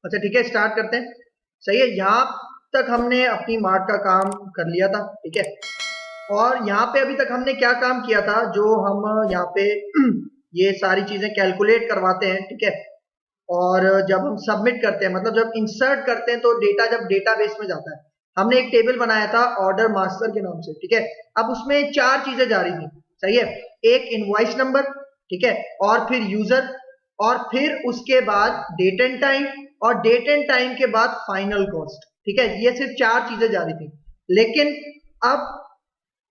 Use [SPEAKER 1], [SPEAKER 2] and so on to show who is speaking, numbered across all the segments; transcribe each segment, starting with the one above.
[SPEAKER 1] अच्छा ठीक है, स्टार्ट करते हैं। सही है, यहाँ तक हमने अपनी मार्क का काम कर लिया था। ठीक है, और यहाँ पे अभी तक हमने क्या काम किया था, जो हम यहाँ पे ये सारी चीजें कैलकुलेट करवाते हैं। ठीक है, और जब हम सबमिट करते हैं, मतलब जब इंसर्ट करते हैं, तो डेटा जब डेटाबेस में जाता है, हमने एक टेबल बनाया था ऑर्डर मास्टर के नाम से। ठीक है, अब उसमें चार चीजें जा रही थी। सही है, एक इनवॉइस नंबर, ठीक है, और फिर यूजर, और फिर उसके बाद डेट एंड टाइम, और डेट एंड टाइम के बाद फाइनल कॉस्ट। ठीक है, ये सिर्फ चार चीजें जा रही थी। लेकिन अब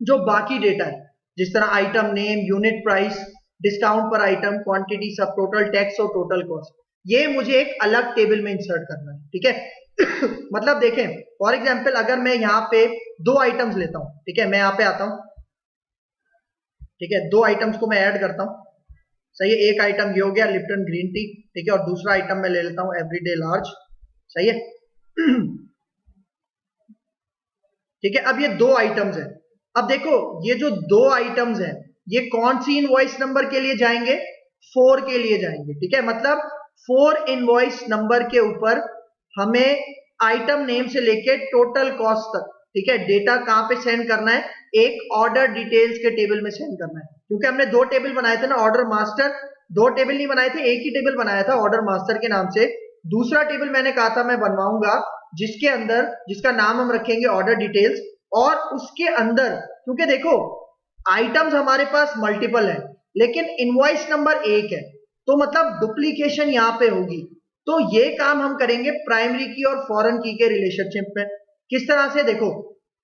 [SPEAKER 1] जो बाकी डेटा है, जिस तरह item name, unit price, discount पर आइटम, क्वांटिटी, सब टोटल, टैक्स और टोटल कॉस्ट, ये मुझे एक अलग टेबल में इंसर्ट करना है। ठीक है मतलब देखें, फॉर एग्जांपल अगर मैं यहाँ पे दो आइटम्स लेता हूं, ठीक है, मैं यहाँ पे आता हूं, ठीक है, दो आइटम्स को मैं ऐड करता हूं। सही है, एक आइटम ये हो गया लिप्टन ग्रीन टी, ठीक है, और दूसरा आइटम मैं ले लेता हूं एवरीडे लार्ज। सही है ठीक है, अब ये दो आइटम्स हैं। अब देखो, ये जो दो आइटम्स हैं, ये कौन सी इनवॉइस नंबर के लिए जाएंगे? 4 के लिए जाएंगे। ठीक है, मतलब 4 इनवॉइस नंबर के ऊपर हमें आइटम नेम से लेके टोटल कॉस्ट तक, ठीक है, डेटा कहां पे सेंड करना है? एक ऑर्डर डिटेल्स के टेबल में सेंड करना है। क्योंकि हमने दो टेबल बनाए थे ना, ऑर्डर मास्टर, दो टेबल नहीं बनाए थे, एक ही टेबल बनाया था ऑर्डर मास्टर के नाम से। दूसरा टेबल मैंने कहा था मैं बनवाऊंगा, जिसके अंदर, जिसका नाम हम रखेंगे ऑर्डर डिटेल्स, और उसके अंदर, क्योंकि देखो आइटम्स हमारे पास मल्टीपल है, लेकिन इनवॉइस नंबर एक है, तो मतलब डुप्लीकेशन यहां पे होगी। तो ये काम हम करेंगे प्राइमरी की और फॉरेन की के रिलेशनशिप में। किस तरह से? देखो,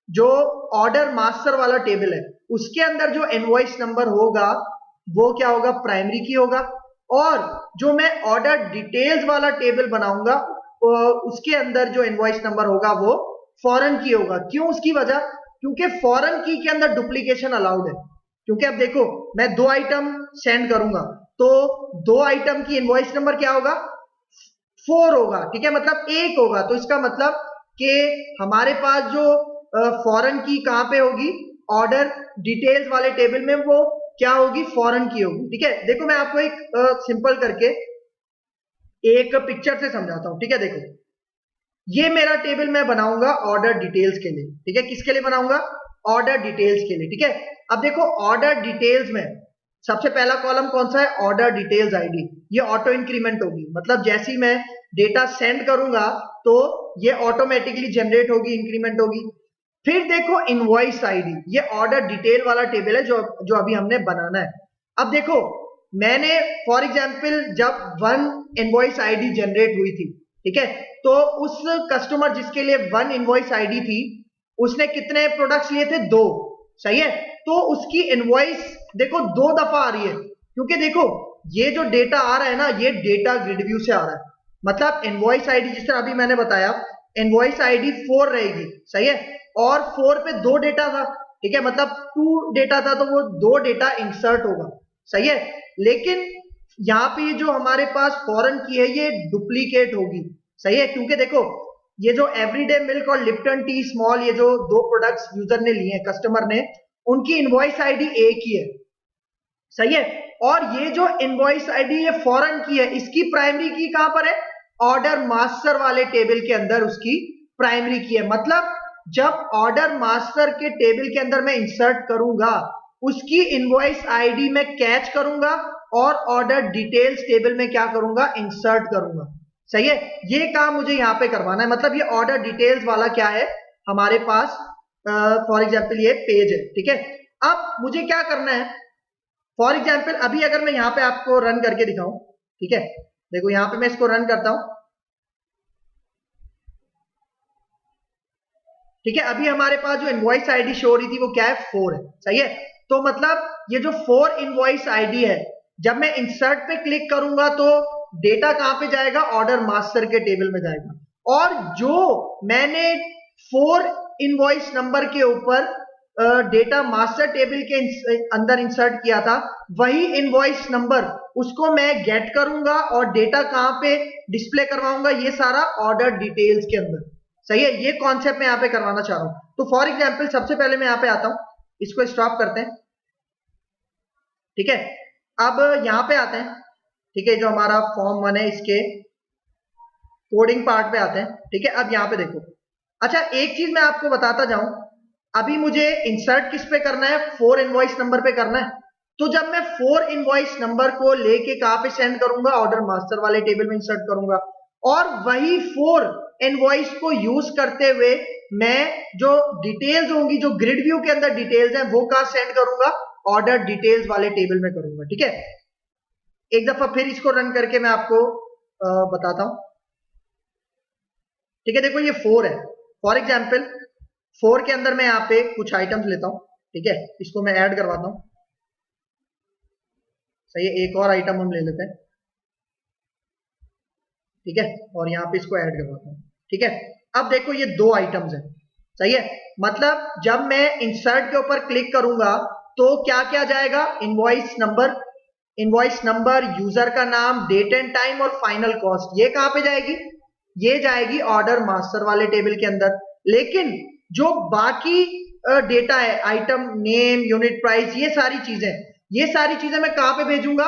[SPEAKER 1] जो ऑर्डर मास्टर वाला टेबल है, उसके अंदर जो इनवॉइस नंबर होगा वो क्या होगा? प्राइमरी की होगा। और जो मैं ऑर्डर डिटेल्स वाला टेबल बनाऊंगा, उसके अंदर जो इनवॉइस नंबर होगा वो फॉरेन की होगा। क्यों? उसकी वजह, क्योंकि फॉरेन की के अंदर डुप्लीकेशन अलाउड है। क्योंकि अब देखो, मैं दो आइटम सेंड करूंगा, तो दो आइटम की इनवॉइस नंबर क्या होगा? 4 होगा। ठीक है, मतलब एक होगा। तो इसका मतलब कि हमारे पास जो फॉरेन की कहां पे होगी? ऑर्डर डिटेल्स वाले टेबल में वो क्या होगी? फॉरेन की होगी। ठीक है, देखो मैं आपको एक सिंपल करके एक पिक्चर से समझाता हूं। ठीक है, देखो ये मेरा टेबल मैं बनाऊंगा ऑर्डर डिटेल्स के लिए। ठीक है, किसके लिए बनाऊंगा? ऑर्डर डिटेल्स के लिए। ठीक है, अब देखो ऑर्डर डिटेल्स में सबसे पहला कॉलम कौन सा है? Order details ID. ये ऑटो इंक्रीमेंट होगी, मतलब जैसे ही मैं डेटा सेंड करूंगा तो ये ऑटोमेटिकली जनरेट होगी, इंक्रीमेंट होगी। फिर देखो इनवॉइस आईडी, ये ऑर्डर डिटेल वाला टेबल है जो जो अभी हमने बनाना है। अब देखो, मैंने फॉर एग्जांपल जब वन इनवॉइस आईडी जनरेट हुई थी, ठीक है, तो उस कस्टमर जिसके लिए वन इनवॉइस आईडी थी, उसने कितने प्रोडक्ट्स लिए थे? 2। सही है, तो उसकी इनवॉइस देखो 2 दफा आ रही है, क्योंकि देखो ये जो डेटा आ रहा है ना, ये डेटा ग्रिड व्यू से आ रहा है। मतलब इनवॉइस आईडी, जिस तरह अभी मैंने बताया, इनवॉइस आईडी 4 रहेगी। सही है, और 4 पे 2 डेटा था। ठीक है, मतलब 2 डेटा था, तो वो 2 डेटा इंसर्ट होगा। सही है, लेकिन यहाँ पे ये जो हमारे पास फॉरेन की है, ये डुप्लीकेट होगी। सही है, क्योंकि देखो ये जो एवरीडे मिल्क और लिप्टन टी स्मॉल, ये जो दो प्रोडक्ट्स यूजर ने लिए हैं, कस्टमर ने, उनकी इनवॉइस आईडी एक ही है। सही है, और ये जो इनवॉइस आईडी ये फॉरेन की है, इसकी प्राइमरी की कहां पर है? ऑर्डर मास्टर वाले टेबल के अंदर उसकी प्राइमरी की है। मतलब जब ऑर्डर मास्टर के टेबल के अंदर मैं इंसर्ट करूंगा, उसकी इनवॉइस आईडी में कैच करूंगा, और ऑर्डर डिटेल्स टेबल में क्या करूंगा? इंसर्ट करूंगा। सही है, ये काम मुझे यहां पे करवाना है। मतलब ये ऑर्डर डिटेल्स वाला क्या है हमारे पास? फॉर एग्जाम्पल ये पेज है। ठीक है, अब मुझे क्या करना है? फॉर एग्जाम्पल अभी अगर मैं यहां पे आपको रन करके दिखाऊं, ठीक है, देखो यहां पे मैं इसको रन करता हूं। ठीक है, अभी हमारे पास जो इनवॉइस आईडी शो हो रही थी वो क्या है? 4 है। सही है, तो मतलब ये जो 4 इनवॉइस आईडी है, जब मैं इंसर्ट पे क्लिक करूंगा तो डेटा कहां पे जाएगा? ऑर्डर मास्टर के टेबल में जाएगा। और जो मैंने 4 इनवॉइस नंबर के ऊपर डेटा मास्टर टेबल के अंदर इंसर्ट किया था, वही इनवॉइस नंबर उसको मैं गेट करूंगा और डेटा कहां पे डिस्प्ले करवाऊंगा? ये सारा ऑर्डर डिटेल्स के अंदर। सही है, ये कॉन्सेप्ट मैं यहां पे करवाना चाह रहा हूं। तो फॉर एग्जांपल सबसे पहले मैं यहां पे आता हूं, इसको स्टॉप करते हैं। ठीक है, अब यहां पे आते हैं। ठीक है, जो हमारा फॉर्म 1 है, इसके कोडिंग पार्ट पे आते हैं, ठीक है। अब यहाँ पे देखो, अच्छा एक चीज मैं आपको बताता जाऊं, अभी मुझे इंसर्ट किस पे करना है, 4 इनवॉइस नंबर पे करना है। तो जब मैं 4 इनवॉइस नंबर को लेके कहां पे सेंड करूंगा, ऑर्डर मास्टर वाले टेबल में इंसर्ट करूंगा, और वही 4 इनवॉइस को यूज करते हुए मैं जो डिटेल्स होंगी, जो ग्रिड व्यू के अंदर डिटेल्स हैं, वो कहां सेंड करूंगा, ऑर्डर डिटेल्स वाले टेबल में करूंगा, ठीक है। एक दफा फिर इसको रन करके मैं आपको बताता हूं, ठीक है। देखो ये 4 है, फॉर एग्जाम्पल 4 के अंदर मैं यहाँ पे कुछ आइटम्स लेता हूं, ठीक है, इसको मैं ऐड करवाता हूं, सही है। एक और आइटम हम ले लेते हैं, ठीक है, और यहाँ पे इसको ऐड करवाता हूं, ठीक है। अब देखो ये 2 आइटम्स हैं, सही है। मतलब जब मैं इंसर्ट के ऊपर क्लिक करूंगा तो क्या क्या जाएगा, इनवॉइस नंबर, यूजर का नाम, डेट एंड टाइम और फाइनल कॉस्ट, ये कहां पे जाएगी, ये जाएगी ऑर्डर मास्टर वाले टेबल के अंदर। लेकिन जो बाकी डेटा है, आइटम नेम, यूनिट प्राइस, ये सारी चीजें मैं कहां पे भेजूंगा,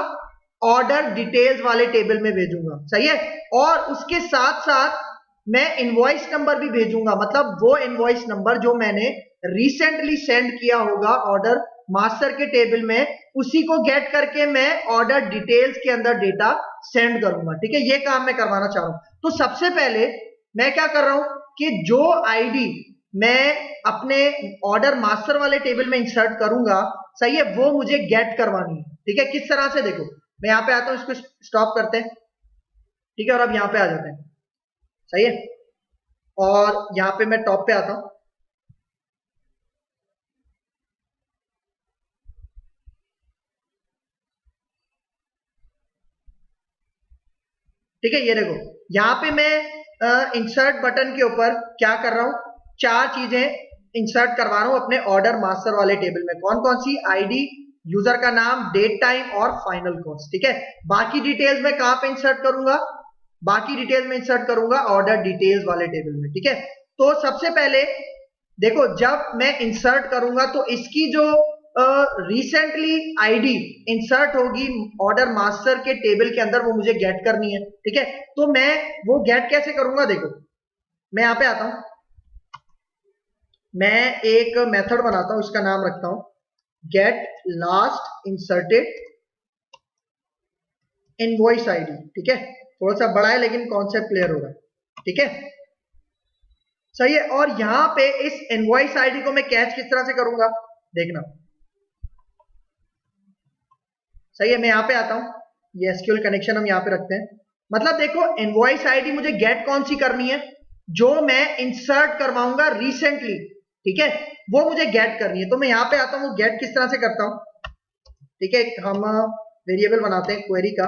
[SPEAKER 1] ऑर्डर डिटेल्स वाले टेबल में भेजूंगा, सही है। और उसके साथ साथ मैं इनवॉइस नंबर भी भेजूंगा, मतलब वो इनवॉइस नंबर जो मैंने रिसेंटली सेंड किया होगा ऑर्डर मास्टर के टेबल में, उसी को गेट करके मैं ऑर्डर डिटेल्स के अंदर डेटा सेंड करूंगा, ठीक है। ये काम मैं करवाना चाह रहा हूं। तो सबसे पहले मैं क्या कर रहा हूं कि जो आईडी मैं अपने ऑर्डर मास्टर वाले टेबल में इंसर्ट करूंगा, सही है, वो मुझे गेट करवानी है, ठीक है। किस तरह से, देखो मैं यहां पे आता हूं, इसको स्टॉप करते हैं, ठीक है, और अब यहां पे आ जाते हैं, सही है। और यहां पे मैं टॉप पे आता हूं, ठीक है। ये देखो यहां पे मैं इंसर्ट बटन के ऊपर क्या कर रहा हूं, 4 चीजें इंसर्ट करवा रहा हूं अपने ऑर्डर मास्टर वाले टेबल में। कौन कौन सी, आईडी, यूजर का नाम, डेट टाइम और फाइनल कॉस्ट, ठीक है। बाकी डिटेल्स में कहां पे इंसर्ट करूंगा, बाकी डिटेल्स में इंसर्ट करूंगा ऑर्डर डिटेल्स वाले टेबल में, ठीक है। तो सबसे पहले देखो, जब मैं इंसर्ट करूंगा तो इसकी जो रिसेंटली आईडी इंसर्ट होगी ऑर्डर मास्टर के टेबल के अंदर, वो मुझे गेट करनी है, ठीक है। तो मैं वो गेट कैसे करूंगा, देखो मैं यहां पे आता हूं, मैं एक मेथड बनाता हूं, इसका नाम रखता हूं get last inserted invoice ID, ठीक है। थोड़ा सा बड़ा है लेकिन कॉन्सेप्ट क्लियर होगा, ठीक है, सही है। और यहां पे इस इनवॉइस आईडी को मैं कैच किस तरह से करूंगा, देखना, सही है। मैं यहां पे आता हूं, ये एसक्यूएल कनेक्शन हम यहां पे रखते हैं। मतलब देखो इनवॉइस आईडी मुझे गेट कौन सी करनी है, जो मैं इंसर्ट करवाऊंगा रिसेंटली, ठीक है, वो मुझे गेट करनी है। तो मैं यहां पे आता हूं, गेट किस तरह से करता हूं, ठीक है। हम वेरिएबल बनाते हैं क्वेरी का,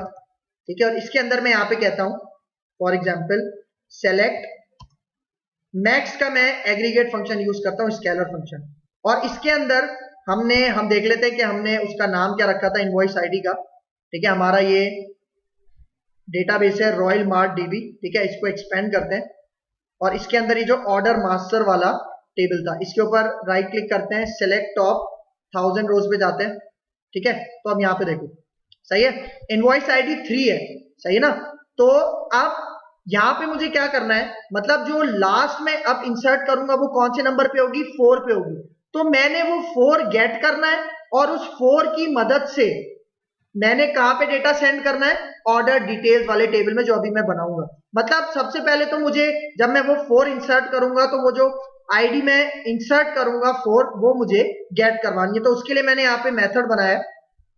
[SPEAKER 1] ठीक है, और इसके अंदर मैं यहां पे कहता हूं फॉर एग्जांपल सेलेक्ट मैक्स का, मैं एग्रीगेट फंक्शन यूज करता हूं, स्केलर फंक्शन। और इसके अंदर हम देख लेते हैं कि हमने उसका नाम क्या रखा था इनवॉइस आईडी का, ठीक है। हमारा ये डेटाबेस है रॉयल मार्ट डीबी, ठीक है। इसको एक्सपेंड करते हैं और इसके अंदर ये जो ऑर्डर मास्टर वाला टेबल था, इसके ऊपर राइट क्लिक करते हैं, सिलेक्ट टॉप 1000 रोज पे जाते हैं, ठीक है। तो अब यहाँ पे देखो, सही है, इनवॉइस आईडी 3 है, सही है ना। तो अब यहां पे मुझे क्या करना है, मतलब जो लास्ट में अब इंसर्ट करूंगा वो कौन से नंबर पे होगी, 4 पे होगी। तो मैंने वो 4 गेट करना है और उस 4 की मदद से मैंने कहां पे डेटा सेंड करना है, ऑर्डर डिटेल्स वाले टेबल में, जो अभी मैं बनाऊंगा। मतलब सबसे पहले तो मुझे, जब मैं वो 4 इंसर्ट करूंगा तो वो जो आईडी में इंसर्ट करूंगा 4, वो मुझे गेट करवानी है। तो उसके लिए मैंने यहाँ पे मेथड बनाया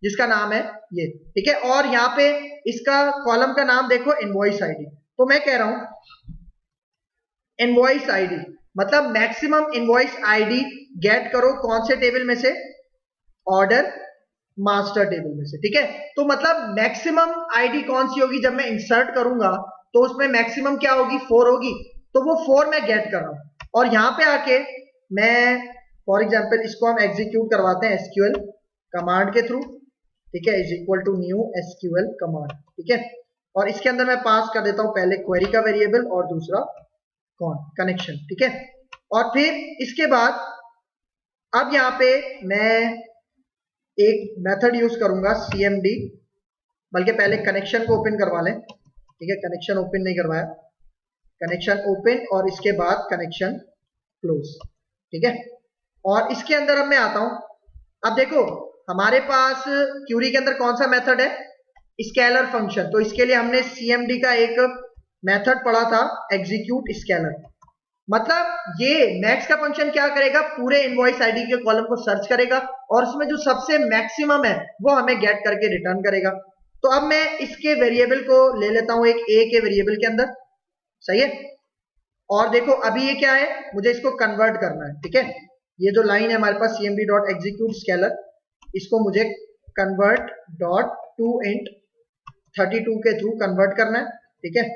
[SPEAKER 1] जिसका नाम है ये, ठीक है। और यहाँ पे इसका कॉलम का नाम देखो इनवॉइस आईडी। तो मैं कह रहा हूं इनवॉइस आईडी मतलब मैक्सिमम इनवॉइस आईडी गेट करो, कौन से टेबल में से, ऑर्डर मास्टर टेबल में से, ठीक है। तो मतलब मैक्सिमम आईडी कौन सी होगी, जब मैं इंसर्ट करूंगा तो उसमें मैक्सिमम क्या होगी, 4 होगी। तो वो 4 मैं गेट कर रहा हूं। और यहां पे आके मैं फॉर एग्जांपल इसको हम एग्जीक्यूट करवाते हैं एसक्यूएल कमांड के थ्रू, ठीक है, is equal to new SQL command, ठीक है। और इसके अंदर मैं पास कर देता हूं पहले क्वेरी का वेरिएबल और दूसरा कनेक्शन, ठीक है। और फिर इसके बाद अब यहां पे मैं एक मेथड यूज करूंगा cmd, बल्कि पहले कनेक्शन को ओपन करवा लें, ठीक है, कनेक्शन ओपन नहीं करवाया, कनेक्शन ओपन और इसके बाद कनेक्शन क्लोज, ठीक है। और इसके अंदर अब मैं आता हूं, अब देखो हमारे पास क्यूरी के अंदर कौन सा मेथड है, स्केलर फंक्शन। तो इसके लिए हमने सीएमडी का एक मेथड पढ़ा था, एग्जीक्यूट स्केलर। मतलब ये मैक्स का फंक्शन क्या करेगा, पूरे इनवॉइस आईडी के कॉलम को सर्च करेगा और उसमें जो सबसे मैक्सिमम है वो हमें गेट करके रिटर्न करेगा। तो अब मैं इसके वेरिएबल को ले लेता हूं एक ए के वेरिएबल के अंदर, सही है। और देखो अभी ये क्या है, मुझे इसको कन्वर्ट करना है, ठीक है। ये जो लाइन है हमारे पास cmd डॉट एग्जीक्यूट स्केलर, इसको मुझे कन्वर्ट डॉट टू इंट 32 के थ्रू कन्वर्ट करना है, ठीक है।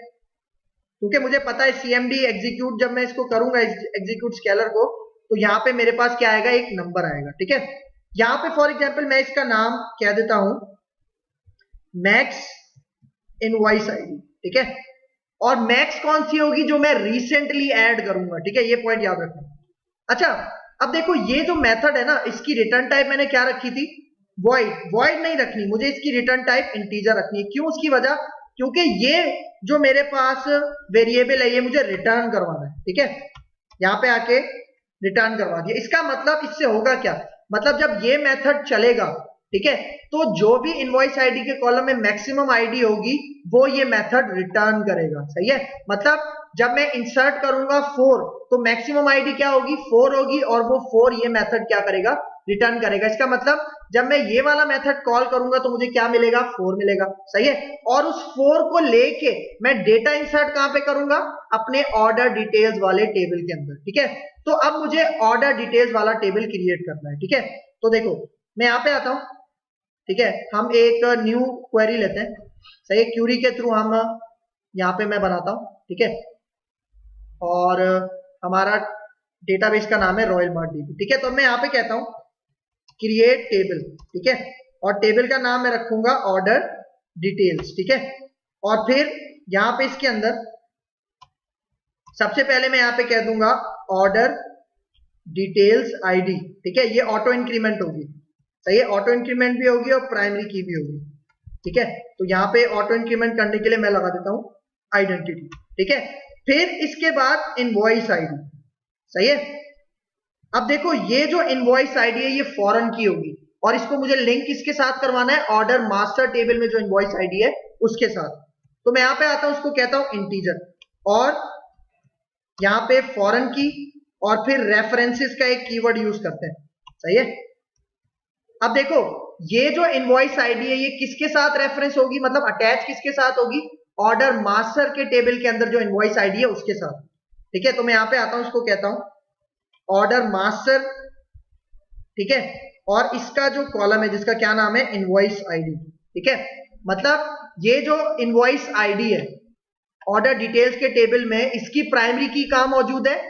[SPEAKER 1] क्योंकि मुझे पता है cmd एग्जीक्यूट जब मैं इसको करूंगा एग्जीक्यूट स्केलर को, तो यहाँ पे मेरे पास क्या आएगा, एक नंबर आएगा, ठीक है। यहाँ पे फॉर एग्जाम्पल मैं इसका नाम कह देता हूं मैक्स इनवॉइस आईडी, ठीक है। और मैक्स कौन सी होगी, जो मैं रिसेंटली ऐड करूंगा, ठीक है, ये पॉइंट याद रखना। अच्छा अब देखो ये जो मेथड है ना, इसकी रिटर्न टाइप मैंने क्या रखी थी, वॉइड। वॉइड नहीं रखनी, मुझे इसकी रिटर्न टाइप इंटीजर रखनी है। क्यों, उसकी वजह, क्योंकि ये जो मेरे पास वेरिएबल है ये मुझे रिटर्न करवाना है, ठीक है। यहाँ पे आके रिटर्न करवा दिया। इसका मतलब इससे होगा क्या, मतलब जब ये मेथड चलेगा, ठीक है, तो जो भी इनवॉइस आईडी के कॉलम में मैक्सिमम आईडी होगी वो ये मेथड रिटर्न करेगा, सही है। मतलब जब मैं इंसर्ट करूंगा 4, तो मैक्सिमम आईडी क्या होगी, 4 होगी, और वो 4 ये मेथड क्या करेगा, रिटर्न करेगा। इसका मतलब जब मैं ये वाला मेथड कॉल करूंगा तो मुझे क्या मिलेगा, 4 मिलेगा, सही है। और उस 4 को लेके मैं डेटा इंसर्ट कहां पे करूंगा, अपने ऑर्डर डिटेल्स वाले टेबल के अंदर, ठीक है। तो अब मुझे ऑर्डर डिटेल्स वाला टेबल क्रिएट करना है, ठीक है। तो देखो मैं यहां पे आता हूं, ठीक है, हम एक न्यू क्वेरी लेते हैं, सही है। क्यूरी के थ्रू हम यहाँ पे मैं बनाता हूँ, ठीक है। और हमारा डेटाबेस का नाम है रॉयल मार्ट डीबी, ठीक है। तो मैं यहाँ पे कहता हूँ क्रिएट टेबल, ठीक है, और टेबल का नाम मैं रखूंगा ऑर्डर डिटेल्स, ठीक है। और फिर यहाँ पे इसके अंदर सबसे पहले मैं यहाँ पे कह दूंगा ऑर्डर डिटेल्स आईडी, ठीक है। ये ऑटो इंक्रीमेंट होगी, सही है, ऑटो इंक्रीमेंट भी होगी और प्राइमरी की भी होगी, ठीक है। तो यहाँ पे ऑटो इंक्रीमेंट करने के लिए मैं लगा देता हूँ आइडेंटिटी, ठीक है। फिर इसके बाद इनवॉइस आईडी, सही है। अब देखो ये जो इनवॉइस आईडी है ये फॉरेन की होगी, और इसको मुझे लिंक किसके साथ करवाना है, ऑर्डर मास्टर टेबल में जो इनवॉइस आईडी है उसके साथ। तो मैं यहाँ पे आता हूँ, उसको कहता हूँ इंटीजर, और यहाँ पे फॉरेन की, और फिर रेफरेंसेस का एक कीवर्ड यूज करते हैं, सही है। अब देखो ये जो इनवॉइस आईडी है ये किसके साथ रेफरेंस होगी, मतलब अटैच किसके साथ होगी, ऑर्डर मास्टर के टेबल के अंदर जो इनवॉइस आईडी है उसके साथ, ठीक है। तो मैं यहां पे आता हूं, इसको कहता हूं ऑर्डर मास्टर, ठीक है, और इसका जो कॉलम है जिसका क्या नाम है, इनवॉइस आईडी, ठीक है। मतलब ये जो इनवॉइस आईडी है ऑर्डर डिटेल्स के टेबल में, इसकी प्राइमरी की कहां मौजूद है,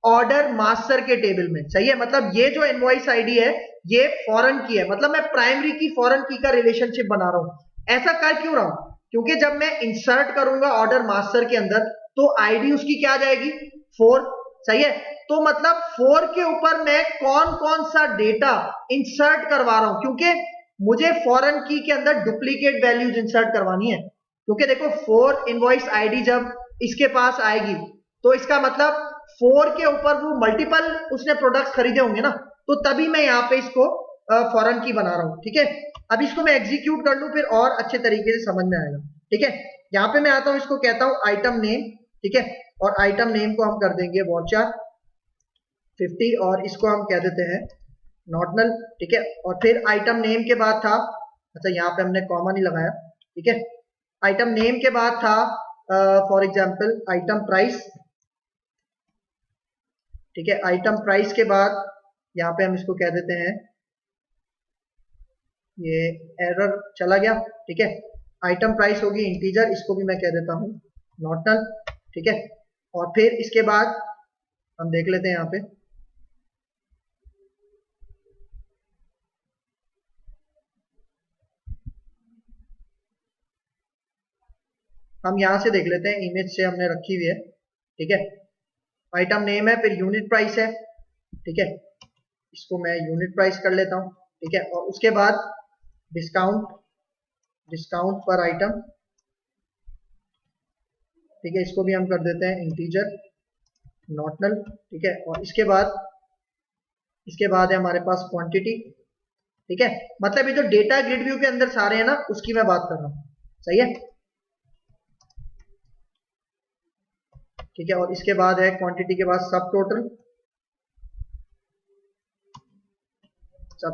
[SPEAKER 1] ऑर्डर मास्टर के टेबल में, सही है। मतलब ये जो इनवॉइस आईडी है ये फॉरेन की है, मतलब मैं प्राइमरी की फॉरेन की का रिलेशनशिप बना रहा हूं। ऐसा कर क्यों रहा हूं, क्योंकि जब मैं इंसर्ट करूंगा ऑर्डर मास्टर के अंदर तो आईडी उसकी क्या आ जाएगी, 4, सही है। तो मतलब 4 के ऊपर मैं कौन कौन सा डेटा इंसर्ट करवा रहा हूं, क्योंकि मुझे फॉरेन की के अंदर डुप्लीकेट वैल्यूज इंसर्ट करवानी है। क्योंकि देखो 4 इनवॉइस आईडी जब इसके पास आएगी तो इसका मतलब 4 के ऊपर वो मल्टीपल उसने प्रोडक्ट्स खरीदे होंगे ना, तो तभी मैं यहाँ पे इसको फॉरेन की बना रहा हूँ, ठीक है। अब इसको मैं एग्जीक्यूट कर लूं फिर और अच्छे तरीके से समझ में आएगा, ठीक है। यहाँ पे मैं आता हूँ, इसको कहता हूँ आइटम नेम, ठीक है, और आइटम नेम को हम कर देंगे वॉचर 50 और इसको हम कह देते हैं नॉट नल, ठीक है। और फिर आइटम नेम के बाद था, अच्छा यहाँ पे हमने कॉमा नहीं लगाया, ठीक है। आइटम नेम के बाद था फॉर एग्जाम्पल आइटम प्राइस, ठीक है। आइटम प्राइस के बाद यहाँ पे हम इसको कह देते हैं, ये एरर चला गया, ठीक है। आइटम प्राइस होगी इंटीजर, इसको भी मैं कह देता हूँ नॉट नल, ठीक है। और फिर इसके बाद हम देख लेते हैं यहाँ पे, हम यहां से देख लेते हैं, इमेज से हमने रखी हुई है, ठीक है। आइटम नेम है, फिर यूनिट प्राइस है, ठीक है, इसको मैं यूनिट प्राइस कर लेता हूं, ठीक है। और उसके बाद डिस्काउंट, डिस्काउंट पर आइटम, ठीक है, इसको भी हम कर देते हैं इंटीजर नॉट नल, ठीक है। और इसके बाद है हमारे पास क्वांटिटी, ठीक है। मतलब ये जो डेटा ग्रिड व्यू के अंदर सारे हैं ना, उसकी मैं बात कर रहा हूं, सही है, ठीक है। और इसके बाद है क्वांटिटी के बाद सब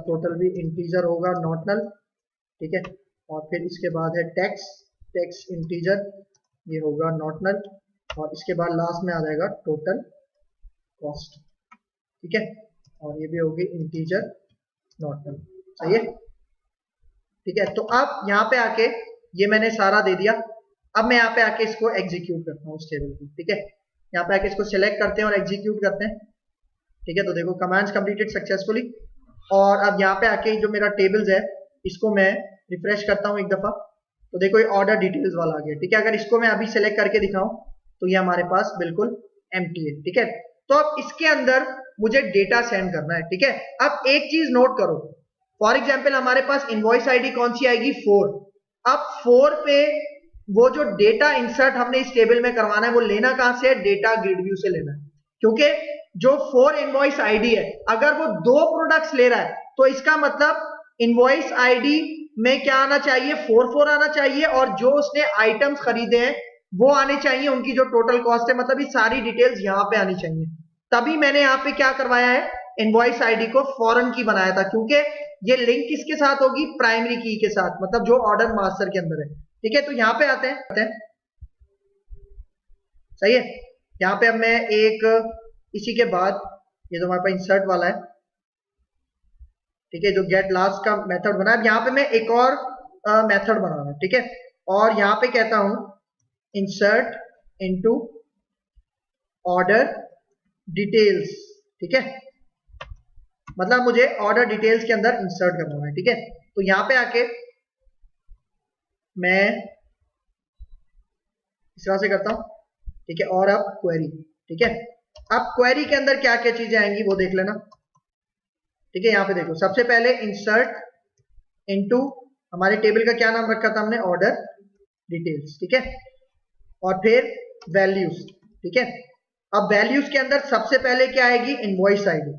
[SPEAKER 1] टोटल भी इंटीजर होगा नॉट नल, ठीक है। और फिर इसके बाद है टैक्स इंटीजर, ये होगा नॉट नल। और इसके बाद लास्ट में आ जाएगा टोटल कॉस्ट, ठीक है। और ये भी होगी इंटीजर नॉट नल, सही है, ठीक है। तो अब यहाँ पे आके ये मैंने सारा दे दिया। अब मैं यहाँ पे आके इसको एग्जीक्यूट करता हूँ उस टेबल को, ठीक है। यहाँ पे आके इसको सिलेक्ट करते हैं और एग्जीक्यूट करते हैं, ठीक है। तो देखो कमांड्स कंप्लीटेड सक्सेसफुली। और अब यहाँ पे आके जो मेरा टेबल्स है इसको मैं रिफ्रेश करता हूँ एक दफा, तो देखो ये ऑर्डर डिटेल्स वाला आ गया, ठीक है। अगर इसको मैं अभी सिलेक्ट करके दिखाऊं तो ये हमारे पास बिल्कुल एम्प्टी है, ठीक है। तो अब इसके अंदर मुझे डेटा सेंड करना है, ठीक है। अब एक चीज नोट करो, फॉर एग्जाम्पल हमारे पास इनवॉइस आईडी कौन सी आएगी, 4। अब 4 पे वो जो डेटा इंसर्ट हमने इस टेबल में करवाना है वो लेना कहां से है, डेटा ग्रिड व्यू से लेना है। क्योंकि जो 4 इनवॉइस आईडी है, अगर वो 2 प्रोडक्ट्स ले रहा है तो इसका मतलब इनवॉइस आईडी में क्या आना चाहिए, 4 आना चाहिए। और जो उसने आइटम्स खरीदे हैं वो आने चाहिए, उनकी जो टोटल कॉस्ट है, मतलब ये सारी डिटेल्स यहां पे आनी चाहिए। तभी मैंने यहां पे क्या करवाया है, इनवॉइस आईडी को फॉरेन की बनाया था, क्योंकि ये लिंक किसके साथ होगी, प्राइमरी की के साथ, मतलब जो ऑर्डर मास्टर के अंदर है, ठीक है। तो यहां पे आते हैं, सही है। यहां पे अब मैं एक इसी के बाद ये जो हमारे पास इंसर्ट वाला है, ठीक है, जो गेट लास्ट का मेथड बना है, अब यहां पे मैं एक और मेथड बना रहा हूं, ठीक है। और यहां पे कहता हूं इंसर्ट इनटू ऑर्डर डिटेल्स, ठीक है। मतलब मुझे ऑर्डर डिटेल्स के अंदर इंसर्ट करना है, ठीक है। तो यहां पे आके मैं इस तरह से करता हूं, ठीक है। और अब क्वेरी, ठीक है। अब क्वेरी के अंदर क्या क्या चीजें आएंगी वो देख लेना, ठीक है। यहां पे देखो सबसे पहले इंसर्ट इनटू, हमारे टेबल का क्या नाम रखा था हमने, ऑर्डर डिटेल्स, ठीक है। और फिर वैल्यूज, ठीक है। अब वैल्यूज के अंदर सबसे पहले क्या आएगी, इनवॉइस आईडी,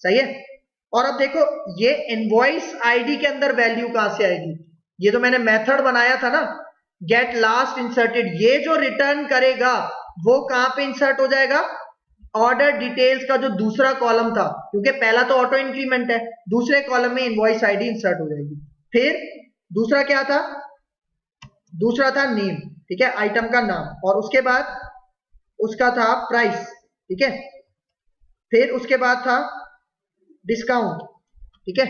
[SPEAKER 1] सही है। और अब देखो ये इनवॉइस आईडी के अंदर वैल्यू कहां से आएगी, ये जो मैंने मेथड बनाया था ना गेट लास्ट इंसर्टेड, ये जो रिटर्न करेगा वो कहां पे इंसर्ट हो जाएगा, ऑर्डर डिटेल्स का जो दूसरा कॉलम था, क्योंकि पहला तो ऑटो इंक्रीमेंट है, दूसरे कॉलम में इनवॉइस आईडी इंसर्ट हो जाएगी। फिर दूसरा क्या था, दूसरा था नेम, ठीक है, आइटम का नाम। और उसके बाद उसका था प्राइस, ठीक है। फिर उसके बाद था डिस्काउंट, ठीक है।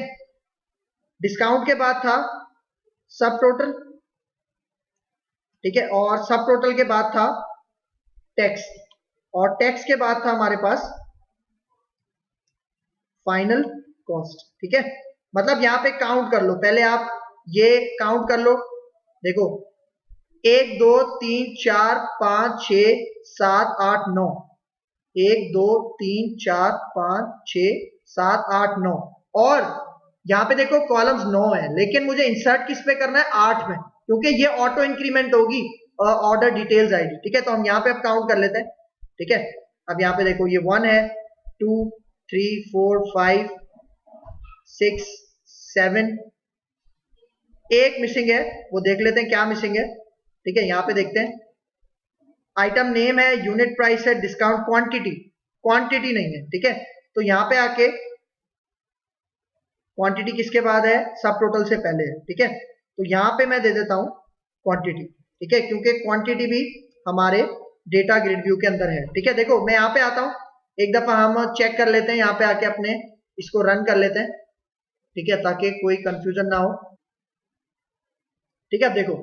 [SPEAKER 1] डिस्काउंट के बाद था सब टोटल, ठीक है। और सब टोटल के बाद था टैक्स, और टैक्स के बाद था हमारे पास फाइनल कॉस्ट, ठीक है। मतलब यहां पे काउंट कर लो, पहले आप ये काउंट कर लो, देखो 1 2 3 4 5 6 7 8 9, 1 2 3 4 5 6 7 8 9। और यहां पे देखो कॉलम्स 9 है, लेकिन मुझे इंसर्ट किस पे करना है, 8 में, क्योंकि ये ऑटो इंक्रीमेंट होगी ऑर्डर डिटेल्स आईडी, ठीक है। तो हम यहां पे अब काउंट कर लेते हैं, ठीक है। अब यहां पे देखो ये 1 है, 2 3 4 5 6 7, एक मिसिंग है, वो देख लेते हैं क्या मिसिंग है, ठीक है। यहां पे देखते हैं आइटम नेम है, यूनिट प्राइस है, डिस्काउंट, क्वांटिटी नहीं है, ठीक है। तो यहां पे आके क्वांटिटी किसके बाद है, सब टोटल से पहले है, ठीक है। तो यहां पे मैं दे देता हूं क्वांटिटी, ठीक है, क्योंकि क्वांटिटी भी हमारे डेटा ग्रिड व्यू के अंदर है, ठीक है। देखो मैं यहां पे आता हूं, एक दफा हम चेक कर लेते हैं, यहां पे आके अपने इसको रन कर लेते हैं, ठीक है, ताकि कोई कंफ्यूजन ना हो, ठीक है। अब देखो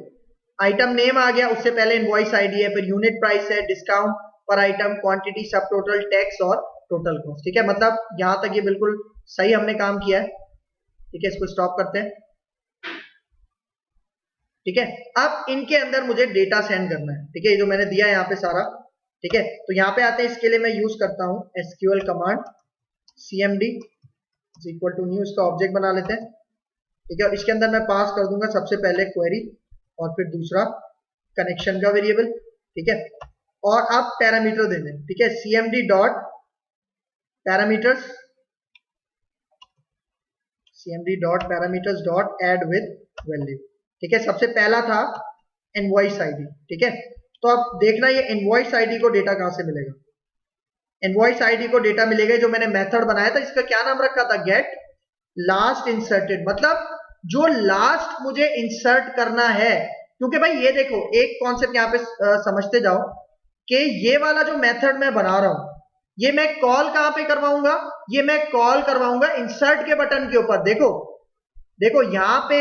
[SPEAKER 1] आइटम नेम आ गया, उससे पहले इनवॉइस आईडी है, फिर यूनिट प्राइस है, डिस्काउंट पर आइटम, क्वांटिटी, सब टोटल, टैक्स और टोटल कॉस्ट, ठीक है। मतलब यहां तक ये बिल्कुल सही हमने काम किया है, ठीक है। इसको स्टॉप करते हैं, ठीक है। अब इनके अंदर मुझे डेटा सेंड करना है, ठीक है, जो मैंने दिया है यहाँ पे सारा, ठीक है। तो यहाँ पे आते हैं, इसके लिए मैं यूज करता हूँ SQL command cmd equal to new, इसका ऑब्जेक्ट बना लेते हैं, ठीक है। इसके अंदर मैं पास कर दूंगा सबसे पहले क्वेरी और फिर दूसरा कनेक्शन का वेरिएबल, ठीक है। और आप पैरामीटर दे दें, ठीक है, cmd dot parameters, cmd dot parameters dot add with value, ठीक है। सबसे पहला था इनवॉइस आईडी, ठीक है। तो अब देखना ये इनवॉइस आईडी को डेटा कहां से मिलेगा। इनवॉइस आईडी को डेटा मिलेगा, जो मैंने मेथड बनाया था इसका क्या नाम रखा था, गेट लास्ट इंसर्टेड, मतलब जो लास्ट मुझे इंसर्ट करना है। क्योंकि भाई ये देखो एक कॉन्सेप्ट यहां पे समझते जाओ कि ये वाला जो मेथड मैं बना रहा हूं, ये मैं कॉल कहां पे करवाऊंगा, ये मैं कॉल करवाऊंगा इंसर्ट के बटन के ऊपर। देखो देखो यहां पे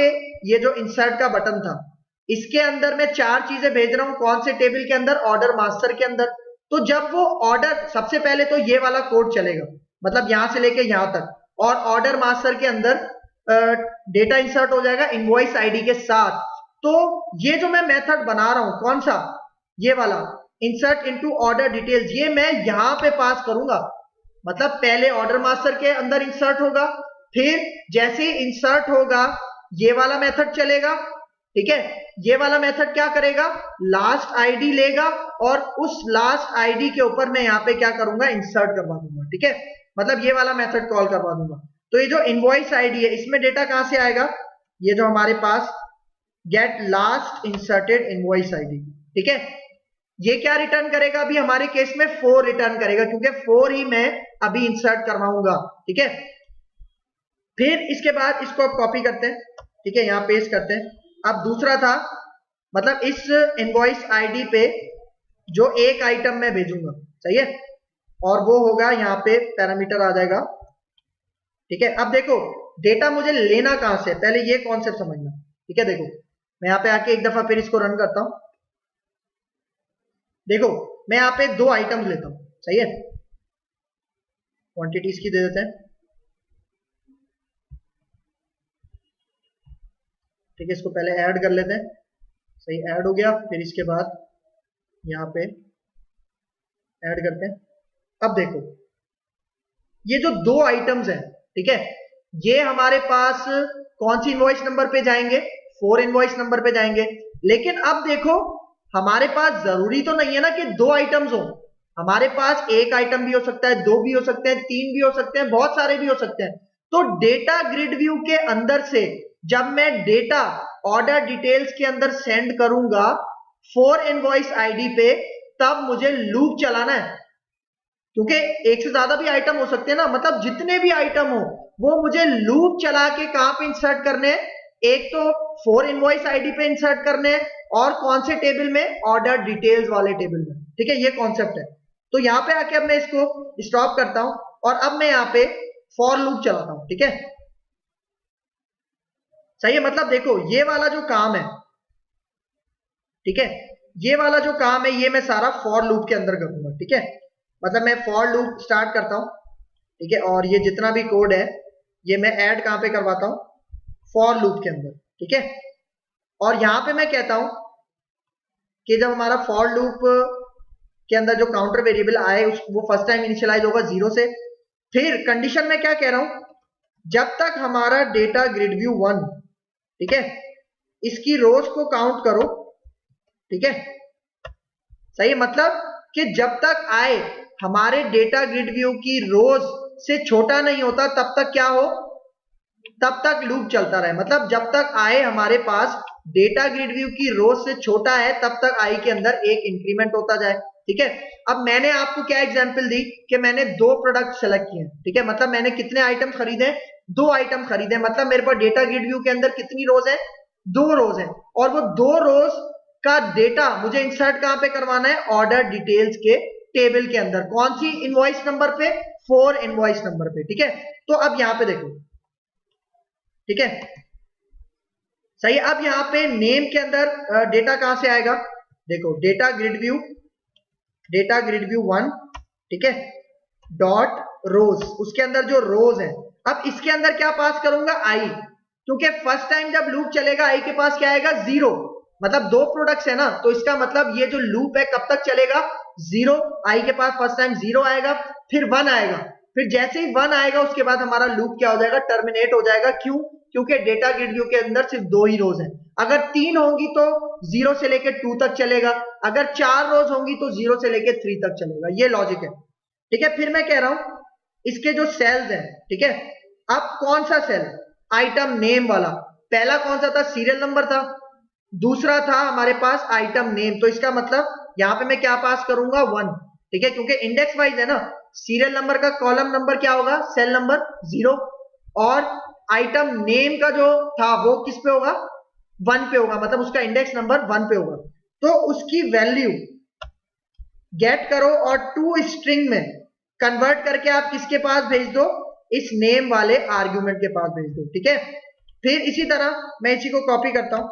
[SPEAKER 1] ये जो इंसर्ट का बटन था, इसके अंदर मैं 4 चीजें भेज रहा हूं, कौन से टेबल के अंदर, ऑर्डर मास्टर के अंदर। तो जब वो ऑर्डर, सबसे पहले तो ये वाला कोड चलेगा, मतलब यहां से लेके यहां तक, और ऑर्डर मास्टर के अंदर डेटा इंसर्ट हो जाएगा इनवॉइस आईडी के साथ। तो ये जो मैं मेथड बना रहा हूं, कौन सा, ये वाला इंसर्ट इनटू ऑर्डर डिटेल्स, ये मैं यहां पे पास करूंगा। मतलब पहले ऑर्डर मास्टर के अंदर इंसर्ट होगा, फिर जैसे ही इंसर्ट होगा ये वाला मेथड चलेगा, ठीक है। ये वाला मेथड क्या करेगा, लास्ट आईडी लेगा और उस लास्ट आईडी के ऊपर मैं यहां पे क्या करूंगा, इंसर्ट करवा दूंगा, ठीक है। मतलब ये वाला मेथड कॉल करवा दूंगा। तो ये जो इनवॉइस आईडी है, इसमें डेटा कहां से आएगा, ये जो हमारे पास get last inserted invoice ID, ठीक है। ये क्या रिटर्न करेगा, अभी हमारे केस में 4 रिटर्न करेगा, क्योंकि 4 ही मैं अभी इंसर्ट करवाऊंगा, ठीक है। फिर इसके बाद इसको आप कॉपी करते हैं, ठीक है, यहां पेस्ट करते हैं। अब दूसरा था, मतलब इस इनवॉइस आईडी पे जो एक आइटम मैं भेजूंगा, सही है, और वो होगा यहाँ पे पैरामीटर आ जाएगा, ठीक है। अब देखो डेटा मुझे लेना कहां से, पहले ये कॉन्सेप्ट समझना, ठीक है। देखो मैं यहाँ पे आके एक दफा फिर इसको रन करता हूं। देखो मैं यहाँ पे 2 आइटम्स लेता हूं, सही है, क्वांटिटीज की दे देते हैं, ठीक है। इसको पहले ऐड कर लेते हैं, सही, ऐड हो गया। फिर इसके बाद यहाँ पे ऐड करते हैं। अब देखो ये जो 2 आइटम्स हैं, ठीक है, ये हमारे पास कौन सी इनवॉइस नंबर पे जाएंगे, 4 इनवॉइस नंबर पे जाएंगे। लेकिन अब देखो हमारे पास जरूरी तो नहीं है ना कि 2 आइटम्स हो, हमारे पास एक आइटम भी हो सकता है, 2 भी हो सकते हैं, 3 भी हो सकते हैं, बहुत सारे भी हो सकते हैं। तो डेटा ग्रिड व्यू के अंदर से जब मैं डेटा ऑर्डर डिटेल्स के अंदर सेंड करूंगा 4 इनवॉइस आईडी पे, तब मुझे लूप चलाना है, क्योंकि एक से ज्यादा भी आइटम हो सकते हैं ना, मतलब जितने भी आइटम हो वो मुझे लूप चला के कहां पे इंसर्ट करने हैं, एक तो 4 इनवॉइस आईडी पे इंसर्ट करने हैं, और कौन से टेबल में, ऑर्डर डिटेल्स वाले टेबल में, ठीक है। ये कॉन्सेप्ट है। तो यहां पे आके अब मैं इसको स्टॉप करता हूं और अब मैं यहां पे फॉर लूप चलाता हूं, ठीक है, सही है। मतलब देखो ये वाला जो काम है, ठीक है, ये वाला जो काम है ये मैं सारा फॉर लूप के अंदर करूंगा, ठीक है। मतलब मैं फॉर लूप स्टार्ट करता हूं, ठीक है, और ये जितना भी कोड है ये मैं ऐड कहां पे करवाता हूं, फॉर लूप के अंदर, ठीक है। और यहां पे मैं कहता हूं कि जब हमारा फॉर लूप के अंदर जो काउंटर वेरिएबल आए वो फर्स्ट टाइम इनिशियलाइज होगा 0 से। फिर कंडीशन में क्या कह रहा हूं, जब तक हमारा डेटा ग्रिड व्यू 1, ठीक है, इसकी रोज को काउंट करो, ठीक है, सही। मतलब कि जब तक आए हमारे डेटा ग्रिड व्यू की रोज से छोटा नहीं होता तब तक क्या हो, तब तक लूप चलता रहे। मतलब जब तक आए हमारे पास डेटा ग्रिड व्यू की रोज से छोटा है तब तक आई के अंदर एक इंक्रीमेंट होता जाए, ठीक है। अब मैंने आपको क्या एग्जांपल दी कि मैंने 2 प्रोडक्ट सेलेक्ट किए, ठीक है। मतलब मैंने कितने आइटम खरीदे, 2 आइटम खरीदे। मतलब मेरे पास डेटा ग्रिड व्यू के अंदर कितनी रोज है, 2 रोज है, और वो 2 रोज का डेटा मुझे इंसर्ट कहां पे करवाना है, ऑर्डर डिटेल्स के टेबल के अंदर। कौन सी इनवॉइस नंबर पे, 4 इनवॉइस नंबर पे, ठीक है। तो अब यहां पे देखो, ठीक है, सही। अब यहां पे नेम के अंदर डेटा कहां से आएगा, देखो डेटा ग्रिड व्यू 1, ठीक है, डॉट रोज, उसके अंदर जो रोज है। अब इसके अंदर क्या पास करूंगा, आई, क्योंकि फर्स्ट टाइम जब लूप चलेगा आई के पास क्या आएगा, 0। मतलब 2 प्रोडक्ट्स है ना, तो इसका मतलब ये जो लूप है कब तक चलेगा, 0। आई के पास फर्स्ट टाइम 0 आएगा, फिर 1 आएगा, फिर जैसे ही 1 आएगा उसके बाद हमारा लूप क्या हो जाएगा, टर्मिनेट हो जाएगा। क्यों, क्योंकि डेटा ग्रिड व्यू के अंदर सिर्फ 2 ही रोज हैं। अगर 3 होंगी तो 0 से लेकर 2 तक चलेगा, अगर 4 रोज होंगी तो 0 से लेकर 3 तक चलेगा। ये लॉजिक है, ठीक है। फिर मैं कह रहा हूं इसके जो सेल्स हैं, ठीक है, अब कौन सा सेल, आइटम नेम वाला, पहला कौन सा था, सीरियल नंबर था, दूसरा था हमारे पास आइटम नेम, तो इसका मतलब यहां पे मैं क्या पास करूंगा 1, ठीक है, क्योंकि इंडेक्स वाइज है ना। सीरियल नंबर का कॉलम नंबर क्या होगा, सेल नंबर 0, और आइटम नेम का जो था वो किस पे होगा, 1 पे होगा, मतलब उसका इंडेक्स नंबर 1 पे होगा। तो उसकी वैल्यू गेट करो और टू स्ट्रिंग में कन्वर्ट करके आप किसके पास भेज दो, इस नेम वाले आर्ग्यूमेंट के पास भेज दो, ठीक है। फिर इसी तरह मैं इसी को कॉपी करता हूं,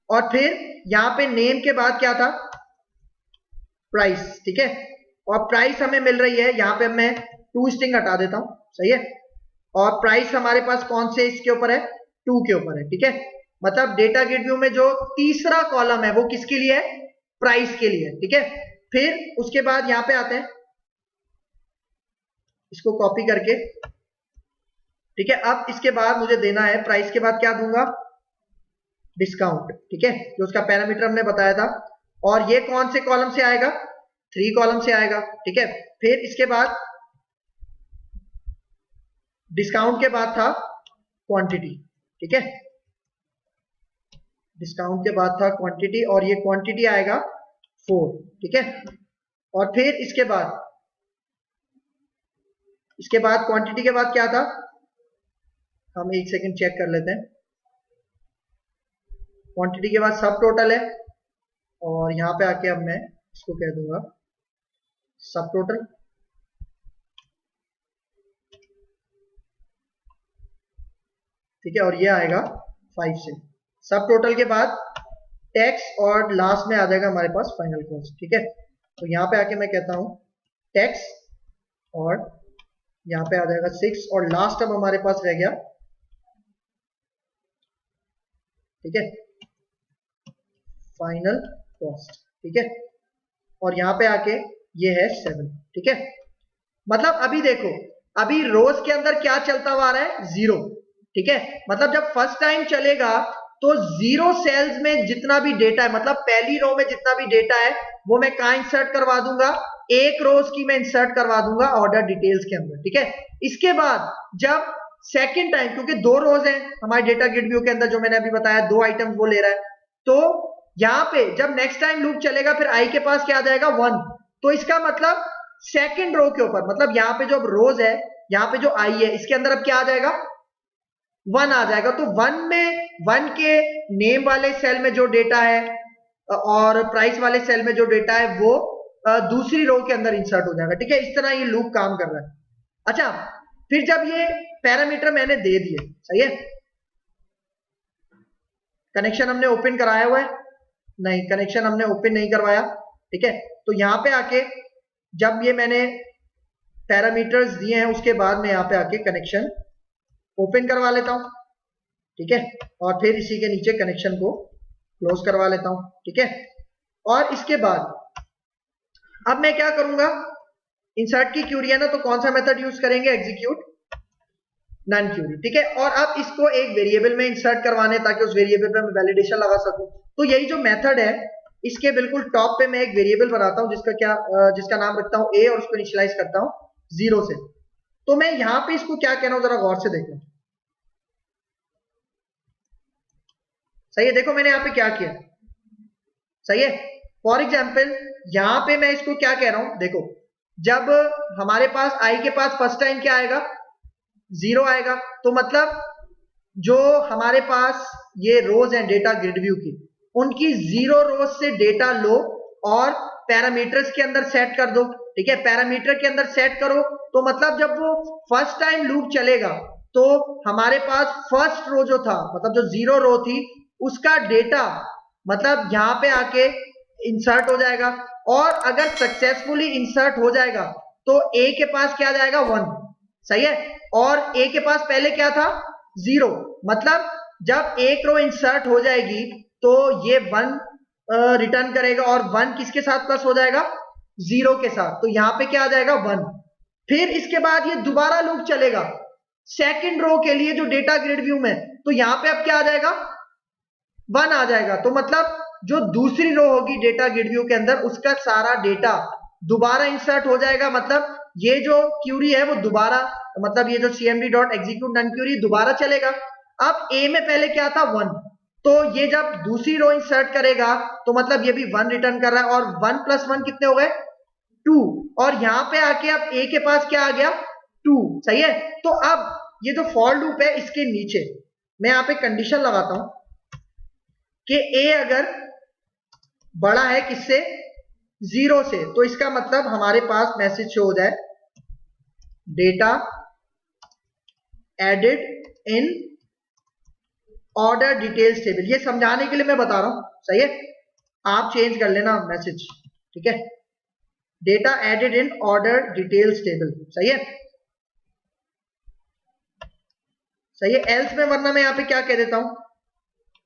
[SPEAKER 1] और फिर यहां पे नेम के बाद क्या था, प्राइस, ठीक है, और प्राइस हमें मिल रही है, यहां पे मैं टू स्ट्रिंग हटा देता हूं, सही है, और प्राइस हमारे पास कौन से इसके ऊपर है, 2 के ऊपर है, ठीक है। मतलब डेटा ग्रिड व्यू में जो तीसरा कॉलम है वो किसके लिए है, प्राइस के लिए, ठीक है। फिर उसके बाद यहां पे आते हैं, इसको कॉपी करके, ठीक है। अब इसके बाद मुझे देना है, प्राइस के बाद क्या दूंगा, डिस्काउंट, ठीक है, जो उसका पैरामीटर हमने बताया था, और ये कौन से कॉलम से आएगा, 3 कॉलम से आएगा, ठीक है। फिर इसके बाद डिस्काउंट के बाद था क्वांटिटी, ठीक है, डिस्काउंट के बाद था क्वांटिटी, और ये क्वांटिटी आएगा 4, ठीक है। और फिर इसके बाद क्वांटिटी के बाद क्या था, हम एक सेकंड चेक कर लेते हैं। क्वांटिटी के बाद सब टोटल है, और यहां पे आके अब मैं इसको कह दूंगा सब टोटल, ठीक है, और ये आएगा 5 से। सब टोटल के बाद टैक्स, और लास्ट में आ जाएगा हमारे पास फाइनल कॉस्ट, ठीक है। तो यहां पे आके मैं कहता हूं टैक्स, और यहां पे आ जाएगा 6, और लास्ट अब हमारे पास रह गया, ठीक है, फाइनल कॉस्ट, ठीक है, और यहां पे आके ये है 7, ठीक है। मतलब अभी देखो, अभी रोज के अंदर क्या चलता हुआ आ रहा है, 0, ठीक है। मतलब जब फर्स्ट टाइम चलेगा तो 0 सेल्स में जितना भी डेटा है, मतलब पहली रो में जितना भी डेटा है वो मैं कहां इंसर्ट करवा दूंगा, एक रोज की मैं इंसर्ट करवा दूंगा ऑर्डर डिटेल्स के अंदर, ठीक है। इसके बाद जब सेकेंड टाइम, क्योंकि 2 रोज हैं हमारे डेटा ग्रिड व्यू के अंदर, जो मैंने अभी बताया 2 आइटम्स वो ले रहा है, तो यहां पे जब नेक्स्ट टाइम लूप चलेगा फिर आई के पास क्या आ जाएगा, 1, तो इसका मतलब सेकेंड रो के ऊपर, मतलब यहां पे जो अब रोज है, यहां पे जो आई है, इसके अंदर अब क्या आ जाएगा, 1 आ जाएगा। तो 1 में 1 के नेम वाले सेल में जो डेटा है और प्राइस वाले सेल में जो डेटा है वो दूसरी रो के अंदर इंसर्ट हो जाएगा, ठीक है। इस तरह ये लूप काम कर रहा है। अच्छा, फिर जब ये पैरामीटर मैंने दे दिए, सही है, कनेक्शन हमने ओपन कराया हुआ है, नहीं कनेक्शन हमने ओपन नहीं करवाया, ठीक है। तो यहां पे आके जब ये मैंने पैरामीटर्स दिए हैं उसके बाद मैं यहां पे आके कनेक्शन ओपन करवा लेता हूं, ठीक है, और फिर इसी के नीचे कनेक्शन को क्लोज करवा लेता हूं, ठीक है। और इसके बाद अब मैं क्या करूंगा, इंसर्ट की क्यूरी है ना, तो कौन सा मेथड यूज करेंगे, एग्जीक्यूट नन क्यूरी, ठीक है। और अब इसको एक वेरिएबल में इंसर्ट करवाने ताकि उस वेरिएबल पे मैं वैलिडेशन लगा सकूं, तो यही जो मेथड है इसके बिल्कुल टॉप पे मैं एक वेरिएबल बनाता हूं जिसका नाम रखता हूं a, और उसको इनिशियलाइज करता हूं 0 से। तो मैं यहां पे इसको क्या कह रहा हूं, जरा गौर से देखो, सही है, देखो मैंने यहां पे क्या किया, सही है। फॉर एग्जाम्पल यहां पे मैं इसको क्या कह रहा हूं, देखो जब हमारे पास आई के पास फर्स्ट टाइम क्या आएगा, 0 आएगा, तो मतलब जो हमारे पास ये रोज हैं डेटा ग्रिड व्यू की, उनकी 0 रोज से डेटा लो और पैरामीटर्स के अंदर सेट कर दो, ठीक है। पैरामीटर के अंदर सेट करो तो मतलब जब वो फर्स्ट टाइम लूप चलेगा तो हमारे पास फर्स्ट रो जो था, मतलब जो 0 रो थी, उसका डेटा मतलब यहां पे आके इंसर्ट हो जाएगा, और अगर सक्सेसफुली इंसर्ट हो जाएगा तो ए के पास क्या जाएगा, 1, सही है। और ए के पास पहले क्या था, 0, मतलब जब एक रो इंसर्ट हो जाएगी तो ये 1 रिटर्न करेगा, और 1 किसके साथ प्लस हो जाएगा, 0 के साथ, तो यहां पे क्या आ जाएगा, 1। फिर इसके बाद ये दोबारा लूप चलेगा सेकंड रो के लिए जो डेटा ग्रिड व्यू में तो यहां पे अब क्या आ जाएगा, 1 आ जाएगा। तो मतलब जो दूसरी रो होगी डेटा ग्रिड व्यू के अंदर, उसका सारा डेटा दोबारा इंसर्ट हो जाएगा। मतलब ये जो क्यूरी है वो दोबारा, मतलब ये जो cmd.execute none क्यूरी दोबारा चलेगा। अब ए में पहले क्या था, 1, तो ये जब दूसरी रो इंसर्ट करेगा तो मतलब ये भी 1 रिटर्न कर रहा है, और 1 + 1 कितने हो गए, 2, और यहां पे आके अब ए के पास क्या आ गया, 2। सही है। तो अब ये जो फॉर लूप है इसके नीचे मैं यहां पे कंडीशन लगाता हूं कि ए अगर बड़ा है किससे, 0 से, तो इसका मतलब हमारे पास मैसेज शो हो जाए data added in order details table. ये समझाने के लिए मैं बता रहा हूं, सही है, आप चेंज कर लेना मैसेज, ठीक है। Data added in order details table, सही है, सही है। एल्स में वरना मैं यहां पे क्या कह देता हूं,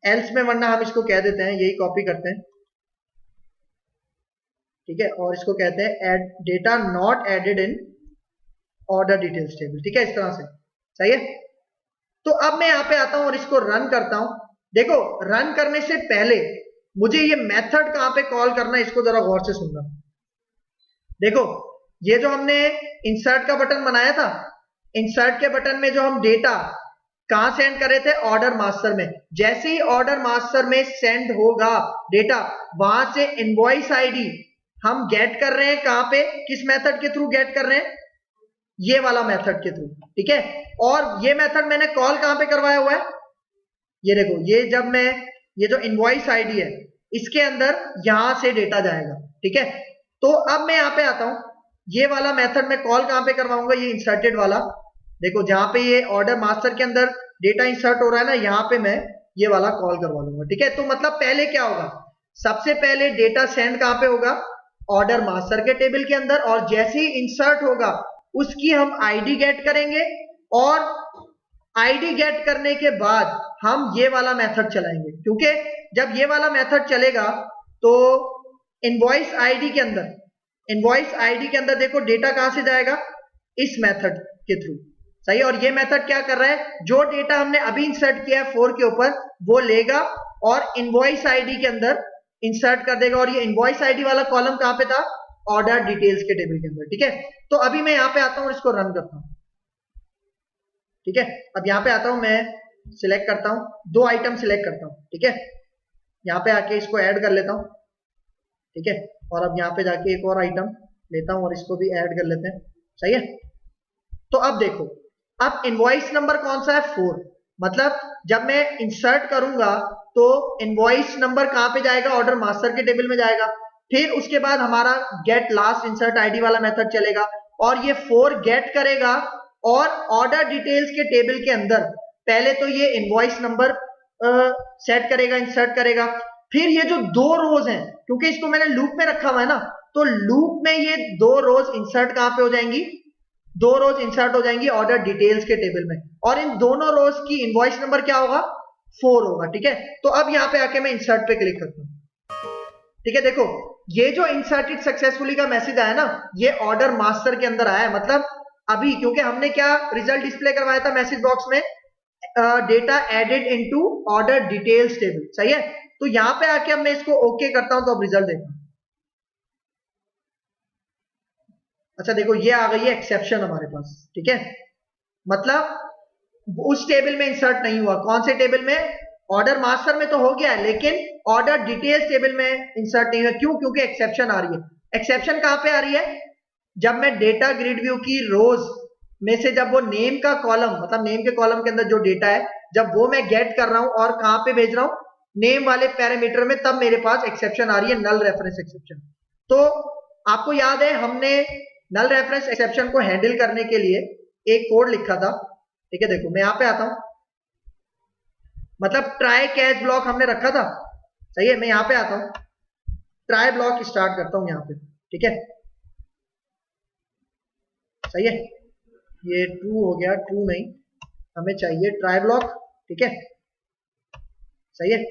[SPEAKER 1] एल्स में वरना हम इसको कह देते हैं, यही कॉपी करते हैं, ठीक है, और इसको कहते हैं add data not added in order details table, ठीक है, इस तरह से, सही है। तो अब मैं यहां पे आता हूं और इसको रन करता हूं। देखो रन करने से पहले मुझे ये मेथड कहां पे कॉल करना है, इसको जरा गौर से सुनना। देखो ये जो हमने इंसर्ट का बटन बनाया था, इंसर्ट के बटन में जो हम डेटा कहां सेंड कर रहे थे, ऑर्डर मास्टर में। जैसे ही ऑर्डर मास्टर में सेंड होगा डेटा, वहां से इनवॉइस आईडी हम गेट कर रहे हैं, कहां पे, किस मेथड के थ्रू गेट कर रहे हैं, ये वाला मेथड के थ्रू, ठीक है। और ये मेथड मैंने कॉल कहां पे करवाया हुआ है, ये देखो, ये जब मैं ये जो इनवॉइस आईडी है इसके अंदर यहां से डेटा जाएगा, ठीक है। तो अब मैं यहां पे आता हूं, ये वाला मेथड मैं कॉल कहां पे करवाऊंगा, ये इंसर्टेड वाला। देखो जहां पे ये ऑर्डर मास्टर के अंदर डेटा इंसर्ट हो रहा है ना, यहां पे मैं ये वाला कॉल करवा लूंगा, ठीक है। तो मतलब पहले क्या होगा, सबसे पहले डेटा सेंड कहां पे होगा, ऑर्डर मास्टर के टेबल के अंदर, और जैसे ही इंसर्ट होगा उसकी हम आईडी गेट करेंगे, और आईडी गेट करने के बाद हम ये वाला मेथड चलाएंगे, क्योंकि जब ये वाला मेथड चलेगा तो इनवॉइस आईडी के अंदर, इनवॉइस आईडी के अंदर देखो डेटा कहां से जाएगा, इस मेथड के थ्रू, सही है। और ये मेथड क्या कर रहा है, जो डेटा हमने अभी इंसर्ट किया है 4 के ऊपर, वो लेगा और इनवॉइस आईडी के अंदर इंसर्ट कर देगा। और ये इनवॉइस आईडी वाला कॉलम कहां पे था, ऑर्डर डिटेल्स के टेबल के अंदर, ठीक है। तो अभी मैं यहां पे आता हूं और इसको रन करता हूं, ठीक है। अब यहां पे आता हूं, मैं सिलेक्ट करता हूं, 2 आइटम सिलेक्ट करता हूं, ठीक है। यहां पे आके इसको ऐड कर लेता हूं, ठीक है। और अब यहां पे जाके एक और आइटम लेता हूं और इसको भी ऐड कर लेते हैं, सही है। तो अब देखो, अब इनवॉइस नंबर कौन सा है, 4। मतलब जब मैं इंसर्ट करूंगा तो इनवॉइस नंबर कहां पे जाएगा, ऑर्डर मास्टर के टेबल में जाएगा। फिर उसके बाद हमारा गेट लास्ट इंसर्ट आईडी वाला मेथड चलेगा, और ये 4 गेट करेगा, और ऑर्डर डिटेल्स के टेबल के अंदर पहले तो ये इनवॉइस नंबर सेट करेगा, इंसर्ट करेगा। फिर ये जो 2 रोज हैं, क्योंकि इसको मैंने लूप में रखा हुआ है ना, तो लूप में ये 2 रोज इंसर्ट कहां पे हो जाएंगी, 2 रोज इंसर्ट हो जाएंगी ऑर्डर डिटेल्स के टेबल में, और इन दोनों रोज की इनवॉइस नंबर क्या होगा, 4 होगा, ठीक है। तो अब यहां पे आके मैं इंसर्ट पे क्लिक करता हूं, ठीक है। देखो ये जो इंसर्टेड सक्सेसफुली का मैसेज आया ना, ये ऑर्डर मास्टर के अंदर आया है। मतलब अभी क्योंकि हमने क्या रिजल्ट डिस्प्ले करवाया था मैसेज बॉक्स में, data added into order details table, सही है। तो यहां पे आके अब मैं इसको ओके करता हूं, तो अब रिजल्ट देखना। अच्छा देखो ये आ गई है एक्सेप्शन हमारे पास, ठीक है। मतलब उस टेबल में इंसर्ट नहीं हुआ, कौन से टेबल में, ऑर्डर मास्टर में तो हो गया है, लेकिन ऑर्डर डिटेल्स टेबल में इंसर्ट नहीं हुआ। क्यों, क्योंकि एक्सेप्शन आ रही है। एक्सेप्शन कहां पे आ रही है, जब मैं डेटा ग्रिड व्यू की रोज में से जब वो नेम का कॉलम, मतलब नेम के कॉलम के अंदर जो डेटा है, जब वो मैं गेट कर रहा हूं और कहां पे भेज रहा हूं, नेम वाले पैरामीटर में, तब मेरे पास एक्सेप्शन आ रही है, नल रेफरेंस एक्सेप्शन। तो आपको याद है हमने नल रेफरेंस एक्सेप्शन को हैंडल करने के लिए एक कोड लिखा था, ठीक है। देखो मैं यहां पे आता हूं, मतलब ट्राई कैच ब्लॉक हमने रखा था, सही है। मैं यहां पे आता हूं, ट्राई ब्लॉक स्टार्ट करता हूं यहां पे, ठीक है, सही है। ये ट्रू हो गया, ट्रू नहीं, हमें चाहिए ट्राई ब्लॉक, ठीक है, सही है।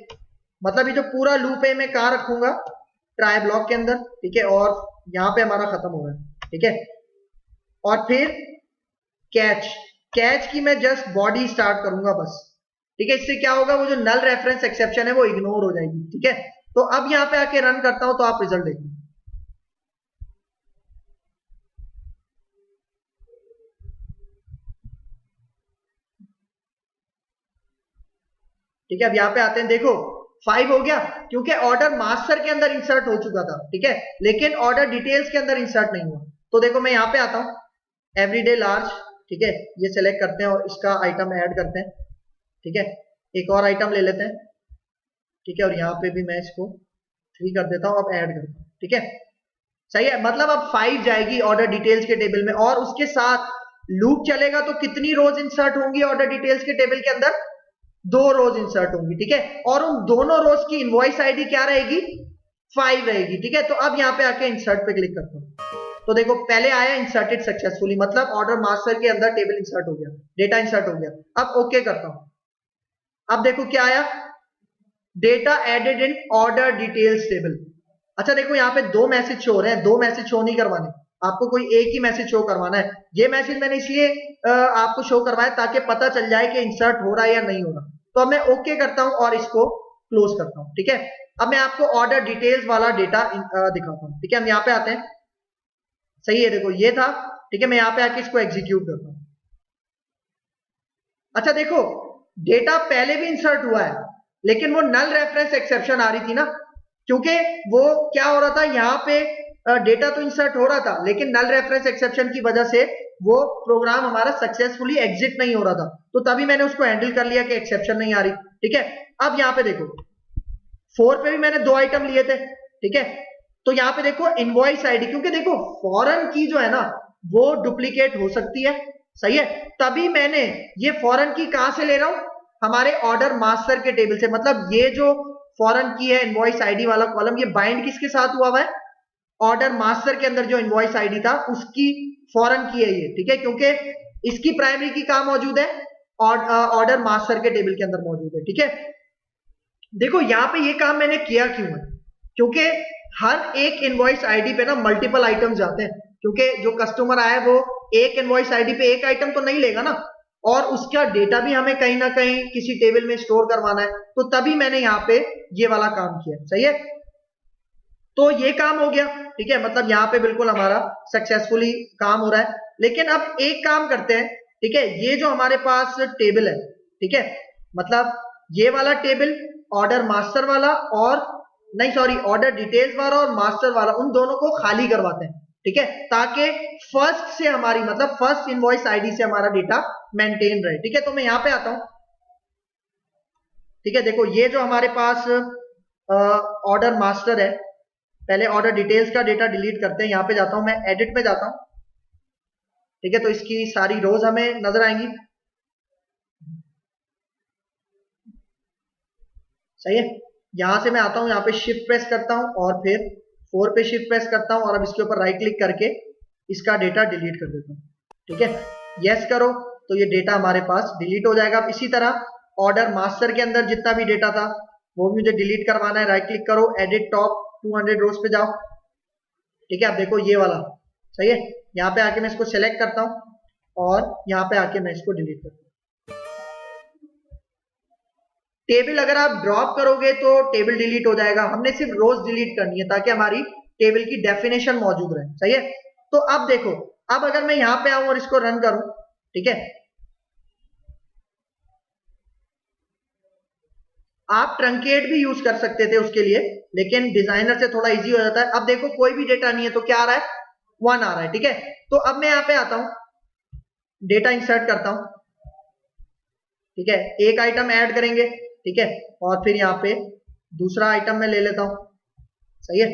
[SPEAKER 1] मतलब ये जो पूरा लूप है मैं कहां रखूंगा, ट्राई ब्लॉक के अंदर, ठीक है। और यहां पे हमारा खत्म हो रहा है, ठीक है। और फिर कैच, कैच की मैं जस्ट बॉडी स्टार्ट करूंगा बस, ठीक है, इससे क्या होगा, वो जो नल रेफरेंस एक्सेप्शन है वो इग्नोर हो जाएगी। ठीक है, तो अब यहां पे आके रन करता हूं तो आप रिजल्ट देखिए। ठीक है, अब यहाँ पे आते हैं, देखो 5 हो गया क्योंकि ऑर्डर मास्टर के अंदर इंसर्ट हो चुका था। ठीक है, लेकिन ऑर्डर डिटेल्स के अंदर इंसर्ट नहीं हुआ। तो देखो मैं यहाँ पे आता हूँ, एवरीडे लार्ज, ठीक है, ये सेलेक्ट करते हैं और इसका आइटम ऐड करते हैं। ठीक है, एक और आइटम ले लेते हैं। ठीक है, और यहाँ पे भी मैं इसको 3 कर देता हूँ, अब ऐड करता हूँ। ठीक है, सही है, मतलब अब 5 जाएगी ऑर्डर डिटेल्स के टेबल में, और उसके साथ लूप चलेगा तो कितनी रोज इंसर्ट होंगी ऑर्डर डिटेल्स के टेबल के अंदर, 2 रोज इंसर्ट होंगी। ठीक है, और उन दोनों रोज की इनवॉइस आईडी क्या रहेगी, 5 रहेगी। ठीक है, तो अब यहाँ पे आके इंसर्ट पे क्लिक करता हूँ, तो देखो पहले आया इंसर्टेड सक्सेसफुली, मतलब ऑर्डर मास्टर के अंदर टेबल इंसर्ट हो गया, डेटा इंसर्ट हो गया। अब ओके करता हूं, अब देखो क्या आया, data added in order details table. अच्छा देखो यहाँ पे 2 मैसेज शो हो रहे हैं, 2 मैसेज शो नहीं करवाने, आपको कोई एक ही मैसेज शो करवाना है। ये मैसेज मैंने इसलिए आपको शो करवाया ताकि पता चल जाए कि इंसर्ट हो रहा है या नहीं हो रहा। तो अब मैं ओके करता हूं और इसको क्लोज करता हूं। ठीक है, अब मैं आपको ऑर्डर डिटेल्स वाला डेटा दिखाता हूं। ठीक है, हम यहाँ पे आते हैं, सही है, देखो ये था। ठीक है, मैं यहाँ पे आके इसको एग्जीक्यूट करता हूं। अच्छा देखो डेटा पहले भी इंसर्ट हुआ है, लेकिन वो नल रेफरेंस एक्सेप्शन आ रही थी ना, क्योंकि वो क्या हो रहा था, यहाँ पे डेटा तो इंसर्ट हो रहा था लेकिन नल रेफरेंस एक्सेप्शन की वजह से वो प्रोग्राम हमारा सक्सेसफुली एग्जिट नहीं हो रहा था, तो तभी मैंने उसको हैंडल कर लिया कि एक्सेप्शन नहीं आ रही। ठीक है, अब यहाँ पे देखो 4 पे भी मैंने 2 आइटम लिए थे। ठीक है, तो यहाँ पे देखो इनवॉइस आईडी, क्योंकि देखो फॉरेन की जो है ना वो डुप्लीकेट हो सकती है, सही है, तभी मैंने ये फॉरेन की कहां से ले रहा हूं, हमारे ऑर्डर मास्टर के टेबल से। मतलब ये जो फॉरेन की है इनवॉइस आईडी वाला कॉलम, ये बाइंड किसके साथ हुआ है, ऑर्डर मास्टर के अंदर जो इनवॉइस आईडी था उसकी फॉरेन की है ये। ठीक है, क्योंकि इसकी प्राइमरी की कहां मौजूद है, ऑर्डर मास्टर के टेबल के अंदर मौजूद है। ठीक है, देखो यहां पे ये काम मैंने किया क्यों है, क्योंकि हर एक इनवॉइस आईडी पे ना मल्टीपल आइटम जाते हैं, क्योंकि जो कस्टमर आया वो एक इनवॉइस आईडी पे एक आइटम तो नहीं लेगा ना, और उसका डेटा भी हमें कहीं ना कहीं किसी टेबल में स्टोर करवाना है, तो तभी मैंने यहाँ पे ये वाला काम किया। सही है, तो ये काम हो गया। ठीक है, मतलब यहाँ पे बिल्कुल हमारा सक्सेसफुली काम हो रहा है। लेकिन अब एक काम करते हैं, ठीक है, ये जो हमारे पास टेबल है, ठीक है, मतलब ये वाला टेबल ऑर्डर मास्टर वाला, और नहीं सॉरी ऑर्डर डिटेल्स वाला और मास्टर वाला, उन दोनों को खाली करवाते हैं। ठीक है, ताकि फर्स्ट से हमारी, मतलब फर्स्ट इनवॉइस आईडी से हमारा डेटा मेंटेन रहे। ठीक है, तो मैं यहां पे आता हूं। ठीक है, देखो ये जो हमारे पास ऑर्डर मास्टर है, पहले ऑर्डर डिटेल्स का डेटा डिलीट करते हैं। यहां पे जाता हूं, मैं एडिट पे जाता हूं। ठीक है, तो इसकी सारी रोज हमें नजर आएंगी, सही है। यहां से मैं आता हूं, यहाँ पे शिफ्ट प्रेस करता हूं और फिर 4 पे शिफ्ट प्रेस करता हूं, और अब इसके ऊपर राइट क्लिक करके इसका डेटा डिलीट कर देता हूं। ठीक है, यस करो तो ये डेटा हमारे पास डिलीट हो जाएगा। अब इसी तरह ऑर्डर मास्टर के अंदर जितना भी डेटा था वो भी मुझे डिलीट करवाना है। राइट क्लिक करो, एडिट टॉप 200 रोज पे जाओ। ठीक है, अब देखो ये वाला, सही है, यहाँ पे आके मैं इसको सेलेक्ट करता हूं और यहाँ पे आके मैं इसको डिलीट करता हूँ। टेबल अगर आप ड्रॉप करोगे तो टेबल डिलीट हो जाएगा, हमने सिर्फ रोज डिलीट करनी है ताकि हमारी टेबल की डेफिनेशन मौजूद रहे। सही है, तो अब देखो, अब अगर मैं यहां पे आऊं और इसको रन करूं, ठीक है, आप ट्रंकेट भी यूज कर सकते थे उसके लिए, लेकिन डिजाइनर से थोड़ा इजी हो जाता है। अब देखो कोई भी डेटा नहीं है तो क्या आ रहा है, 1 आ रहा है। ठीक है, तो अब मैं यहां पे आता हूं, डेटा इंसर्ट करता हूं। ठीक है, एक आइटम ऐड करेंगे, ठीक है, और फिर यहाँ पे दूसरा आइटम मैं ले लेता हूं, सही है,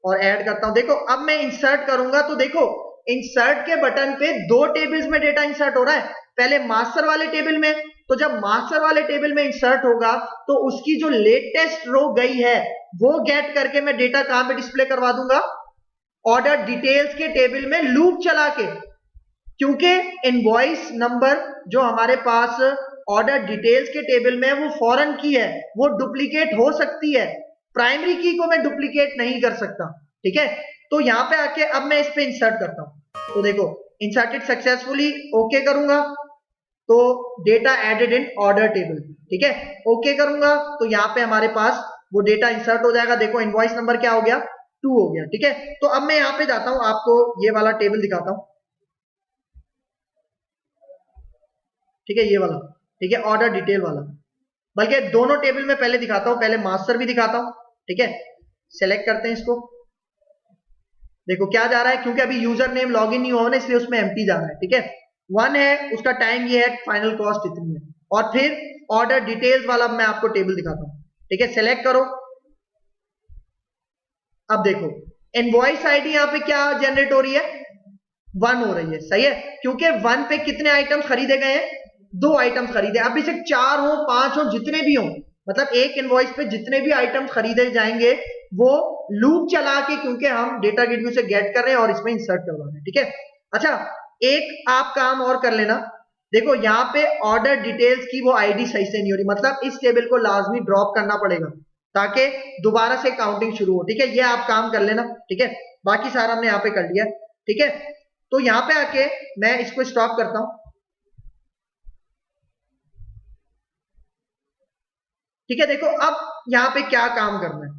[SPEAKER 1] और ऐड करता हूं। देखो अब मैं इंसर्ट करूंगा तो देखो इंसर्ट के बटन पे 2 टेबल्स में डेटा इंसर्ट हो रहा है, पहले मास्टर वाले टेबल में, तो जब मास्टर वाले टेबल में इंसर्ट होगा तो उसकी जो लेटेस्ट रो गई है वो गेट करके मैं डेटा कहां पे डिस्प्ले करवा दूंगा, ऑर्डर डिटेल्स के टेबल में लूप चला के, क्योंकि इनवॉइस नंबर जो हमारे पास ऑर्डर डिटेल्स के टेबल में वो फॉरेन की है, वो डुप्लीकेट हो सकती है, प्राइमरी की को मैं डुप्लीकेट नहीं कर सकता। ठीक है, तो यहां पे आके अब मैं इस पे इंसर्ट करता हूं, तो देखो इंसर्टेड सक्सेसफुली, ओके करूंगा, तो data added in order table, ठीक है। ओके करूंगा तो यहाँ पे हमारे पास वो डेटा इंसर्ट हो जाएगा। देखो इनवॉइस नंबर क्या हो गया, 2 हो गया, ठीक है। तो अब मैं यहाँ पे जाता हूं, आपको ये वाला टेबल दिखाता हूं, ठीक है, ये वाला, ठीक है, ऑर्डर डिटेल वाला। बल्कि दोनों टेबल में पहले दिखाता हूं, पहले मास्टर भी दिखाता हूं, ठीक है। सेलेक्ट करते हैं इसको, देखो क्या जा रहा है, क्योंकि अभी यूजर नेम लॉग इन नहीं हुआ ना, इसलिए उसमें एम्प्टी जा रहा है, ठीक है। 1 है, उसका टाइम ये है, फाइनल कॉस्ट इतनी है। और फिर ऑर्डर डिटेल्स वाला मैं आपको टेबल दिखाता हूं, ठीक है। सेलेक्ट करो, अब देखो इनवॉइस आईडी यहां पे क्या जनरेट हो रही है, 1 हो रही है, सही है, क्योंकि 1 पे कितने आइटम्स खरीदे गए हैं, 2 आइटम्स खरीदे। अब इसे 4 हो 5 हो जितने भी हो, मतलब एक इनवॉइस पे जितने भी आइटम्स खरीदे जाएंगे वो लूप चला के, क्योंकि हम डेटा गेटवे से गेट कर रहे हैं और इसमें इंसर्ट करवा रहे हैं, ठीक है। अच्छा एक आप काम और कर लेना, देखो यहाँ पे ऑर्डर डिटेल्स की वो आईडी सही से नहीं हो रही, मतलब इस टेबल को लाजमी ड्रॉप करना पड़ेगा ताकि दोबारा से काउंटिंग शुरू हो, ठीक है। ये आप काम कर लेना, ठीक है। बाकी सारा हमने यहाँ पे कर लिया, ठीक है। तो यहाँ पे आके मैं इसको स्टॉप करता हूं, ठीक है। देखो अब यहाँ पे क्या काम करना है,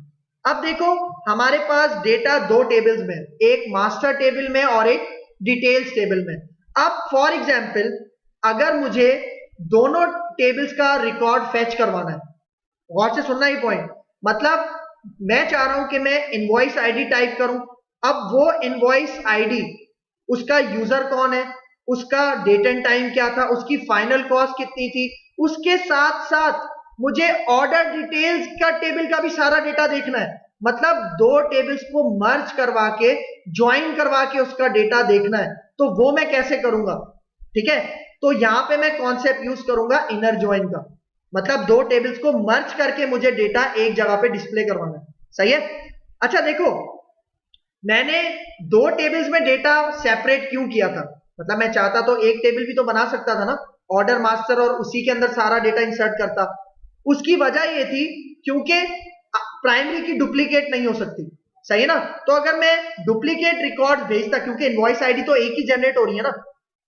[SPEAKER 1] अब देखो हमारे पास डेटा 2 टेबल्स में, एक मास्टर टेबल में और एक डिटेल्स टेबल में। अब फॉर एग्जांपल अगर मुझे दोनों टेबल्स का रिकॉर्ड फेच करवाना है, गौर से सुनना ही पॉइंट, मतलब मैं चाह रहा हूं कि मैं इनवॉइस आईडी टाइप करूं, अब वो इनवॉइस आईडी उसका यूजर कौन है, उसका डेट एंड टाइम क्या था, उसकी फाइनल कॉस्ट कितनी थी, उसके साथ साथ मुझे ऑर्डर डिटेल्स का टेबल का भी सारा डेटा देखना है, मतलब 2 टेबल्स को मर्ज करवा के ज्वाइन करवा के उसका डेटा देखना है। तो वो मैं कैसे करूंगा, ठीक है। तो यहां पे मैं कॉन्सेप्ट यूज करूंगा इनर ज्वाइन का, मतलब 2 टेबल्स को मर्ज करके मुझे डेटा एक जगह पे डिस्प्ले करवाना है, सही है। अच्छा देखो मैंने 2 टेबल्स में डेटा सेपरेट क्यों किया था, मतलब मैं चाहता तो एक टेबल भी तो बना सकता था ना, ऑर्डर मास्टर, और उसी के अंदर सारा डेटा इंसर्ट करता। उसकी वजह ये थी क्योंकि प्राइमरी की डुप्लीकेट नहीं हो सकती, सही है ना। तो अगर मैं डुप्लीकेट रिकॉर्ड भेजता, क्योंकि इनवॉइस आईडी तो एक ही जनरेट हो रही है ना,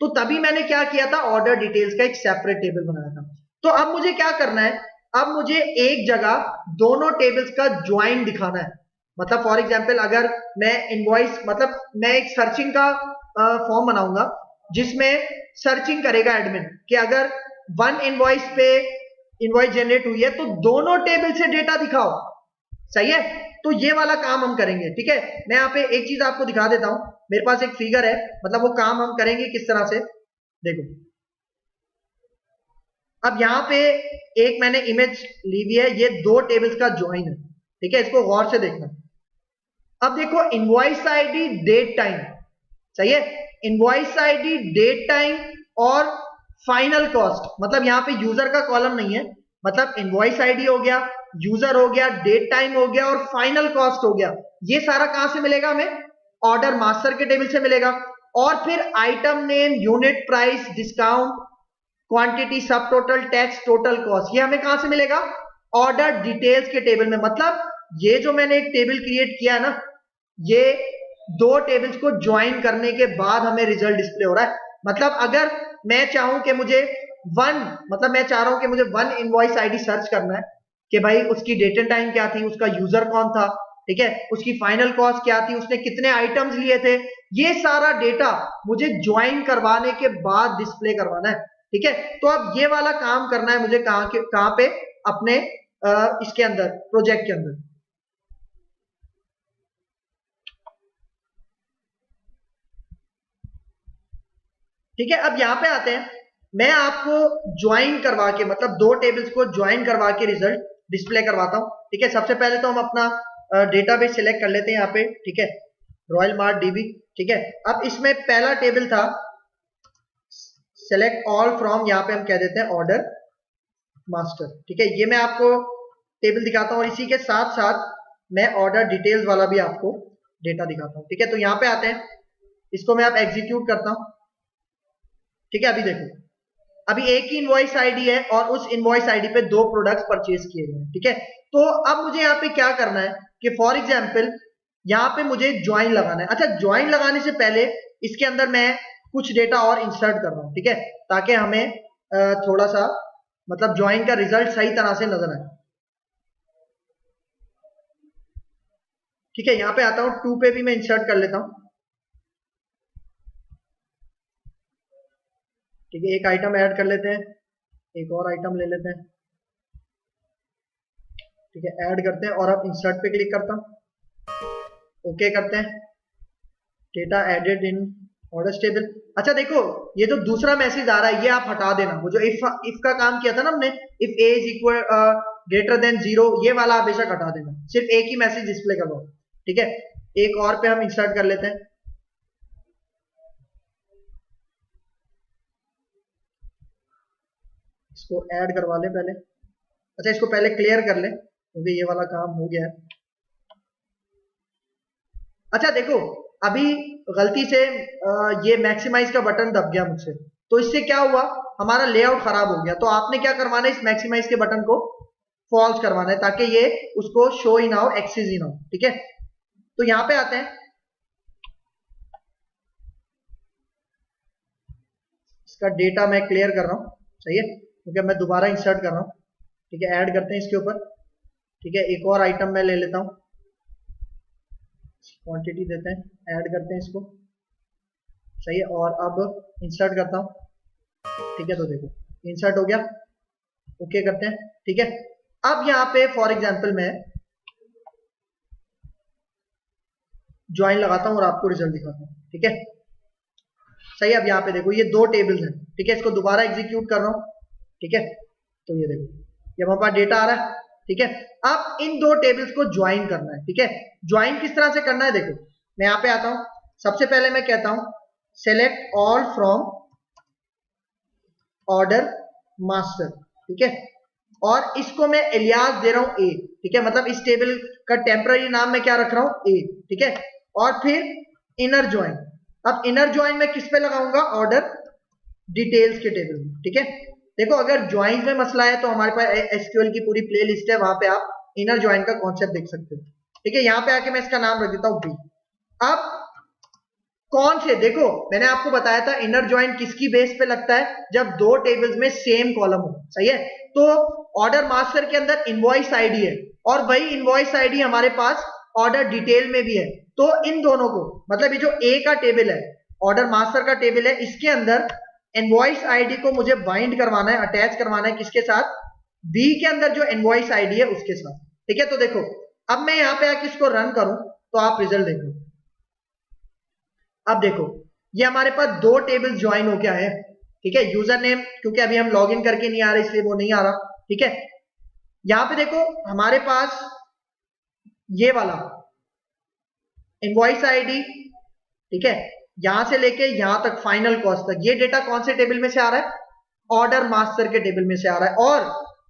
[SPEAKER 1] तो तभी मैंने क्या किया था, ऑर्डर डिटेल्स का एक सेपरेट टेबल बनाया था। तो अब मुझे क्या करना है, अब मुझे एक जगह दोनों टेबल्स का ज्वाइन दिखाना है। मतलब फॉर एग्जांपल अगर मैं इनवॉइस, मतलब मैं एक सर्चिंग का फॉर्म बनाऊंगा जिसमें सर्चिंग करेगा एडमिन कि अगर 1 इनवॉइस पे इनवॉइस जनरेट हुई है तो दोनों टेबल से डेटा दिखाओ, सही है। तो ये वाला काम हम करेंगे, ठीक है। मैं यहाँ पे एक चीज आपको दिखा देता हूं, मेरे पास एक फिगर है, मतलब वो काम हम करेंगे किस तरह से, देखो अब यहाँ पे एक मैंने इमेज ली हुई है, ये 2 टेबल्स का ज्वाइन है, ठीक है। इसको गौर से देखना, अब देखो इनवॉइस आईडी डेट टाइम, सही है, इनवॉइस आईडी डेट टाइम और फाइनल कॉस्ट, मतलब यहां पे यूजर का कॉलम नहीं है, मतलब इनवॉइस आईडी हो गया, यूजर हो गया, डेट टाइम हो गया और फाइनल कॉस्ट हो गया। ये सारा कहां से मिलेगा हमें, ऑर्डर मास्टर के टेबल से मिलेगा। और फिर item name, unit price, discount, quantity, सब टोटल, टैक्स, टोटल कॉस्ट, ये हमें कहां से मिलेगा, ऑर्डर डिटेल्स के टेबल में। मतलब ये जो मैंने एक टेबल क्रिएट किया है ना, ये 2 टेबल्स को ज्वाइन करने के बाद हमें रिजल्ट डिस्प्ले हो रहा है। मतलब अगर मैं चाहूं कि मुझे मतलब मैं चाह रहा हूं कि मुझे 1 इनवॉइस आईडी सर्च करना है कि भाई उसकी डेट एंड टाइम क्या थी, उसका यूजर कौन था, ठीक है, उसकी फाइनल कॉस्ट क्या थी, उसने कितने आइटम्स लिए थे, ये सारा डेटा मुझे ज्वाइन करवाने के बाद डिस्प्ले करवाना है, ठीक है। तो अब ये वाला काम करना है मुझे कहां पे, अपने इसके अंदर, प्रोजेक्ट के अंदर, ठीक है। अब यहां पे आते हैं, मैं आपको ज्वाइन करवा के, मतलब 2 टेबल्स को ज्वाइन करवा के रिजल्ट डिस्प्ले करवाता हूं, ठीक है। सबसे पहले तो हम अपना डेटाबेस सिलेक्ट कर लेते हैं यहाँ पे, ठीक है, रॉयल मार्ट डीबी, ठीक है। अब इसमें पहला टेबल था सेलेक्ट ऑल फ्रॉम, यहाँ पे हम कह देते हैं ऑर्डर मास्टर, ठीक है। ये मैं आपको टेबल दिखाता हूं और इसी के साथ साथ मैं ऑर्डर डिटेल्स वाला भी आपको डेटा दिखाता हूं, ठीक है। तो यहाँ पे आते हैं, इसको मैं अब एग्जीक्यूट करता हूं, ठीक है। अभी देखो अभी एक ही इनवॉइस आईडी है और उस इनवॉइस आईडी पे 2 प्रोडक्ट्स परचेज किए गए, ठीक है। तो अब मुझे यहाँ पे क्या करना है कि फॉर एग्जांपल यहाँ पे मुझे ज्वाइन लगाना है। अच्छा ज्वाइन लगाने से पहले इसके अंदर मैं कुछ डेटा और इंसर्ट कर रहा हूँ, ठीक है, ताकि हमें थोड़ा सा मतलब ज्वाइन का रिजल्ट सही तरह से नजर आए। ठीक है, यहाँ पे आता हूँ, 2 पे भी मैं इंसर्ट कर लेता हूँ। ठीक है, एक आइटम ऐड कर लेते हैं, एक और आइटम ले लेते हैं। ठीक है, ऐड करते हैं और अब इंसर्ट पे क्लिक करता हूँ, ओके करते हैं, data added in order table. अच्छा देखो, ये जो दूसरा मैसेज आ रहा है ये आप हटा देना, वो जो इफ का काम किया था ना हमने, if A is equal greater than 0, ये वाला आप बेशक हटा देना, सिर्फ एक ही मैसेज डिस्प्ले करवाओ। ठीक है, एक और पे हम इंसर्ट कर लेते हैं। इसको ऐड करवा लें पहले। अच्छा, इसको पहले क्लियर कर लें क्योंकि ये वाला काम हो गया है। अच्छा देखो, अभी गलती से ये मैक्सिमाइज का बटन दब गया मुझसे, तो इससे क्या हुआ, हमारा लेआउट खराब हो गया। तो आपने क्या करवाना है, इस मैक्सिमाइज के बटन को फॉल्स करवाना है ताकि ये उसको शो ही ना हो, एक्सेस ही ना हो। ठीक है, तो यहां पे आते हैं, इसका डेटा मैं क्लियर कर रहा हूं, सही है, क्योंकि मैं दोबारा इंसर्ट कर रहा हूं। ठीक है, ऐड करते हैं इसके ऊपर। ठीक है, एक और आइटम मैं ले लेता हूं, क्वांटिटी देते हैं, ऐड करते हैं इसको, सही है, और अब इंसर्ट करता हूं। ठीक है, तो देखो इंसर्ट हो गया, ओके करते हैं। ठीक है, अब यहाँ पे फॉर एग्जांपल मैं ज्वाइन लगाता हूं और आपको रिजल्ट दिखाता हूं। ठीक है, सही है, अब यहाँ पे देखो ये 2 टेबल्स हैं। ठीक है, इसको दोबारा एग्जीक्यूट कर रहा हूं। ठीक है, तो ये देखो, ये हमारे पास डेटा आ रहा है। ठीक है, अब इन 2 टेबल्स को ज्वाइन करना है। ठीक है, ज्वाइन किस तरह से करना है, देखो मैं यहाँ पे आता हूं, सबसे पहले मैं कहता हूं select all from order master. ठीक है, और इसको मैं एलियास दे रहा हूं ए। ठीक है, मतलब इस टेबल का टेम्पररी नाम मैं क्या रख रहा हूं, ए। ठीक है, और फिर इनर ज्वाइन। अब इनर ज्वाइन मैं किस पे लगाऊंगा, ऑर्डर डिटेल्स के टेबल में। ठीक है, देखो अगर ज्वाइन में मसला है तो हमारे पास एसक्यूएल की पूरी प्लेलिस्ट है, वहां पे आप इनर ज्वाइन का कॉन्सेप्ट देख सकते हो। ठीक है, यहां पे आके मैं इसका नाम रख देता हूं बी। अब कौन से, देखो मैंने आपको बताया था इनर ज्वाइन किसकी बेस पे लगता है, जब 2 टेबल्स में सेम कॉलम हो। सही है, तो ऑर्डर मास्टर के अंदर इनवॉइस आईडी है और वही इनवॉइस आईडी हमारे पास ऑर्डर डिटेल में भी है। तो इन दोनों को, मतलब ये जो ए का टेबल है, ऑर्डर मास्टर का टेबल है, इसके अंदर इनवॉइस आईडी को मुझे बाइंड करवाना है, अटैच करवाना है, किसके साथ, बी के अंदर जो इनवॉइस आईडी है उसके साथ। ठीक है, तो देखो अब मैं यहाँ पे आके इसको रन करूं तो आप रिजल्ट देखो। अब देखो ये हमारे पास 2 टेबल ज्वाइन हो गया है। ठीक है, यूजर नेम क्योंकि अभी हम लॉग इन करके नहीं आ रहे इसलिए वो नहीं आ रहा। ठीक है, यहां पे देखो हमारे पास ये वाला इनवॉइस आईडी, ठीक है, यहां से लेके यहां तक फाइनल कॉस्ट तक, ये डेटा कौन से टेबल में से आ रहा है, ऑर्डर मास्टर के टेबल में से आ रहा है। और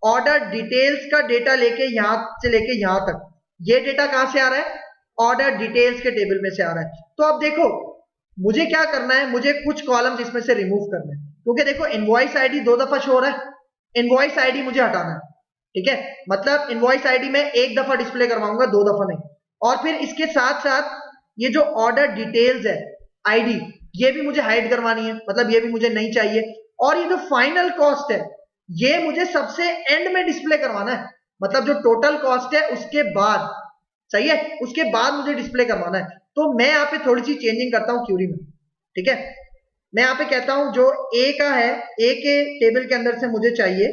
[SPEAKER 1] ऑर्डर डिटेल्स का डेटा लेके यहां से लेके यहां तक, ये डेटा कहां से आ रहा है, ऑर्डर डिटेल्स के टेबल में से आ रहा है। तो अब देखो मुझे क्या करना है, मुझे कुछ कॉलम्स इसमें से रिमूव करना है, क्योंकि देखो इनवॉइस आईडी 2 दफा शो हो रहा है, इनवॉइस आईडी मुझे हटाना है। ठीक है, मतलब इनवॉइस आईडी मैं 1 दफा डिस्प्ले करवाऊंगा, 2 दफा नहीं। और फिर इसके साथ साथ ये जो ऑर्डर डिटेल्स है आईडी, ये भी मुझे हाइड करवानी है, मतलब ये भी मुझे नहीं चाहिए। और ये जो फाइनल कॉस्ट है ये मुझे सबसे एंड में डिस्प्ले करवाना है, मतलब जो टोटल कॉस्ट है उसके बाद, सही है, उसके बाद मुझे डिस्प्ले करवाना है। तो मैं यहाँ पे थोड़ी सी चेंजिंग करता हूँ क्यूरी में। ठीक है, मैं यहाँ पे कहता हूं जो ए का है, ए के टेबल के अंदर से मुझे चाहिए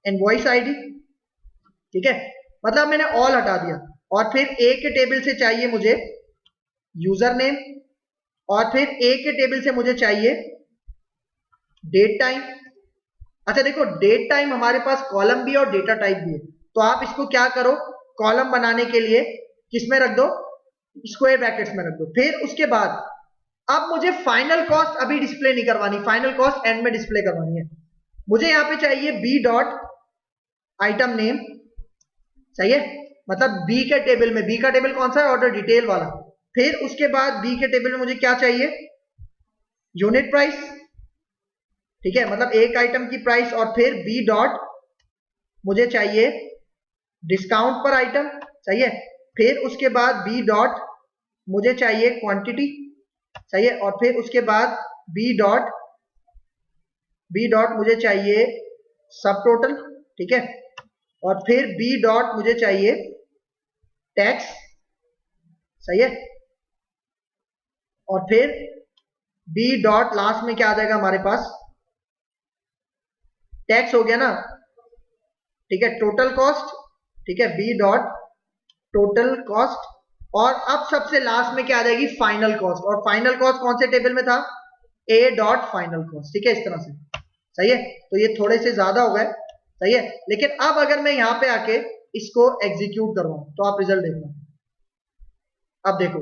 [SPEAKER 1] इनवॉइस आईडी। ठीक है, मतलब मैंने ऑल हटा दिया, और फिर ए के टेबल से चाहिए मुझे यूजर नेम, और फिर ए के टेबल से मुझे चाहिए डेट टाइम। अच्छा देखो डेट टाइम हमारे पास कॉलम भी और डेटा टाइप भी है, तो आप इसको क्या करो, कॉलम बनाने के लिए किसमें रख दो, स्क्वायर ब्रैकेट्स में रख दो। फिर उसके बाद अब मुझे फाइनल कॉस्ट अभी डिस्प्ले नहीं करवानी, फाइनल कॉस्ट एंड में डिस्प्ले करवानी है। मुझे यहां पे चाहिए बी डॉट आइटम नेम, सही है, मतलब बी के टेबल में, बी का टेबल कौन सा है, ऑर्डर डिटेल वाला। फिर उसके बाद बी के टेबल में मुझे क्या चाहिए, यूनिट प्राइस। ठीक है, मतलब एक आइटम की प्राइस, और फिर बी डॉट मुझे चाहिए डिस्काउंट पर आइटम, सही है। फिर उसके बाद बी डॉट मुझे चाहिए क्वांटिटी, सही है, और फिर उसके बाद बी डॉट बी डॉट मुझे चाहिए सब टोटल, ठीक है, और फिर बी डॉट मुझे चाहिए टैक्स, सही है, और फिर बी डॉट लास्ट में क्या आ जाएगा हमारे पास, टैक्स हो गया ना, ठीक है, टोटल कॉस्ट, ठीक है, बी डॉट टोटल कॉस्ट, और अब सबसे लास्ट में क्या आ जाएगी, फाइनल कॉस्ट, और फाइनल कॉस्ट कौन से टेबल में था, ए डॉट फाइनल कॉस्ट, ठीक है, इस तरह से, सही है। तो ये थोड़े से ज्यादा हो गए, सही है, लेकिन अब अगर मैं यहां पे आके इसको एग्जीक्यूट करवाऊं तो आप रिजल्ट देखना, अब देखो,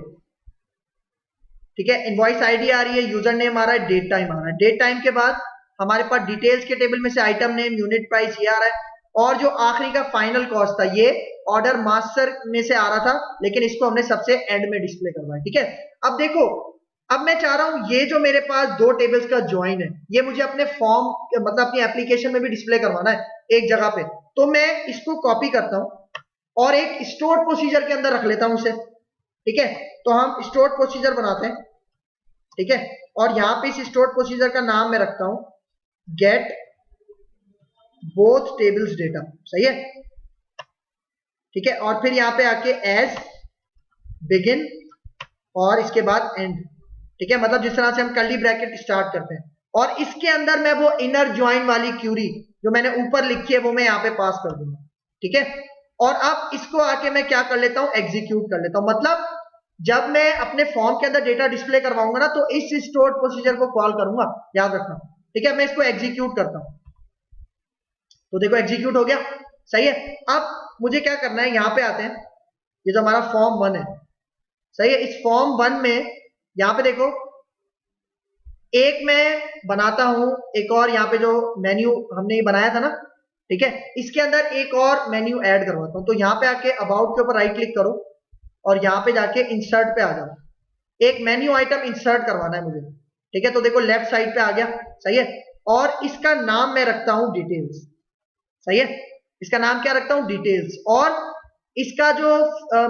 [SPEAKER 1] ठीक है, इनवॉइस आईडी आ रही है, यूजर नेम आ रहा है, डेट टाइम आ रहा है, डेट टाइम के बाद हमारे पास डिटेल्स के टेबल में से आइटम नेम, यूनिट प्राइस ये आ रहा है, और जो आखिरी का फाइनल कॉस्ट था ये ऑर्डर मास्टर में से आ रहा था, लेकिन इसको हमने सबसे एंड में डिस्प्ले करवाया, ठीक है। अब देखो, अब मैं चाह रहा हूं ये जो मेरे पास दो टेबल्स का ज्वाइन है, ये मुझे अपने फॉर्म मतलब अपनी एप्लीकेशन में भी डिस्प्ले करवाना है एक जगह पे, तो मैं इसको कॉपी करता हूं और एक स्टोर प्रोसीजर के अंदर रख लेता हूं उसे, ठीक है। तो हम स्टोर प्रोसीजर बनाते हैं, ठीक है, और यहां पे इस स्टोर प्रोसीजर का नाम मैं रखता हूं गेट बोथ टेबल्स डेटा, सही है, ठीक है, और फिर यहां पे आके एज बिगिन और इसके बाद एंड, ठीक है, मतलब जिस तरह से हम कर्ली ब्रैकेट स्टार्ट करते हैं, और इसके अंदर मैं वो इनर ज्वाइन वाली क्यूरी जो मैंने ऊपर लिखी है वो मैं यहां पे पास कर दूंगा, ठीक है। और अब इसको आके मैं क्या कर लेता हूं, एग्जीक्यूट कर लेता हूं, मतलब जब मैं अपने फॉर्म के अंदर डेटा डिस्प्ले करवाऊंगा ना तो इस स्टोर प्रोसीजर को कॉल करूंगा, याद रखना, ठीक है। मैं इसको एग्जीक्यूट करता हूं, तो देखो एग्जीक्यूट हो गया, सही है। अब मुझे क्या करना है, यहां पे आते हैं, ये जो हमारा फॉर्म 1 है, सही है, इस फॉर्म 1 में यहां पे देखो एक मैं बनाता हूं, एक और यहां पे जो मेन्यू हमने ये बनाया था ना, ठीक है, इसके अंदर एक और मेन्यू ऐड करवाता हूं, तो यहां पे आके अबाउट के ऊपर राइट क्लिक करो और यहां पे जाके इंसर्ट पे आ जाओ, एक मेन्यू आइटम इंसर्ट करवाना है मुझे, ठीक है, तो देखो लेफ्ट साइड पे आ गया, सही है, और इसका नाम मैं रखता हूं डिटेल्स, सही है, इसका नाम क्या रखता हूं, डिटेल्स, और इसका जो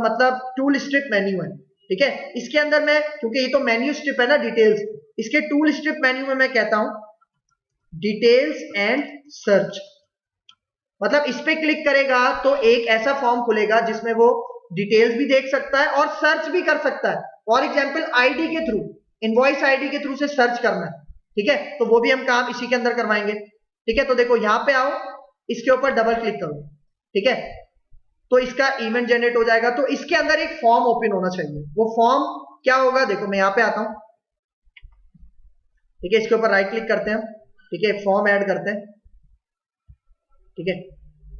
[SPEAKER 1] मतलब टूल स्ट्रिप मेन्यू है, ठीक है, इसके अंदर मैं, क्योंकि ये तो मेन्यू स्ट्रिप है ना डिटेल्स, इसके टूल स्ट्रिप मेन्यू में मैं कहता हूं डिटेल्स एंड सर्च, मतलब इस पे क्लिक करेगा तो एक ऐसा फॉर्म खुलेगा जिसमें वो डिटेल्स भी देख सकता है और सर्च भी कर सकता है, फॉर एग्जाम्पल आईडी के थ्रू, इनवॉइस आईडी के थ्रू से सर्च करना है, ठीक है, तो वो भी हम काम इसी के अंदर करवाएंगे, ठीक है। तो देखो यहां पे आओ, इसके ऊपर डबल क्लिक करो, ठीक है, तो इसका इवेंट जनरेट हो जाएगा, तो इसके अंदर एक फॉर्म ओपन होना चाहिए, वो फॉर्म क्या होगा, देखो मैं यहां पे आता हूं, ठीक है, इसके ऊपर राइट क्लिक करते हैं, ठीक है, फॉर्म ऐड करते हैं, ठीक है,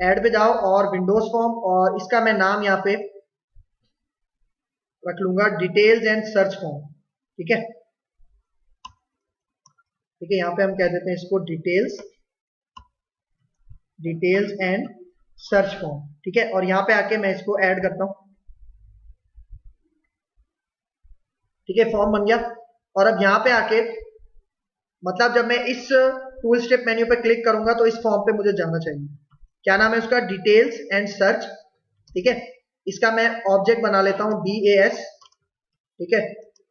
[SPEAKER 1] ऐड पे जाओ और विंडोज फॉर्म, और इसका मैं नाम यहां पे रख लूंगा डिटेल्स एंड सर्च फॉर्म, ठीक है, ठीक है, यहां पे हम कह देते हैं इसको डिटेल्स एंड सर्च फॉर्म, ठीक है, और यहां पे आके मैं इसको ऐड करता हूं, ठीक है, फॉर्म बन गया। और अब यहां पे आके मतलब जब मैं इस टूल स्टेप मेन्यू पे क्लिक करूंगा तो इस फॉर्म पे मुझे जाना चाहिए, क्या नाम है उसका, डिटेल्स एंड सर्च, ठीक है, इसका मैं ऑब्जेक्ट बना लेता हूं DAS, ठीक है,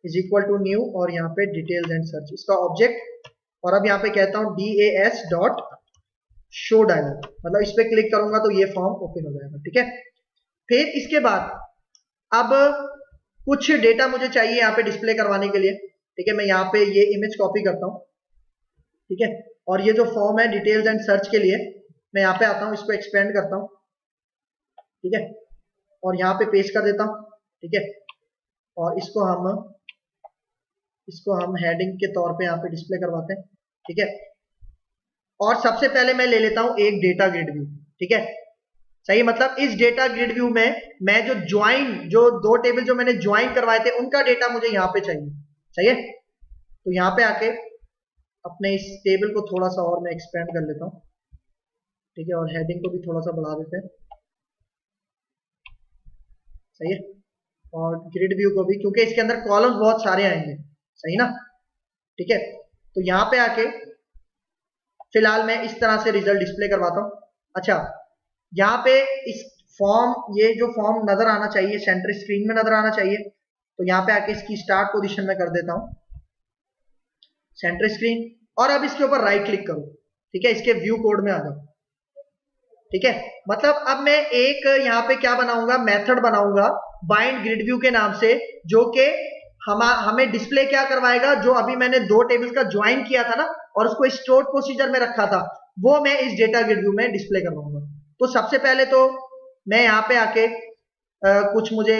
[SPEAKER 1] इज इक्वल टू न्यू, और यहाँ पे डिटेल्स एंड सर्च इसका ऑब्जेक्ट, और अब यहाँ पे कहता हूं DAS डॉट शो डायलॉग, मतलब इस पे क्लिक करूंगा तो ये फॉर्म ओपन हो जाएगा, ठीक है। फिर इसके बाद अब कुछ डेटा मुझे चाहिए यहाँ पे डिस्प्ले करवाने के लिए, ठीक है, मैं यहाँ पे ये इमेज कॉपी करता हूँ, ठीक है, और ये जो फॉर्म है डिटेल्स एंड सर्च के लिए मैं यहाँ पे आता हूँ, इसको एक्सपेंड करता हूँ, ठीक है, और यहाँ पे पेस्ट कर देता हूँ, ठीक है, और इसको हम हेडिंग के तौर पे यहाँ पे डिस्प्ले करवाते हैं, ठीक है, और सबसे पहले मैं ले लेता हूं एक डेटा ग्रिड व्यू, ठीक है, सही, मतलब इस डेटा ग्रिड व्यू में मैं जो दो टेबल जो मैंने ज्वाइन करवाए थे उनका डेटा मुझे यहां पे चाहिए, सही है, तो यहां पे आके अपने इस टेबल को थोड़ा सा और मैं एक्सपेंड कर लेता हूं, ठीक है, और हेडिंग को भी थोड़ा सा बढ़ा देते हैं, सही है, और ग्रिड व्यू को भी, क्योंकि इसके अंदर कॉलम्स बहुत सारे आएंगे, सही ना, ठीक है, तो यहां पे आके फिलहाल मैं इस तरह से रिजल्ट डिस्प्ले करवाता हूं। अच्छा, यहाँ पे इस फॉर्म, ये जो फॉर्म नजर आना चाहिए सेंटर स्क्रीन में नजर आना चाहिए, तो यहाँ पे आके इसकी स्टार्ट पोजीशन में कर देता हूं सेंटर स्क्रीन, और अब इसके ऊपर राइट क्लिक करो, ठीक है, इसके व्यू कोड में आ जाओ, ठीक है। मतलब अब मैं एक यहाँ पे क्या बनाऊंगा, मेथड बनाऊंगा बाइंड ग्रिड व्यू के नाम से, जो कि हमें डिस्प्ले क्या करवाएगा, जो अभी मैंने दो टेबल्स का ज्वाइन किया था ना और उसको स्टोर प्रोसीजर में रखा था, वो मैं इस डेटा ग्रिड व्यू में डिस्प्ले करवाऊंगा। तो सबसे पहले तो मैं यहाँ पे आके कुछ मुझे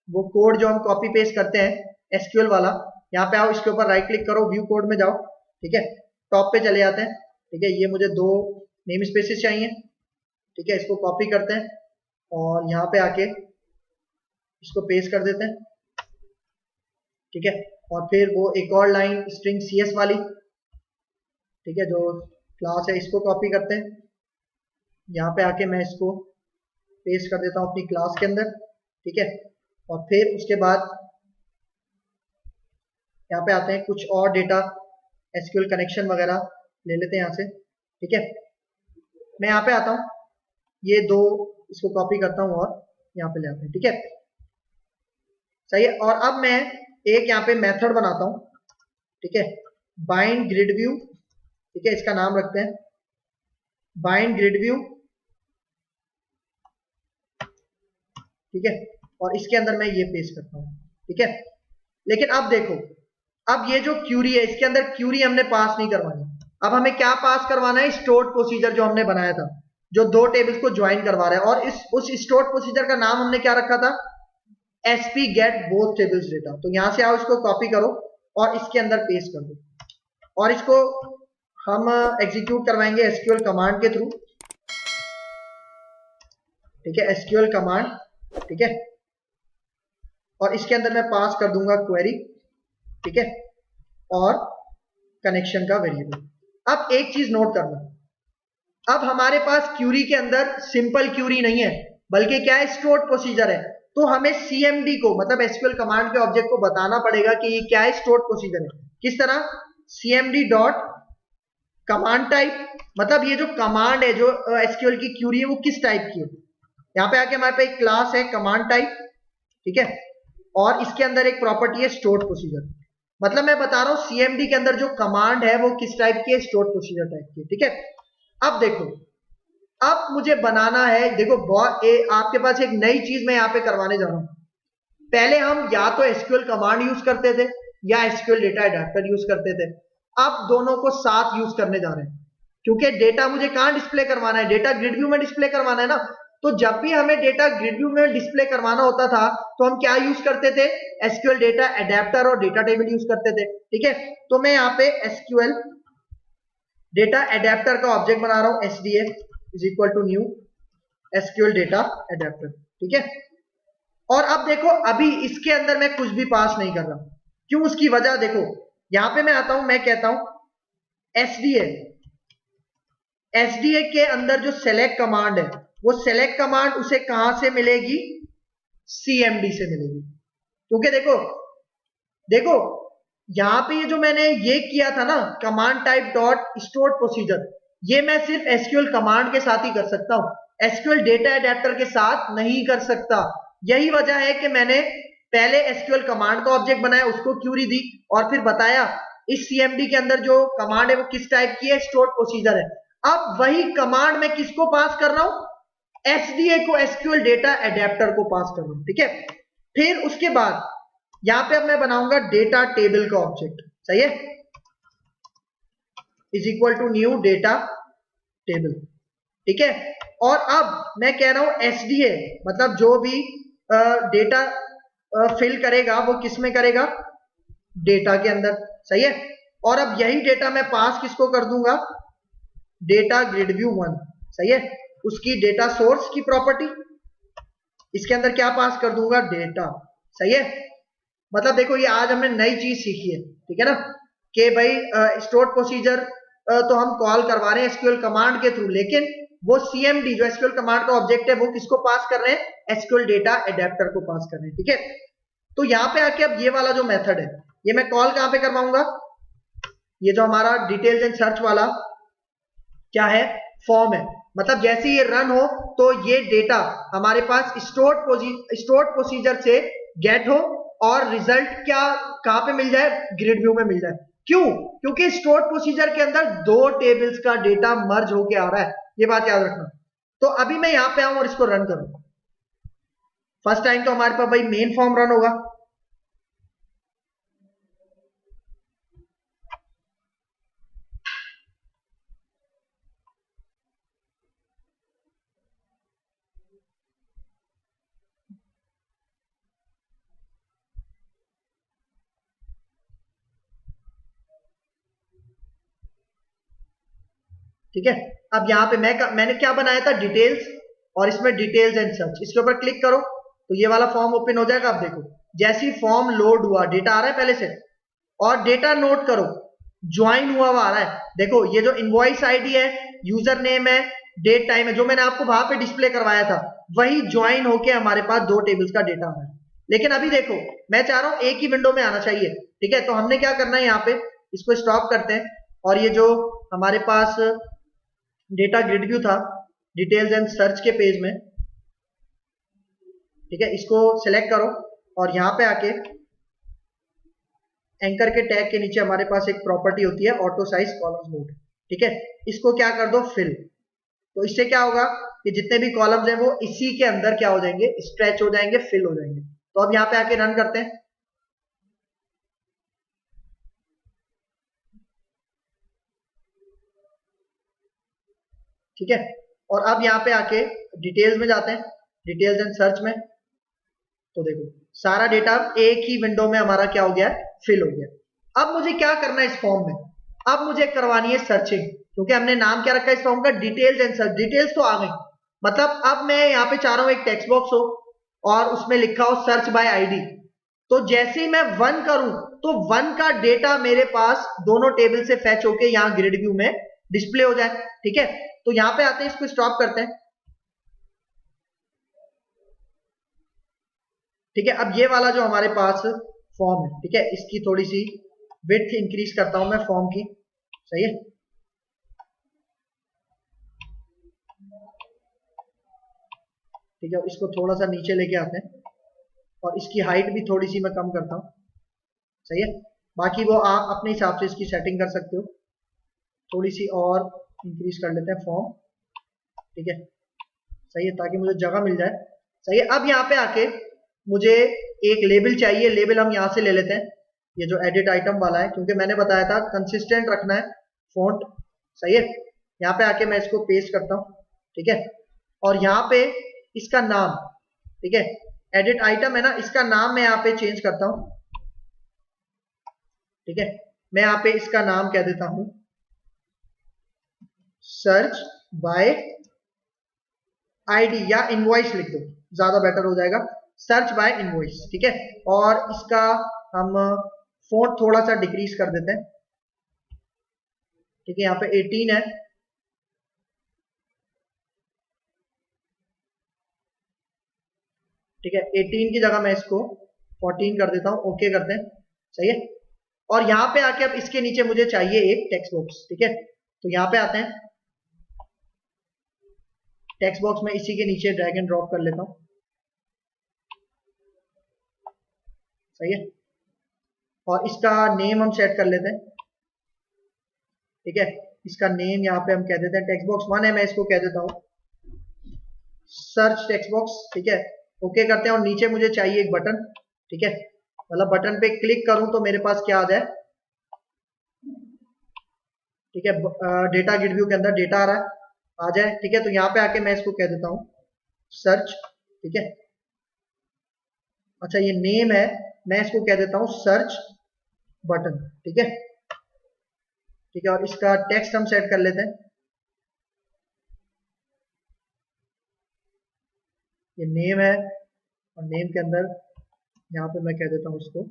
[SPEAKER 1] वो कोड जो हम कॉपी पेस्ट करते हैं एसक्यूएल वाला, यहाँ पे आओ, इसके ऊपर राइट क्लिक करो, व्यू कोड में जाओ, ठीक है, टॉप पे चले जाते हैं, ठीक है। ये मुझे दो नेम स्पेसेस चाहिए, ठीक है, इसको कॉपी करते हैं और यहाँ पे आके इसको पेस्ट कर देते हैं, ठीक है। और फिर वो एक और लाइन स्ट्रिंग CS वाली, ठीक है, जो क्लास है, इसको कॉपी करते हैं, यहाँ पे आके मैं इसको पेस्ट कर देता हूँ अपनी क्लास के अंदर, ठीक है। और फिर उसके बाद यहाँ पे आते हैं, कुछ और डेटा SQL कनेक्शन वगैरह ले लेते हैं यहाँ से, ठीक है। मैं यहाँ पे आता हूँ, ये दो इसको कॉपी करता हूँ और यहाँ पे ले आते हैं, ठीक है, सही है। और अब मैं एक यहाँ पे मेथड बनाता हूँ, ठीक है, बाइंड ग्रिड व्यू, ठीक है, इसका नाम रखते हैं बाइंड ग्रिड व्यू, ठीक है। और इसके अंदर मैं ये पेस्ट करता हूँ, ठीक है। लेकिन अब देखो, अब ये जो क्यूरी है, इसके अंदर क्यूरी हमने पास नहीं करवानी, अब हमें क्या पास करवाना है, स्टोर्ड प्रोसीजर जो हमने बनाया था, जो दो टेबल्स को ज्वाइन करवा रहा है। और उस स्टोर्ड प्रोसीजर का नाम हमने क्या रखा था, SP get both tables data। तो यहां से आओ, इसको कॉपी करो और इसके अंदर पेस्ट कर दो, और इसको हम एग्जीक्यूट करवाएंगे SQL कमांड के थ्रू, ठीक है, SQL कमांड, ठीक है। और इसके अंदर मैं पास कर दूंगा क्वेरी, ठीक है, और कनेक्शन का वेरिएबल। अब एक चीज नोट करना, अब हमारे पास क्यूरी के अंदर सिंपल क्यूरी नहीं है, बल्कि क्या है, स्टोर्ड प्रोसीजर है। तो हमें CMD को, मतलब SQL कमांड के ऑब्जेक्ट को बताना पड़ेगा कि ये क्या है, स्टोर्ड प्रोसीजर है। किस तरह, CMD डॉट कमांड टाइप, मतलब ये जो कमांड है, जो SQL की क्यूरी है, वो किस टाइप की है। यहाँ पे आके हमारे पे एक क्लास है कमांड टाइप, ठीक है, और इसके अंदर एक प्रॉपर्टी है स्टोर्ड प्रोसीजर। मतलब मैं बता रहा हूँ CMD के अंदर जो कमांड है वो किस टाइप की है, स्टोर्ड प्रोसीजर टाइप की, ठीक है। अब देखो, अब मुझे बनाना है, देखो आपके पास एक नई चीज मैं यहाँ पे करवाने जा रहा हूँ। पहले हम या तो SQL कमांड यूज करते थे या SQL डेटा अडेप्टर यूज करते थे, अब दोनों को साथ यूज करने जा रहे हैं, क्योंकि डेटा मुझे कहां डिस्प्ले करवाना है, डेटा ग्रिड व्यू में डिस्प्ले करवाना है ना। तो जब भी हमें डेटा ग्रिड व्यू में डिस्प्ले करवाना होता था, तो हम क्या यूज करते थे, SQL डेटा अडेप्टर और डेटा टेबल यूज करते थे, ठीक है। तो मैं यहाँ पे SQL डेटा अडेप्टर का ऑब्जेक्ट बना रहा हूँ, SDA is equal to new SQL data adapter, ठीक है। और अब देखो, अभी इसके अंदर मैं कुछ भी पास नहीं कर रहा, क्यों, उसकी वजह देखो, यहां पे मैं आता हूं, मैं कहता हूं SDA के अंदर जो सेलेक्ट कमांड है, वो सेलेक्ट कमांड उसे कहां से मिलेगी, CMD से मिलेगी। क्योंकि देखो यहां पे ये जो मैंने ये किया था ना, command type dot stored procedure, ये मैं सिर्फ SQL कमांड के साथ ही कर सकता हूं, SQL डेटा अडेप्टर के साथ नहीं कर सकता। यही वजह है कि मैंने पहले SQL कमांड का ऑब्जेक्ट बनाया, उसको क्यूरी दी, और फिर बताया इस CMD के अंदर जो कमांड है वो किस टाइप की है, स्टोर्ड प्रोसीजर है। अब वही कमांड मैं किसको पास कर रहा हूं, SDA को, SQL डेटा अडेप्टर को पास कर रहा हूं, ठीक है। फिर उसके बाद यहां पे अब मैं बनाऊंगा डेटा टेबल का ऑब्जेक्ट, सही है, is equal to new data table, ठीक है। और अब मैं कह रहा हूं SDA, मतलब जो भी डेटा फिल करेगा वो किस में करेगा, डेटा के अंदर, सही है। और अब यही डेटा मैं पास किसको कर दूंगा, डेटा ग्रिड व्यू 1, सही है, उसकी डेटा सोर्स की प्रॉपर्टी, इसके अंदर क्या पास कर दूंगा, डेटा, सही है। मतलब देखो, ये आज हमने नई चीज सीखी है, ठीक है ना, कि भाई स्टोर्ड प्रोसीजर तो हम कॉल करवा रहे हैं SQL कमांड के थ्रू, लेकिन वो CMD जो SQL कमांड का ऑब्जेक्ट है वो किसको पास कर रहे हैं, SQL डेटा अडेप्टर को पास कर रहे हैं, ठीक है। तो यहाँ पे आके अब ये वाला जो मेथड है, ये मैं कॉल कहां पे करवाऊंगा, ये जो हमारा डिटेल्स एंड सर्च वाला क्या है, फॉर्म है। मतलब जैसे ये रन हो तो ये डेटा हमारे पास स्टोर्ड प्रोसीजर से गेट हो और रिजल्ट क्या कहां पे मिल जाए, ग्रिड व्यू में मिल जाए। क्यों? क्योंकि स्टोर प्रोसीजर के अंदर दो टेबल्स का डेटा मर्ज होके आ रहा है, ये बात याद रखना। तो अभी मैं यहां पे आऊं और इसको रन करूं। फर्स्ट टाइम तो हमारे पास भाई मेन फॉर्म रन होगा। ठीक है, अब यहां पे मैंने क्या बनाया था, डिटेल्स, और इसमें डिटेल्स एंड सर्च, इसके ऊपर क्लिक करो तो ये वाला फॉर्म ओपन हो जाएगा। अब देखो जैसी फॉर्म लोड हुआ, डेटा आ रहा है पहले से, और डेटा नोट करो ज्वाइन हुआ आ रहा है। देखो ये जो इनवॉइस आईडी है, यूजर नेम है, डेट टाइम है, जो मैंने आपको वहां पे डिस्प्ले करवाया था वही ज्वाइन होके हमारे पास दो टेबल्स का डेटा आ रहा है। लेकिन अभी देखो मैं चाह रहा हूं एक ही विंडो में आना चाहिए। ठीक है, तो हमने क्या करना है, यहाँ पे इसको स्टॉप करते हैं और ये जो हमारे पास डेटा ग्रिड व्यू था डिटेल्स एंड सर्च के पेज में, ठीक है, इसको सिलेक्ट करो और यहां पे आके एंकर के टैग के नीचे हमारे पास एक प्रॉपर्टी होती है ऑटो साइज कॉलम्स मोड। ठीक है, इसको क्या कर दो, फिल। तो इससे क्या होगा कि जितने भी कॉलम्स हैं वो इसी के अंदर क्या हो जाएंगे, स्ट्रेच हो जाएंगे, फिल हो जाएंगे। तो अब यहां पे आके रन करते हैं। ठीक है, और अब यहां पे आके डिटेल्स में जाते हैं, डिटेल्स एंड सर्च में। तो देखो सारा डेटा एक ही विंडो में हमारा क्या हो गया, फिल हो गया। अब मुझे क्या करना है इस फॉर्म में, अब मुझे करवानी है सर्चिंग, क्योंकि हमने नाम क्या रखा है इस फॉर्म का, डिटेल्स एंड सर्च। डिटेल्स तो आ गई, मतलब अब मैं यहाँ पे चाह रहा हूं एक टेक्स्ट बॉक्स हो और उसमें लिखा हो सर्च बाय आईडी। तो जैसे ही मैं 1 करूं तो 1 का डेटा मेरे पास दोनों टेबल से फैच होके यहाँ ग्रिड व्यू में डिस्प्ले हो जाए। ठीक है, तो यहां पे आते हैं, इसको स्टॉप करते हैं। ठीक है, अब ये वाला जो हमारे पास फॉर्म है, ठीक है, इसकी थोड़ी सी विड्थ इंक्रीज करता हूं मैं फॉर्म की। सही है, ठीक है, इसको थोड़ा सा नीचे लेके आते हैं और इसकी हाइट भी थोड़ी सी मैं कम करता हूं। सही है, बाकी वो आप अपने हिसाब से इसकी सेटिंग कर सकते हो। थोड़ी सी और इंक्रीज कर लेते हैं फॉर्म। ठीक है, सही है, ताकि मुझे जगह मिल जाए। सही है, अब यहाँ पे आके मुझे एक लेबल चाहिए, लेबल हम यहाँ से ले लेते हैं, ये जो एडिट आइटम वाला है, क्योंकि मैंने बताया था कंसिस्टेंट रखना है फॉन्ट। सही है, यहाँ पे आके मैं इसको पेस्ट करता हूँ। ठीक है, और यहाँ पे इसका नाम, ठीक है, एडिट आइटम है ना, इसका नाम मैं यहाँ पे चेंज करता हूँ। ठीक है, मैं यहाँ पे इसका नाम कह देता हूँ सर्च बाय आईडी, या इनवॉइस लिख दो, ज्यादा बेटर हो जाएगा, सर्च बाय इनवॉइस। ठीक है, और इसका हम फॉन्ट थोड़ा सा डिक्रीज कर देते हैं। ठीक है, यहाँ पे 18 है। ठीक है, 18 की जगह मैं इसको 14 कर देता हूँ, ओके करते हैं। सही है, और यहाँ पे आके अब इसके नीचे मुझे चाहिए एक टेक्स्ट बॉक्स। ठीक है, तो यहाँ पे आते हैं, टेक्स्ट बॉक्स में इसी के नीचे ड्रैग एंड ड्रॉप कर लेता हूँ। सही है, और इसका नेम हम सेट कर लेते हैं। ठीक है, इसका नेम यहाँ पे हम कह देते हैं टेक्स्ट बॉक्स 1 है, मैं इसको कह देता हूँ सर्च टेक्स्ट बॉक्स। ठीक है, ओके करते हैं, और नीचे मुझे चाहिए एक बटन। ठीक है, मतलब बटन पे क्लिक करूं तो मेरे पास क्या आ जाए, ठीक है, डेटा ग्रिड व्यू के अंदर डेटा आ रहा है, आ जाए। ठीक है, तो यहाँ पे आके मैं इसको कह देता हूँ सर्च। ठीक है, अच्छा ये नेम है, मैं इसको कह देता हूँ सर्च बटन। ठीक है, ठीक है, और इसका टेक्स्ट हम सेट कर लेते हैं, ये नेम है, और नेम के अंदर यहाँ पे मैं कह देता हूँ इसको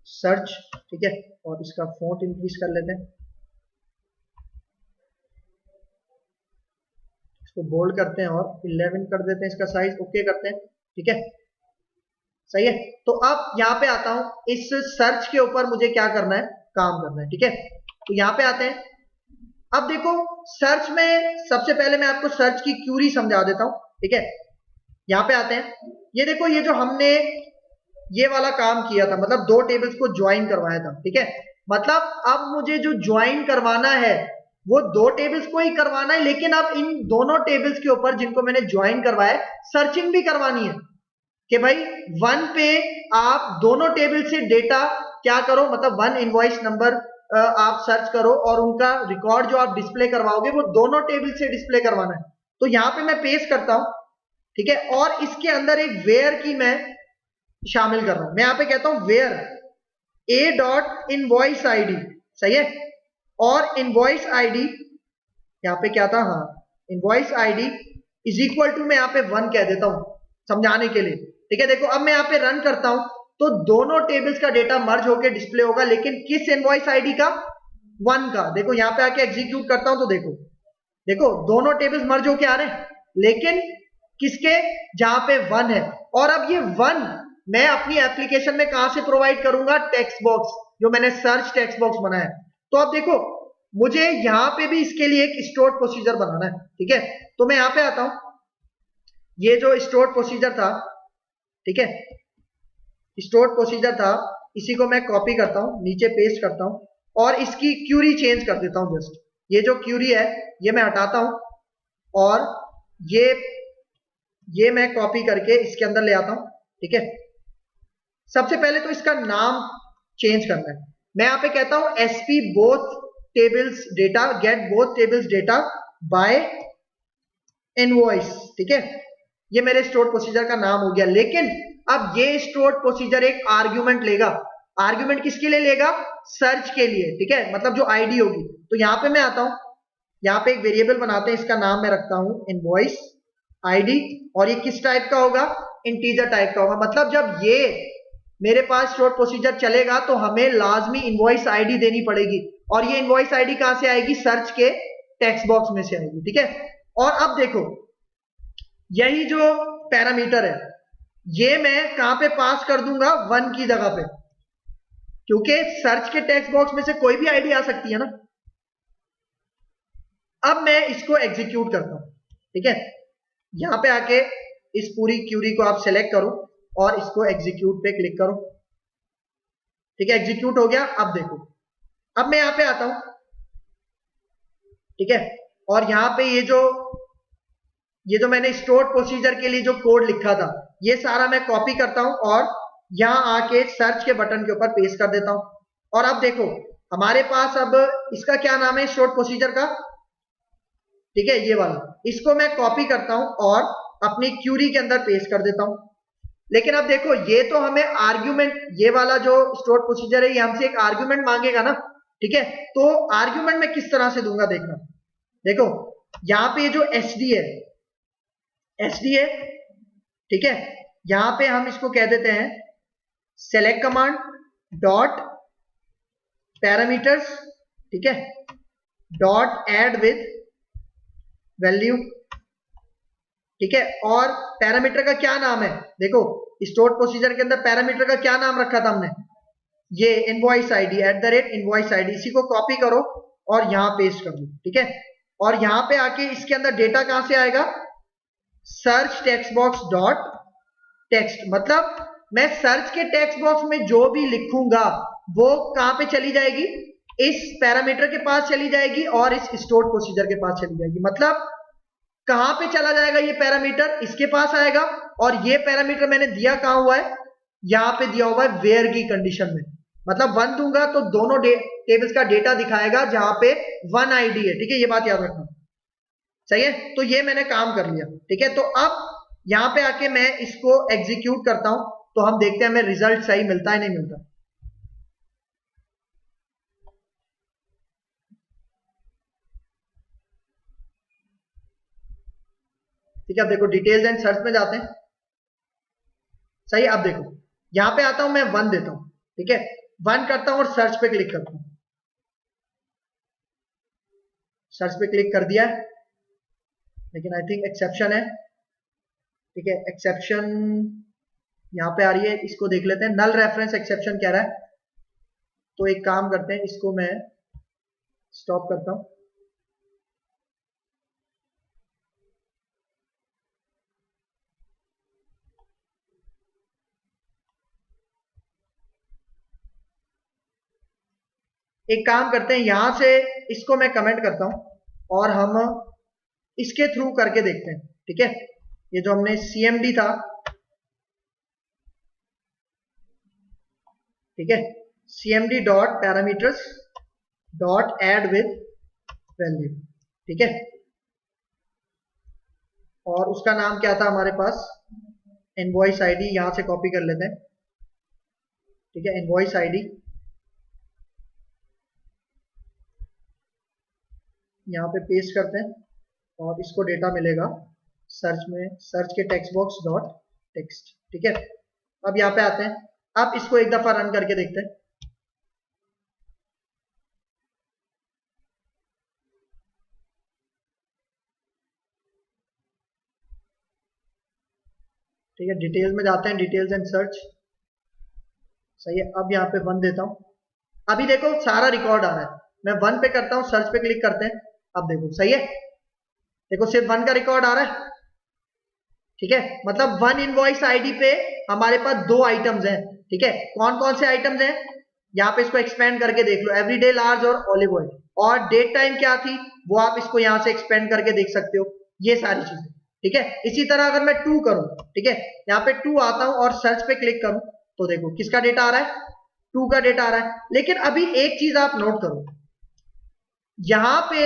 [SPEAKER 1] सर्च। ठीक है, और इसका फॉन्ट इंक्रीज कर लेते हैं, इसको बोल्ड करते हैं और 11 कर देते हैं इसका साइज, ओके करते हैं। ठीक है, सही है, तो अब यहाँ पे आता हूं, इस सर्च के ऊपर मुझे क्या करना है, काम करना है। ठीक है, तो यहाँ पे आते हैं। अब देखो सर्च में सबसे पहले मैं आपको सर्च की क्यूरी समझा देता हूं। ठीक है, यहाँ पे आते हैं, ये देखो ये जो हमने ये वाला काम किया था, मतलब दो टेबल्स को ज्वाइन करवाया था, ठीक है। मतलब अब मुझे जो ज्वाइन करवाना है वो दो टेबल्स को ही करवाना है, लेकिन अब इन दोनों टेबल्स के ऊपर जिनको मैंने ज्वाइन करवाया सर्चिंग भी करवानी है कि भाई वन पे आप दोनों टेबल से डेटा क्या करो, मतलब वन इनवॉइस नंबर आप सर्च करो और उनका रिकॉर्ड जो आप डिस्प्ले करवाओगे वो दोनों टेबल से डिस्प्ले करवाना है। तो यहां पे मैं पेस्ट करता हूं, ठीक है, और इसके अंदर एक वेयर की मैं शामिल कर रहा हूं। मैं यहां पे कहता हूं where A dot invoice ID, सही है, और इनवॉइस आईडी यहां पे क्या था, हाँ, invoice ID is equal to मैं यहां पे 1 कह देता हूं समझाने के लिए, ठीक है। देखो अब मैं यहां पे रन करता हूं तो दोनों टेबल्स का डेटा मर्ज होकर डिस्प्ले होगा, लेकिन किस इनवॉइस आईडी का, 1 का। देखो यहां पे आके एग्जीक्यूट करता हूं तो देखो देखो दोनों टेबल्स मर्ज होके आ रहे हैं, लेकिन किसके, जहां पे 1 है। और अब ये 1 मैं अपनी एप्लीकेशन में कहां से प्रोवाइड करूंगा, टेक्स्ट बॉक्स, जो मैंने सर्च टेक्स्ट बॉक्स बनाया है। तो अब देखो मुझे यहां पे भी इसके लिए एक स्टोर प्रोसीजर बनाना है, ठीक है। तो मैं यहां पे आता हूं, ये जो स्टोर प्रोसीजर था, ठीक है, स्टोर प्रोसीजर था, इसी को मैं कॉपी करता हूं, नीचे पेस्ट करता हूं और इसकी क्यूरी चेंज कर देता हूं। जस्ट ये जो क्यूरी है ये मैं हटाता हूं और ये मैं कॉपी करके इसके अंदर ले आता हूं, ठीक है। सबसे पहले तो इसका नाम चेंज करना है। मैं यहां पे कहता हूं SP both tables data, get both tables data bye invoice, ठीक है। ये मेरे स्टोर प्रोसीजर का नाम हो गया, लेकिन अब ये स्टोर प्रोसीजर एक आर्ग्यूमेंट लेगा। आर्ग्यूमेंट किसके लिए लेगा, सर्च के लिए, ठीक है, मतलब जो आईडी होगी। तो यहां पे मैं आता हूं, यहां पे एक वेरिएबल बनाते हैं, इसका नाम मैं रखता हूं इनवॉइस आईडी, और ये किस टाइप का होगा, इंटीजर टाइप का होगा। मतलब जब ये मेरे पास स्टोर प्रोसीजर चलेगा तो हमें लाजमी इनवॉइस आईडी देनी पड़ेगी, और ये इनवॉइस आईडी कहां से आएगी, सर्च के टेक्स्ट बॉक्स में से आएगी, ठीक है। और अब देखो यही जो पैरामीटर है ये मैं कहां पे पास कर दूंगा, 1 की जगह पे, क्योंकि सर्च के टेक्स्ट बॉक्स में से कोई भी आईडी आ सकती है ना। अब मैं इसको एग्जीक्यूट करता हूं, ठीक है। यहां पे आके इस पूरी क्यूरी को आप सेलेक्ट करो और इसको एग्जीक्यूट पे क्लिक करो, ठीक है, एग्जीक्यूट हो गया। अब देखो अब मैं यहां पे आता हूं, ठीक है, और यहां पे ये जो मैंने स्टोर प्रोसीजर के लिए जो कोड लिखा था ये सारा मैं कॉपी करता हूं और यहां आके सर्च के बटन के ऊपर पेस्ट कर देता हूं। और अब देखो हमारे पास अब इसका क्या नाम है, स्टोर प्रोसीजर का, ठीक है, ये वाला, इसको मैं कॉपी करता हूं और अपनी क्यूरी के अंदर पेस्ट कर देता हूं। लेकिन अब देखो ये तो हमें आर्ग्यूमेंट, ये वाला जो स्टोर प्रोसीजर है ये हमसे एक आर्ग्यूमेंट मांगेगा ना, ठीक है। तो आर्ग्यूमेंट मैं किस तरह से दूंगा, देखना, देखो यहां पे जो एसडी है, ठीक है, यहां पे हम इसको कह देते हैं सेलेक्ट कमांड डॉट पैरामीटर्स, ठीक है, डॉट ऐड विद वैल्यू, ठीक है। और पैरामीटर का क्या नाम है, देखो स्टोर प्रोसीजर के अंदर पैरामीटर का क्या नाम रखा था हमने, ये इनवॉइस आईडी @इनवॉइस आईडी, इसी को कॉपी करो और यहां पेस्ट कर दो, ठीक है। और यहां पे आके इसके अंदर डेटा कहां से आएगा, search text box dot text, मतलब मैं सर्च के टेक्स्ट बॉक्स में जो भी लिखूंगा वो कहां पे चली जाएगी, इस पैरामीटर के पास चली जाएगी और इस स्टोर प्रोसीजर के पास चली जाएगी। मतलब कहां पे चला जाएगा ये पैरामीटर, इसके पास आएगा, और ये पैरामीटर मैंने दिया कहां हुआ है, यहां पे दिया हुआ है वेयर की कंडीशन में। मतलब 1 दूंगा तो दोनों टेबल्स का डेटा दिखाएगा जहां पे 1 आईडी है, ठीक है, ये बात याद रखना, सही है। तो ये मैंने काम कर लिया, ठीक है। तो अब यहां पे आके मैं इसको एग्जीक्यूट करता हूं तो हम देखते हैं हमें रिजल्ट सही मिलता है नहीं मिलता। ठीक है, अब देखो डिटेल्स एंड सर्च में जाते हैं, सही। अब देखो यहां पे आता हूं, मैं 1 देता हूं, ठीक है, 1 करता हूं और सर्च पे क्लिक करता हूं, सर्च पे क्लिक कर दिया है, लेकिन आई थिंक एक्सेप्शन है, ठीक है, एक्सेप्शन यहां पे आ रही है, इसको देख लेते हैं, नल रेफरेंस एक्सेप्शन कह रहा है। तो एक काम करते हैं, इसको मैं स्टॉप करता हूं, एक काम करते हैं, यहां से इसको मैं कमेंट करता हूं और हम इसके थ्रू करके देखते हैं। ठीक है, ये जो हमने CMD था, ठीक है, CMD dot parameters dot add with value. ठीक है, और उसका नाम क्या था हमारे पास, इनवॉइस आईडी। यहां से कॉपी कर लेते हैं। ठीक है, इनवॉइस आईडी यहाँ पे पेस्ट करते हैं और इसको डेटा मिलेगा सर्च में, सर्च के टेक्स्ट बॉक्स डॉट टेक्स्ट। ठीक है, अब यहाँ पे आते हैं, अब इसको एक दफा रन करके देखते हैं। ठीक है, डिटेल्स में जाते हैं, डिटेल्स एंड सर्च। सही है, अब यहाँ पे 1 देता हूँ। अभी देखो सारा रिकॉर्ड आ रहा है, मैं 1 पे करता हूँ, सर्च पे क्लिक करते हैं, अब देखो सही है, देखो सिर्फ 1 का रिकॉर्ड आ रहा है। ठीक है, मतलब 1 इनवॉइस आईडी पे हमारे पास 2 आइटम्स हैं। ठीक है, कौन कौन से आइटम्स हैं, यहाँ पे इसको एक्सपेंड करके देख लो, एवरीडे लार्ज और ऑलिव ऑयल, और डेट टाइम क्या थी वो आप इसको यहाँ से एक्सपेंड करके देख सकते हो, ये सारी चीजें। ठीक है, इसी तरह अगर मैं 2 करूं, ठीक है, यहाँ पे 2 आता हूं और सर्च पे क्लिक करूं तो देखो किसका डेटा आ रहा है, 2 का डेटा आ रहा है। लेकिन अभी एक चीज आप नोट करो, यहां पे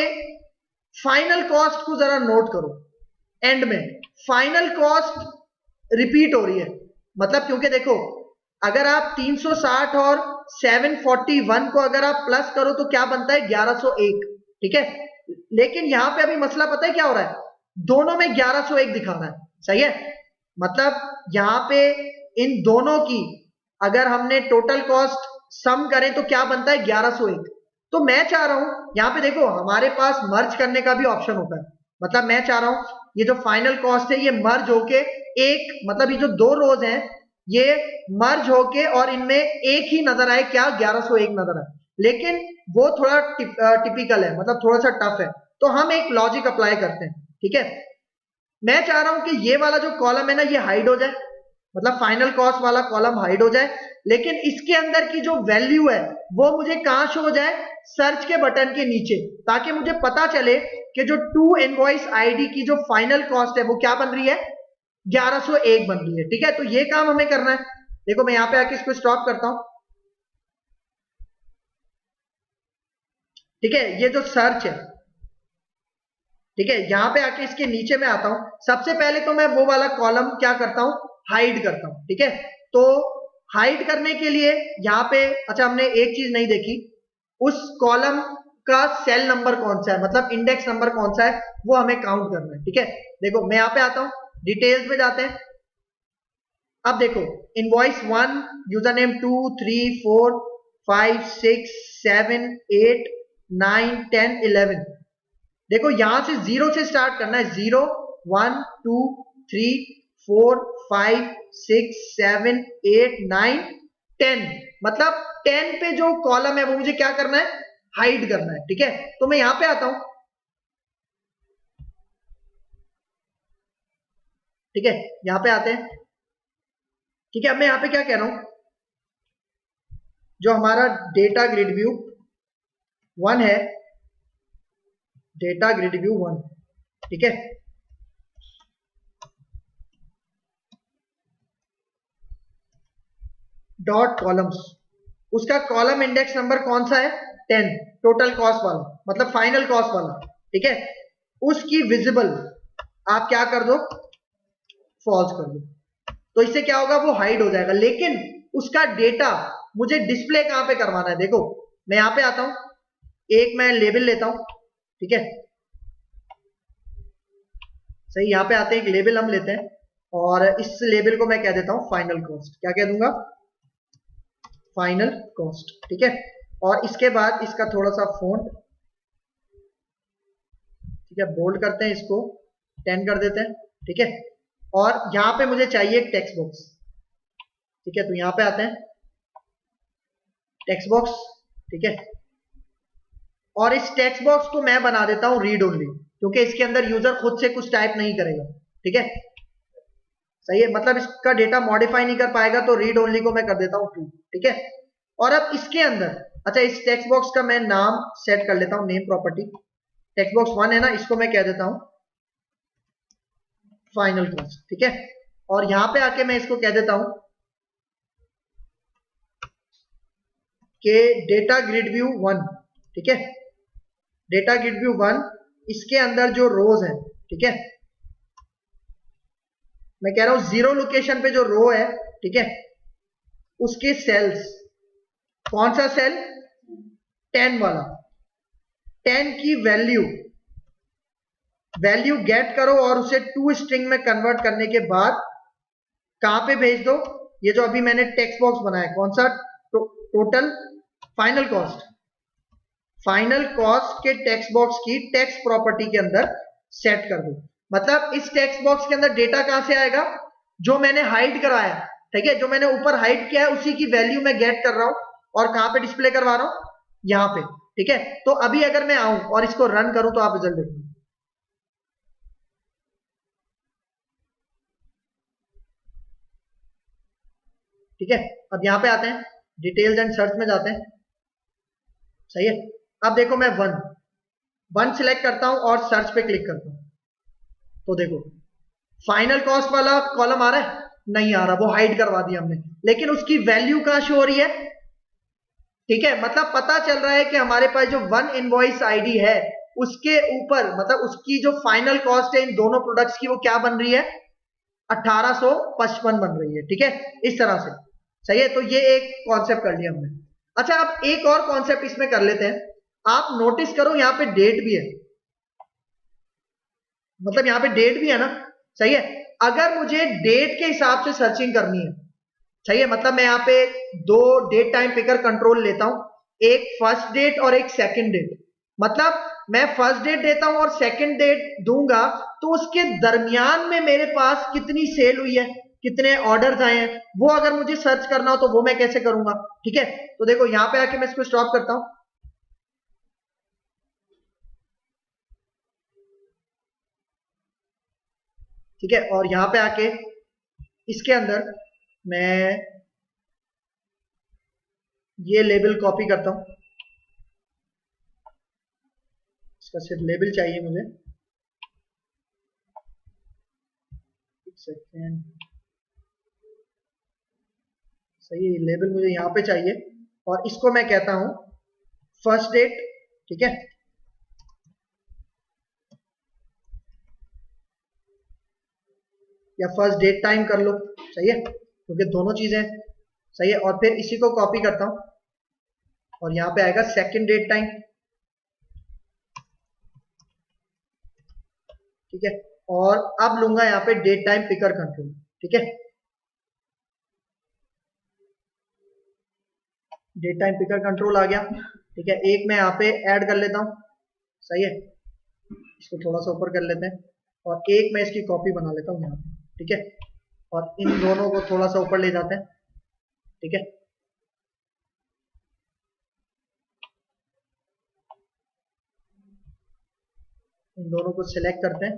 [SPEAKER 1] फाइनल कॉस्ट को जरा नोट करो, एंड में फाइनल कॉस्ट रिपीट हो रही है। मतलब क्योंकि देखो अगर आप 360 और 741 को अगर आप प्लस करो तो क्या बनता है 1101। ठीक है, लेकिन यहां पे अभी मसला पता है क्या हो रहा है, दोनों में 1101 दिखा रहा है। सही है, मतलब यहां पे इन दोनों की अगर हमने टोटल कॉस्ट सम करें तो क्या बनता है 1101। तो मैं चाह रहा हूं यहां पे देखो हमारे पास मर्ज करने का भी ऑप्शन होता है, मतलब मैं चाह रहा हूं ये जो फाइनल कॉस्ट है ये मर्ज होके एक, मतलब ये जो 2 रोज हैं ये मर्ज होके और इनमें एक ही नजर आए, क्या 1101 नजर आए। लेकिन वो थोड़ा टिपिकल है, मतलब थोड़ा सा टफ है, तो हम एक लॉजिक अप्लाई करते हैं। ठीक है, मैं चाह रहा हूं कि ये वाला जो कॉलम है ना ये हाइड हो जाए, मतलब फाइनल कॉस्ट वाला कॉलम हाइड हो जाए, लेकिन इसके अंदर की जो वैल्यू है वो मुझे कहां शो हो जाए, सर्च के बटन के नीचे, ताकि मुझे पता चले कि जो 2 इनवॉइस आईडी की जो फाइनल कॉस्ट है वो क्या बन रही है, 1101 बन रही है। ठीक है, तो ये काम हमें करना है। देखो मैं यहां पे आके इसको स्टॉप करता हूं। ठीक है, ये जो सर्च है, ठीक है, यहां पे आके इसके नीचे में आता हूं, सबसे पहले तो मैं वो वाला कॉलम क्या करता हूं, हाइड करता हूं। ठीक है, तो हाइड करने के लिए यहां पे, अच्छा हमने एक चीज नहीं देखी, उस कॉलम का सेल नंबर कौन सा है, मतलब इंडेक्स नंबर कौन सा है वो हमें काउंट करना है। ठीक है, देखो मैं यहां पे आता हूं, डिटेल्स में जाते हैं, अब देखो इनवॉइस 1, यूजर नेम 2 3 4 5 6 7 8 9 10 11। देखो यहां से 0 से स्टार्ट करना है, 0 1 2 3 4 5 6 7 8 9 10, मतलब 10 पे जो कॉलम है वो मुझे क्या करना है, हाइड करना है। ठीक है, तो मैं यहां पे आता हूं। ठीक है, यहां पे आते हैं। ठीक है, अब मैं यहां पे क्या कह रहा हूं, जो हमारा डेटा ग्रिड व्यू 1 है, डेटा ग्रिड व्यू 1, ठीक है, डॉट कॉलम्स, उसका कॉलम इंडेक्स नंबर कौन सा है, 10, टोटल कॉस्ट वाला, मतलब फाइनल कॉस्ट वाला। ठीक है, उसकी विजिबल आप क्या कर दो, फॉल्स कर दो, तो इससे क्या होगा, वो हाइड हो जाएगा। लेकिन उसका डेटा मुझे डिस्प्ले कहां पे करवाना है, देखो मैं यहां पे आता हूं, एक मैं लेबल लेता हूं। ठीक है, सही, यहां पे आते हैं, एक लेबल हम लेते हैं और इस लेबल को मैं कह देता हूं फाइनल कॉस्ट, क्या कह दूंगा, फाइनल कॉस्ट। ठीक है, और इसके बाद इसका थोड़ा सा फॉन्ट, ठीक है, बोल्ड करते हैं, इसको 10 कर देते हैं। ठीक है, और यहां पे मुझे चाहिए एक टेक्स्ट बॉक्स। ठीक है, तो यहां पे आते हैं, टेक्स्ट बॉक्स। ठीक है, और इस टेक्स्ट बॉक्स को मैं बना देता हूं रीड ओनली, क्योंकि इसके अंदर यूजर खुद से कुछ टाइप नहीं करेगा। ठीक है, सही है, मतलब इसका डेटा मॉडिफाई नहीं कर पाएगा, तो रीड ओनली को मैं कर देता हूं ट्रू। ठीक है, और अब इसके अंदर अच्छा, इस टेक्स्ट बॉक्स का मैं नाम सेट कर लेता हूं, नेम प्रॉपर्टी। टेक्स्ट बॉक्स 1 है ना, इसको मैं कह देता हूं फाइनल कॉस्ट, ठीक है। और यहां पे आके मैं इसको कह देता हूं कि डेटा ग्रिड व्यू 1, ठीक है। डेटा ग्रिड व्यू 1, इसके अंदर जो रोज है, ठीक है, मैं कह रहा हूं 0 लोकेशन पे जो रो है, ठीक है, उसके सेल्स, कौन सा सेल, 10 वाला, 10 की वैल्यू गेट करो और उसे टू स्ट्रिंग में कन्वर्ट करने के बाद कहां पे भेज दो, ये जो अभी मैंने टेक्स्ट बॉक्स बनाया, कौन सा, total final cost, final cost के टेक्स्ट बॉक्स की टेक्स्ट प्रॉपर्टी के अंदर सेट कर दो। मतलब इस टेक्स्ट बॉक्स के अंदर डेटा कहां से आएगा, जो मैंने हाइड कराया, ठीक है, जो मैंने ऊपर हाइड किया है उसी की वैल्यू मैं गेट कर रहा हूं और कहां पे डिस्प्ले करवा रहा हूं, यहां पे, ठीक है। तो अभी अगर मैं आऊं और इसको रन करूं तो आप रिजल्ट देखो, ठीक है। अब यहां पे आते हैं, डिटेल्स एंड सर्च में जाते हैं, सही है। अब देखो मैं वन सिलेक्ट करता हूं और सर्च पे क्लिक करता हूं, तो देखो फाइनल कॉस्ट वाला कॉलम आ रहा है, नहीं आ रहा, वो हाइड करवा दिया हमने, लेकिन उसकी वैल्यू कहां शो हो रही है, ठीक है। मतलब पता चल रहा है कि हमारे पास जो वन इनवॉइस आईडी है उसके ऊपर, मतलब उसकी जो फाइनल कॉस्ट है इन दोनों प्रोडक्ट्स की, वो क्या बन रही है, 1855 बन रही है, ठीक है, इस तरह से, सही है। तो ये एक कॉन्सेप्ट कर लिया हमने। अच्छा, अब एक और कॉन्सेप्ट इसमें कर लेते हैं। आप नोटिस करो यहां पे डेट भी है, मतलब यहां पे डेट भी है ना, सही है। अगर मुझे डेट के हिसाब से सर्चिंग करनी है, सही है, मतलब मैं यहाँ पे दो डेट टाइम पिकर कंट्रोल लेता हूं, एक फर्स्ट डेट और एक सेकंड डेट। मतलब मैं फर्स्ट डेट देता हूं और सेकंड डेट दूंगा, तो उसके दरमियान में मेरे पास कितनी सेल हुई है, कितने ऑर्डर्स आए हैं, वो अगर मुझे सर्च करना हो तो वो मैं कैसे करूंगा, ठीक है। तो देखो यहां पे आके मैं इसको स्टॉप करता हूं, ठीक है, और यहां पे आके इसके अंदर मैं ये लेबल कॉपी करता हूं, इसका सिर्फ लेबल चाहिए मुझे, एक सेकेंड, सही है, लेबल मुझे यहाँ पे चाहिए और इसको मैं कहता हूं फर्स्ट डेट, ठीक है, या फर्स्ट डेट टाइम कर लो, सही है, क्योंकि दोनों चीजें सही है। और फिर इसी को कॉपी करता हूं और यहाँ पे आएगा सेकंड डेट टाइम, ठीक है। और अब लूंगा यहाँ पे डेट टाइम पिकर कंट्रोल, ठीक है, डेट टाइम पिकर कंट्रोल आ गया, ठीक है। एक मैं यहाँ पे ऐड कर लेता हूँ, सही है, इसको थोड़ा सा ऊपर कर लेते हैं और एक मैं इसकी कॉपी बना लेता हूँ यहाँ पे, ठीक है, और इन दोनों को थोड़ा सा ऊपर ले जाते हैं, ठीक है। इन दोनों को सिलेक्ट करते हैं,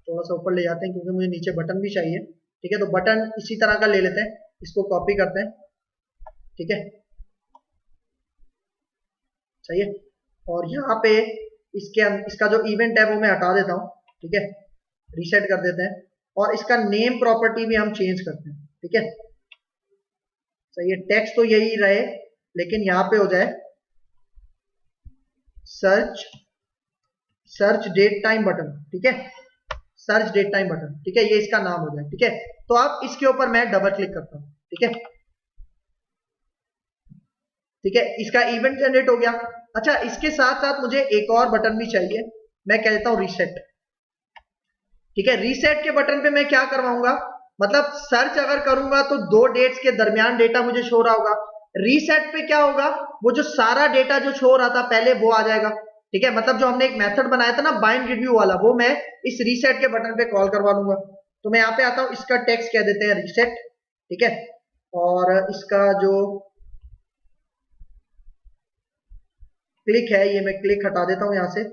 [SPEAKER 1] थोड़ा सा ऊपर ले जाते हैं क्योंकि मुझे नीचे बटन भी चाहिए, ठीक है। तो बटन इसी तरह का ले लेते हैं, इसको कॉपी करते हैं, ठीक है, सही है। और यहाँ पे इसका जो इवेंट है वो मैं हटा देता हूँ, ठीक है, रीसेट कर देते हैं और इसका नेम प्रॉपर्टी भी हम चेंज करते हैं, ठीक है, सही है। टेक्स्ट तो यही रहे लेकिन यहाँ पे हो जाए सर्च डेट टाइम बटन, ठीक है, सर्च डेट टाइम बटन, ठीक है, ये इसका नाम हो जाए, ठीक है। तो अब इसके ऊपर मैं डबल क्लिक करता हूं, ठीक है, ठीक है, इसका इवेंट जनरेट हो गया। अच्छा, इसके साथ साथ मुझे एक और बटन भी चाहिए, मैं कह देता हूं रीसेट, ठीक है। रीसेट के बटन पे मैं क्या करवाऊंगा, मतलब सर्च अगर करूंगा तो दो डेट्स के दरमियान डेटा मुझे शो रहा होगा, रीसेट पे क्या होगा, वो जो सारा डेटा जो शो रहा था पहले वो आ जाएगा, ठीक है। मतलब जो हमने एक मेथड बनाया था ना बाइंड रिव्यू वाला, वो मैं इस रीसेट के बटन पे कॉल करवा लूंगा। तो मैं यहाँ पे आता हूं, इसका टेक्स्ट कह देते हैं रीसेट, ठीक है, और इसका जो क्लिक है ये मैं क्लिक हटा देता हूं यहां से,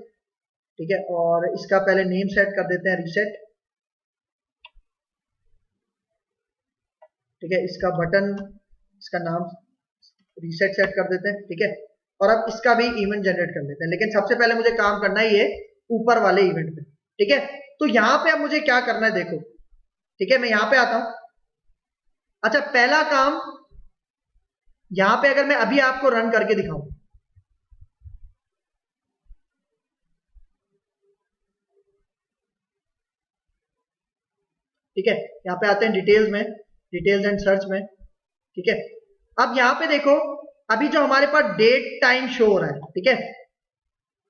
[SPEAKER 1] ठीक है, और इसका पहले नेम सेट कर देते हैं रीसेट, ठीक है, इसका बटन, इसका नाम रीसेट सेट कर देते हैं, ठीक है। और अब इसका भी इवेंट जनरेट कर लेते हैं, लेकिन सबसे पहले मुझे काम करना है ये ऊपर वाले इवेंट पे, ठीक है। तो यहां पे अब मुझे क्या करना है देखो, ठीक है, मैं यहां पे आता हूं। अच्छा, पहला काम यहां पे अगर मैं अभी आपको रन करके दिखाऊं, ठीक है, यहां पे आते हैं डिटेल्स में, डिटेल्स एंड सर्च में, ठीक है। अब यहां पे देखो, अभी जो हमारे पास डेट टाइम शो हो रहा है, ठीक है,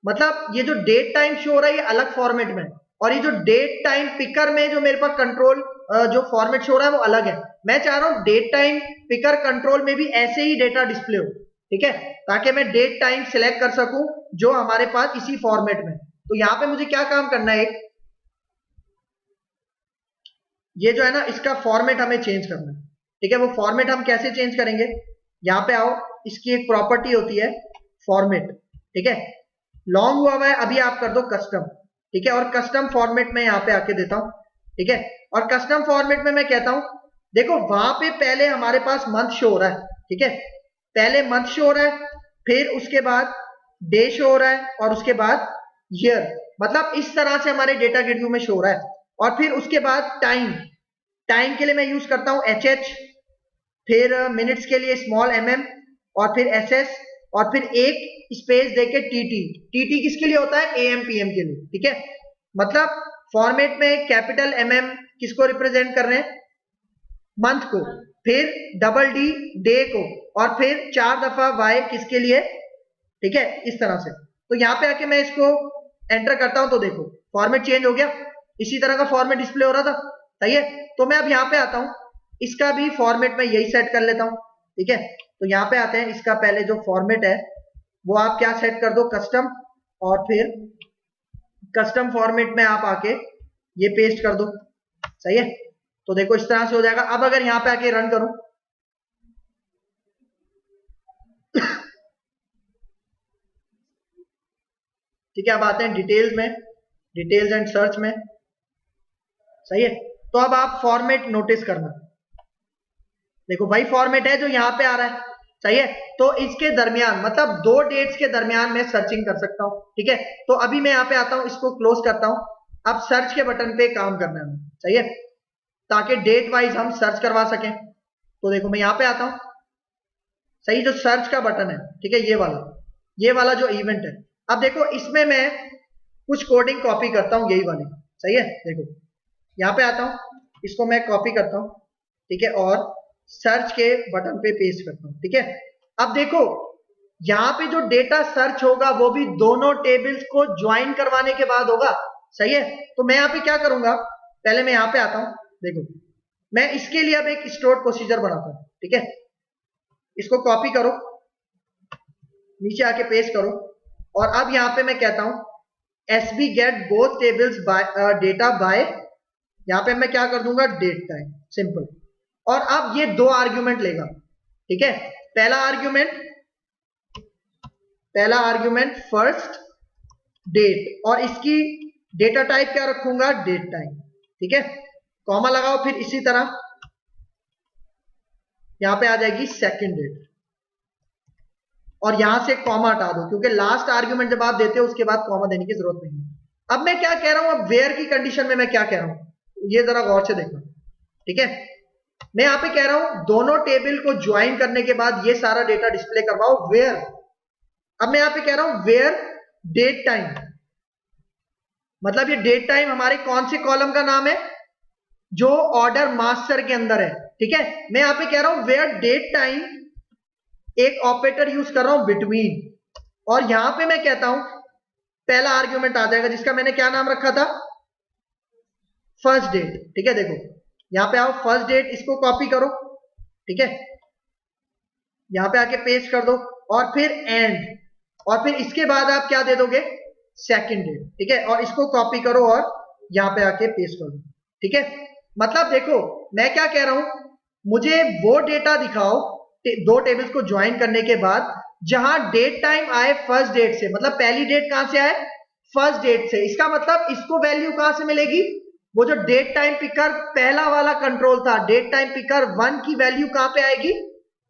[SPEAKER 1] मतलब ये जो डेट टाइम शो हो रहा है ये अलग फॉर्मेट में, और ये जो डेट टाइम पिकर में जो मेरे पास कंट्रोल जो फॉर्मेट शो हो रहा है वो अलग है। मैं चाह रहा हूं डेट टाइम पिकर कंट्रोल में भी ऐसे ही डेटा डिस्प्ले हो, ठीक है, ताकि मैं डेट टाइम सिलेक्ट कर सकूं जो हमारे पास इसी फॉर्मेट में। तो यहां पे मुझे क्या काम करना है, एक ये जो है ना इसका फॉर्मेट हमें चेंज करना है, ठीक है। वो फॉर्मेट हम कैसे चेंज करेंगे, यहां पे आओ, इसकी एक प्रॉपर्टी होती है फॉर्मेट, ठीक है, लॉन्ग हुआ है, अभी आप कर दो कस्टम, ठीक है, और कस्टम फॉर्मेट में यहां पे आके देता हूं, ठीक है। और कस्टम फॉर्मेट में मैं कहता हूं, देखो वहां पे पहले हमारे पास मंथ शो हो रहा है, ठीक है, पहले मंथ शो हो रहा है, फिर उसके बाद डे शो हो रहा है, और उसके बाद ईयर, मतलब इस तरह से हमारे डेटा ग्रिड व्यू में शो हो रहा है। और फिर उसके बाद टाइम, टाइम के लिए मैं यूज करता हूं HH, फिर मिनट्स के लिए स्मॉल mm, और फिर SS, और फिर एक स्पेस देके TT। TT किसके लिए होता है, AM PM के लिए, ठीक है। मतलब फॉर्मेट में कैपिटल MM किसको रिप्रेजेंट कर रहे हैं, मंथ को, फिर डबल D डे को, और फिर 4 दफा Y किसके लिए, ठीक है, इस तरह से। तो यहां पे आके मैं इसको एंटर करता हूं तो देखो फॉर्मेट चेंज हो गया, इसी तरह का फॉर्मेट डिस्प्ले हो रहा था, सही है। तो मैं अब यहां पे आता हूं, इसका भी फॉर्मेट में यही सेट कर लेता हूं, ठीक है। तो यहां पे आते हैं, इसका पहले जो फॉर्मेट है वो आप क्या सेट कर दो, कस्टम, और फिर कस्टम फॉर्मेट में आप आके ये पेस्ट कर दो, सही है। तो देखो इस तरह से हो जाएगा। अब अगर यहां पे आके रन करूं, ठीक है, अब आते हैं डिटेल्स में, डिटेल्स एंड सर्च में, सही है। तो अब आप फॉर्मेट नोटिस करना, देखो भाई फॉर्मेट है जो यहां पे आ रहा है, सही है। तो इसके दरमियान, मतलब दो डेट्स के दरमियान मैं सर्चिंग कर सकता हूं, ठीक है। तो अभी मैं यहां पे आता हूं, इसको क्लोज करता हूं, अब सर्च के बटन पे काम करना है, सही है, ताकि डेट वाइज हम सर्च करवा सकें। तो देखो मैं यहां पे आता हूं, सही, जो सर्च का बटन है, ठीक है, ये वाला जो इवेंट है, अब देखो इसमें मैं कुछ कोडिंग कॉपी करता हूं, यही वाली, सही है। देखो यहां पे आता हूं, इसको मैं कॉपी करता हूं, ठीक है, और सर्च के बटन पे पेस्ट करता हूं, ठीक है। अब देखो यहां पे जो डेटा सर्च होगा वो भी दोनों टेबल्स को ज्वाइन करवाने के बाद होगा, सही है। तो मैं यहां पे क्या करूंगा, पहले मैं यहां पे आता हूं, देखो मैं इसके लिए अब एक स्टोर प्रोसीजर बनाता हूं, ठीक है। इसको कॉपी करो, नीचे आके पेस्ट करो, और अब यहां पे मैं कहता हूं SB get both tables bye data bye, यहां पे मैं क्या कर दूंगा, डेट टाइम, सिंपल। और अब ये दो आर्ग्यूमेंट लेगा, ठीक है, पहला आर्ग्यूमेंट फर्स्ट डेट, और इसकी डेटा टाइप क्या रखूंगा, डेट टाइम, ठीक है, कॉमा लगाओ, फिर इसी तरह यहां पे आ जाएगी सेकंड डेट, और यहां से कॉमा हटा दो, क्योंकि लास्ट आर्ग्यूमेंट जब आप देते हो उसके बाद कॉमा देने की जरूरत नहीं है। अब मैं क्या कह रहा हूं, अब वेयर की कंडीशन में मैं क्या कह रहा हूं, ये जरा गौर से देखना, ठीक है। मैं यहां पे कह रहा हूं दोनों टेबल को ज्वाइन करने के बाद ये सारा डेटा डिस्प्ले करवाओ वेयर, अब मैं यहां पे कह रहा हूं वेयर डेट टाइम, मतलब ये डेट टाइम हमारे कौन से कॉलम का नाम है, जो ऑर्डर मास्टर के अंदर है, ठीक है। मैं यहां पे कह रहा हूं वेयर डेट टाइम, एक ऑपरेटर यूज कर रहा हूं बिटवीन, और यहां पे मैं कहता हूं पहला आर्ग्यूमेंट आ जाएगा जिसका मैंने क्या नाम रखा था, फर्स्ट डेट, ठीक है। देखो यहां पे आओ, फर्स्ट डेट, इसको कॉपी करो, ठीक है, यहां पे आके पेस्ट कर दो, और फिर एंड, और फिर इसके बाद आप क्या दे दोगे, सेकंड डेट, ठीक है, और इसको कॉपी करो और यहां पे आके पेस्ट कर दो, ठीक है। मतलब देखो मैं क्या कह रहा हूं, मुझे वो डेटा दिखाओ दो टेबल्स को ज्वाइन करने के बाद जहां डेट टाइम आए फर्स्ट डेट से, मतलब पहली डेट कहां से आए, फर्स्ट डेट से। इसका मतलब इसको वैल्यू कहां से मिलेगी, वो जो डेट टाइम पिकर पहला वाला कंट्रोल था, डेट टाइम पिकर 1 की वैल्यू कहां पे आएगी,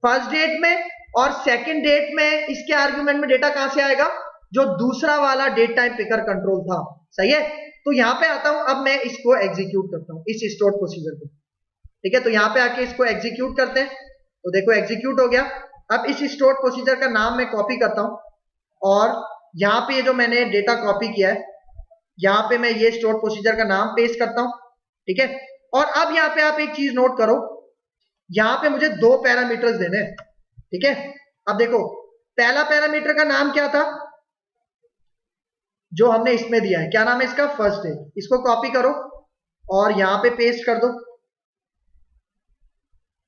[SPEAKER 1] फर्स्ट डेट में, और सेकंड डेट में इसके आर्ग्यूमेंट में डेटा कहां से आएगा, जो दूसरा वाला डेट टाइम पिकर कंट्रोल था। सही है, तो यहां पे आता हूं, अब मैं इसको एग्जीक्यूट करता हूं इस स्टोर प्रोसीजर को। ठीक है, तो यहां पे आके इसको एग्जीक्यूट करते हैं, तो देखो एग्जीक्यूट हो गया। अब इस स्टोर प्रोसीजर का नाम मैं कॉपी करता हूं और यहां पे जो मैंने डेटा कॉपी किया है यहां पे मैं ये स्टोर प्रोसीजर का नाम पेस्ट करता हूं। ठीक है, और अब यहां पे आप एक चीज नोट करो, यहां पे मुझे दो पैरामीटर्स देने हैं। ठीक है, अब देखो पहला पैरामीटर का नाम क्या था जो हमने इसमें दिया है, क्या नाम है इसका, फर्स्ट डे। इसको कॉपी करो और यहां पे पेस्ट कर दो।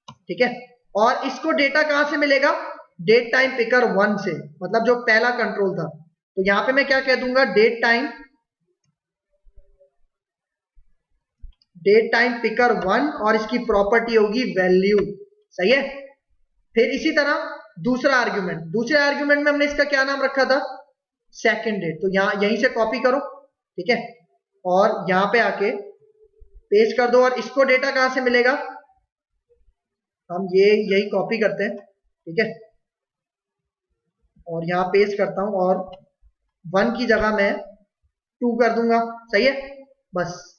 [SPEAKER 1] ठीक है, और इसको डेटा कहां से मिलेगा, डेट टाइम पिकर 1 से, मतलब जो पहला कंट्रोल था। तो यहां पे मैं क्या कह दूंगा, डेट टाइम पिकर 1 और इसकी प्रॉपर्टी होगी वैल्यू। सही है, फिर इसी तरह दूसरा आर्ग्यूमेंट, दूसरे आर्ग्यूमेंट में हमने इसका क्या नाम रखा था, सेकंड डेट। तो यहीं से कॉपी करो। ठीक है, और यहां पे आके पेस्ट कर दो और इसको डेटा कहां से मिलेगा, हम यही कॉपी करते हैं। ठीक है, और यहां पेस्ट करता हूं और 1 की जगह मैं 2 कर दूंगा। सही है, बस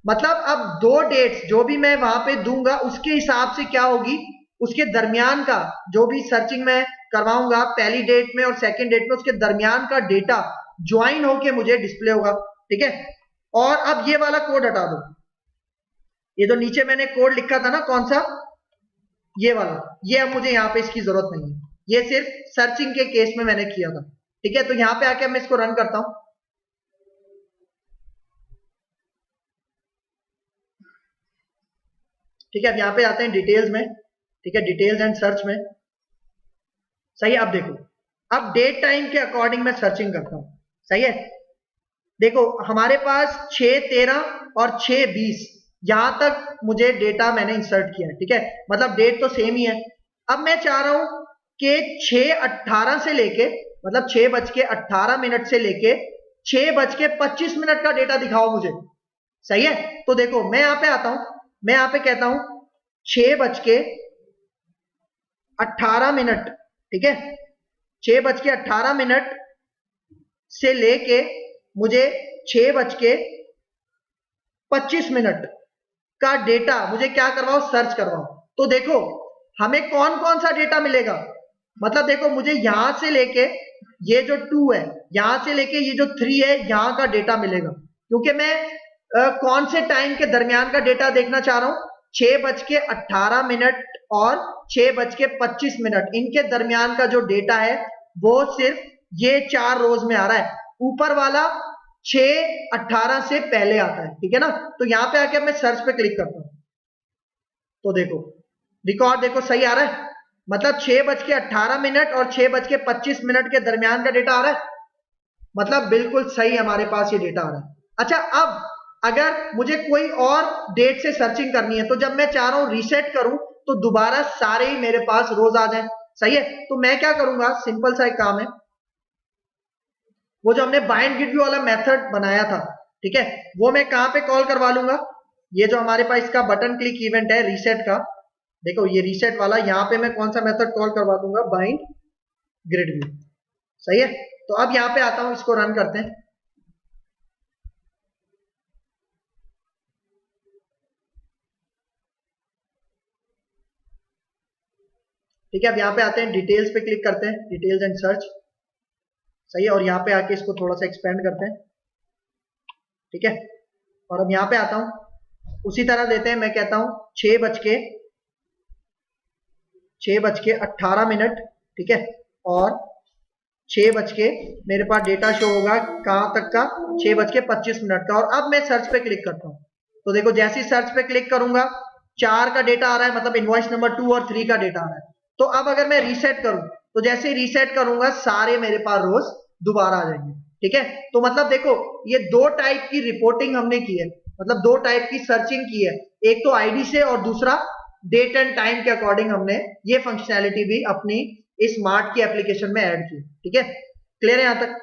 [SPEAKER 1] मतलब अब दो डेट्स जो भी मैं वहां पे दूंगा उसके हिसाब से क्या होगी, उसके दरमियान का जो भी सर्चिंग में करवाऊंगा पहली डेट में और सेकंड डेट में, उसके दरमियान का डेटा ज्वाइन होके मुझे डिस्प्ले होगा। ठीक है, और अब ये वाला कोड हटा दो, ये जो नीचे मैंने कोड लिखा था ना, कौन सा, ये वाला, ये अब मुझे यहां पे इसकी जरूरत नहीं है, ये सिर्फ सर्चिंग के केस में मैंने किया था। ठीक है, तो यहां पे आके मैं इसको रन करता हूं। ठीक है, अब यहां पे आते हैं डिटेल्स में। ठीक है, डिटेल्स एंड सर्च में। सही है, अब देखो, अब डेट टाइम के अकॉर्डिंग मैं सर्चिंग करता हूं। सही है, देखो हमारे पास 6:13 और 6:20 यहां तक मुझे डेटा मैंने इंसर्ट किया है। ठीक है, मतलब डेट तो सेम ही है। अब मैं चाह रहा हूं कि 6:18 से लेके, मतलब 6:18 से लेके 6:25 का डेटा दिखाओ मुझे। सही है, तो देखो मैं यहां पे आता हूं, मैं यहां पे कहता हूं 6:18। ठीक है, 6:18 से लेके मुझे 6:25 का डेटा मुझे क्या करवाओ, सर्च करवाओ। तो देखो हमें कौन कौन सा डेटा मिलेगा, मतलब देखो मुझे यहां से लेके ये जो 2 है, यहां से लेके ये जो 3 है, यहां का डेटा मिलेगा, क्योंकि मैं कौन से टाइम के दरमियान का डेटा देखना चाह रहा हूं, 6:18 और 6:25, इनके दरमियान का जो डेटा है वो सिर्फ ये 4 रोज में आ रहा है, ऊपर वाला 6:18 से पहले आता है। ठीक है ना, तो यहां पे आके मैं सर्च पे क्लिक करता हूं, तो देखो रिकॉर्ड देखो सही आ रहा है, मतलब 6:18 और 6:25 के दरमियान का डेटा आ रहा है, मतलब बिल्कुल सही हमारे पास ये डेटा आ रहा है। अच्छा, अब अगर मुझे कोई और डेट से सर्चिंग करनी है, तो जब मैं चाह रहा हूं रीसेट करूं तो दोबारा सारे ही मेरे पास रोज आ जाए। सही है, तो मैं क्या करूंगा, सिंपल सा एक काम है, वो जो हमने बाइंड गिव यू वाला मेथड बनाया था, ठीक है, वो मैं कहां पे कॉल करवा लूंगा, ये जो हमारे पास इसका बटन क्लिक इवेंट है रीसेट का, देखो ये रीसेट वाला, यहां पे मैं कौन सा मेथड कॉल करवा दूंगा, बाइंड ग्रिड व्यू। सही है, तो अब यहां पे आता हूं, इसको रन करते हैं। ठीक है, अब यहां पे आते हैं, डिटेल्स पे क्लिक करते हैं, डिटेल्स एंड सर्च। सही है, और यहां पे आके इसको थोड़ा सा एक्सपेंड करते हैं। ठीक है, और अब यहां पे आता हूं, उसी तरह देते हैं, मैं कहता हूं 6:18। ठीक है, और 6 मेरे पास डेटा शो होगा कहां तक का, 6:25 का। और अब मैं सर्च पे क्लिक करता हूं, तो देखो जैसे ही सर्च पे क्लिक करूंगा 4 का डेटा आ रहा है, मतलब इनवॉइस नंबर 2 और 3 का डेटा आ रहा है। तो अब अगर मैं रीसेट करूं, तो जैसे ही रीसेट करूंगा सारे मेरे पास रोज दोबारा आ जाएंगे। ठीक है, तो मतलब देखो ये 2 टाइप की रिपोर्टिंग हमने की है, मतलब 2 टाइप की सर्चिंग की है, एक तो आईडी से और दूसरा डेट एंड टाइम के अकॉर्डिंग हमने ये फंक्शनैलिटी भी अपनी स्मार्ट की एप्लीकेशन में ऐड की। ठीक है, क्लियर है यहां तक।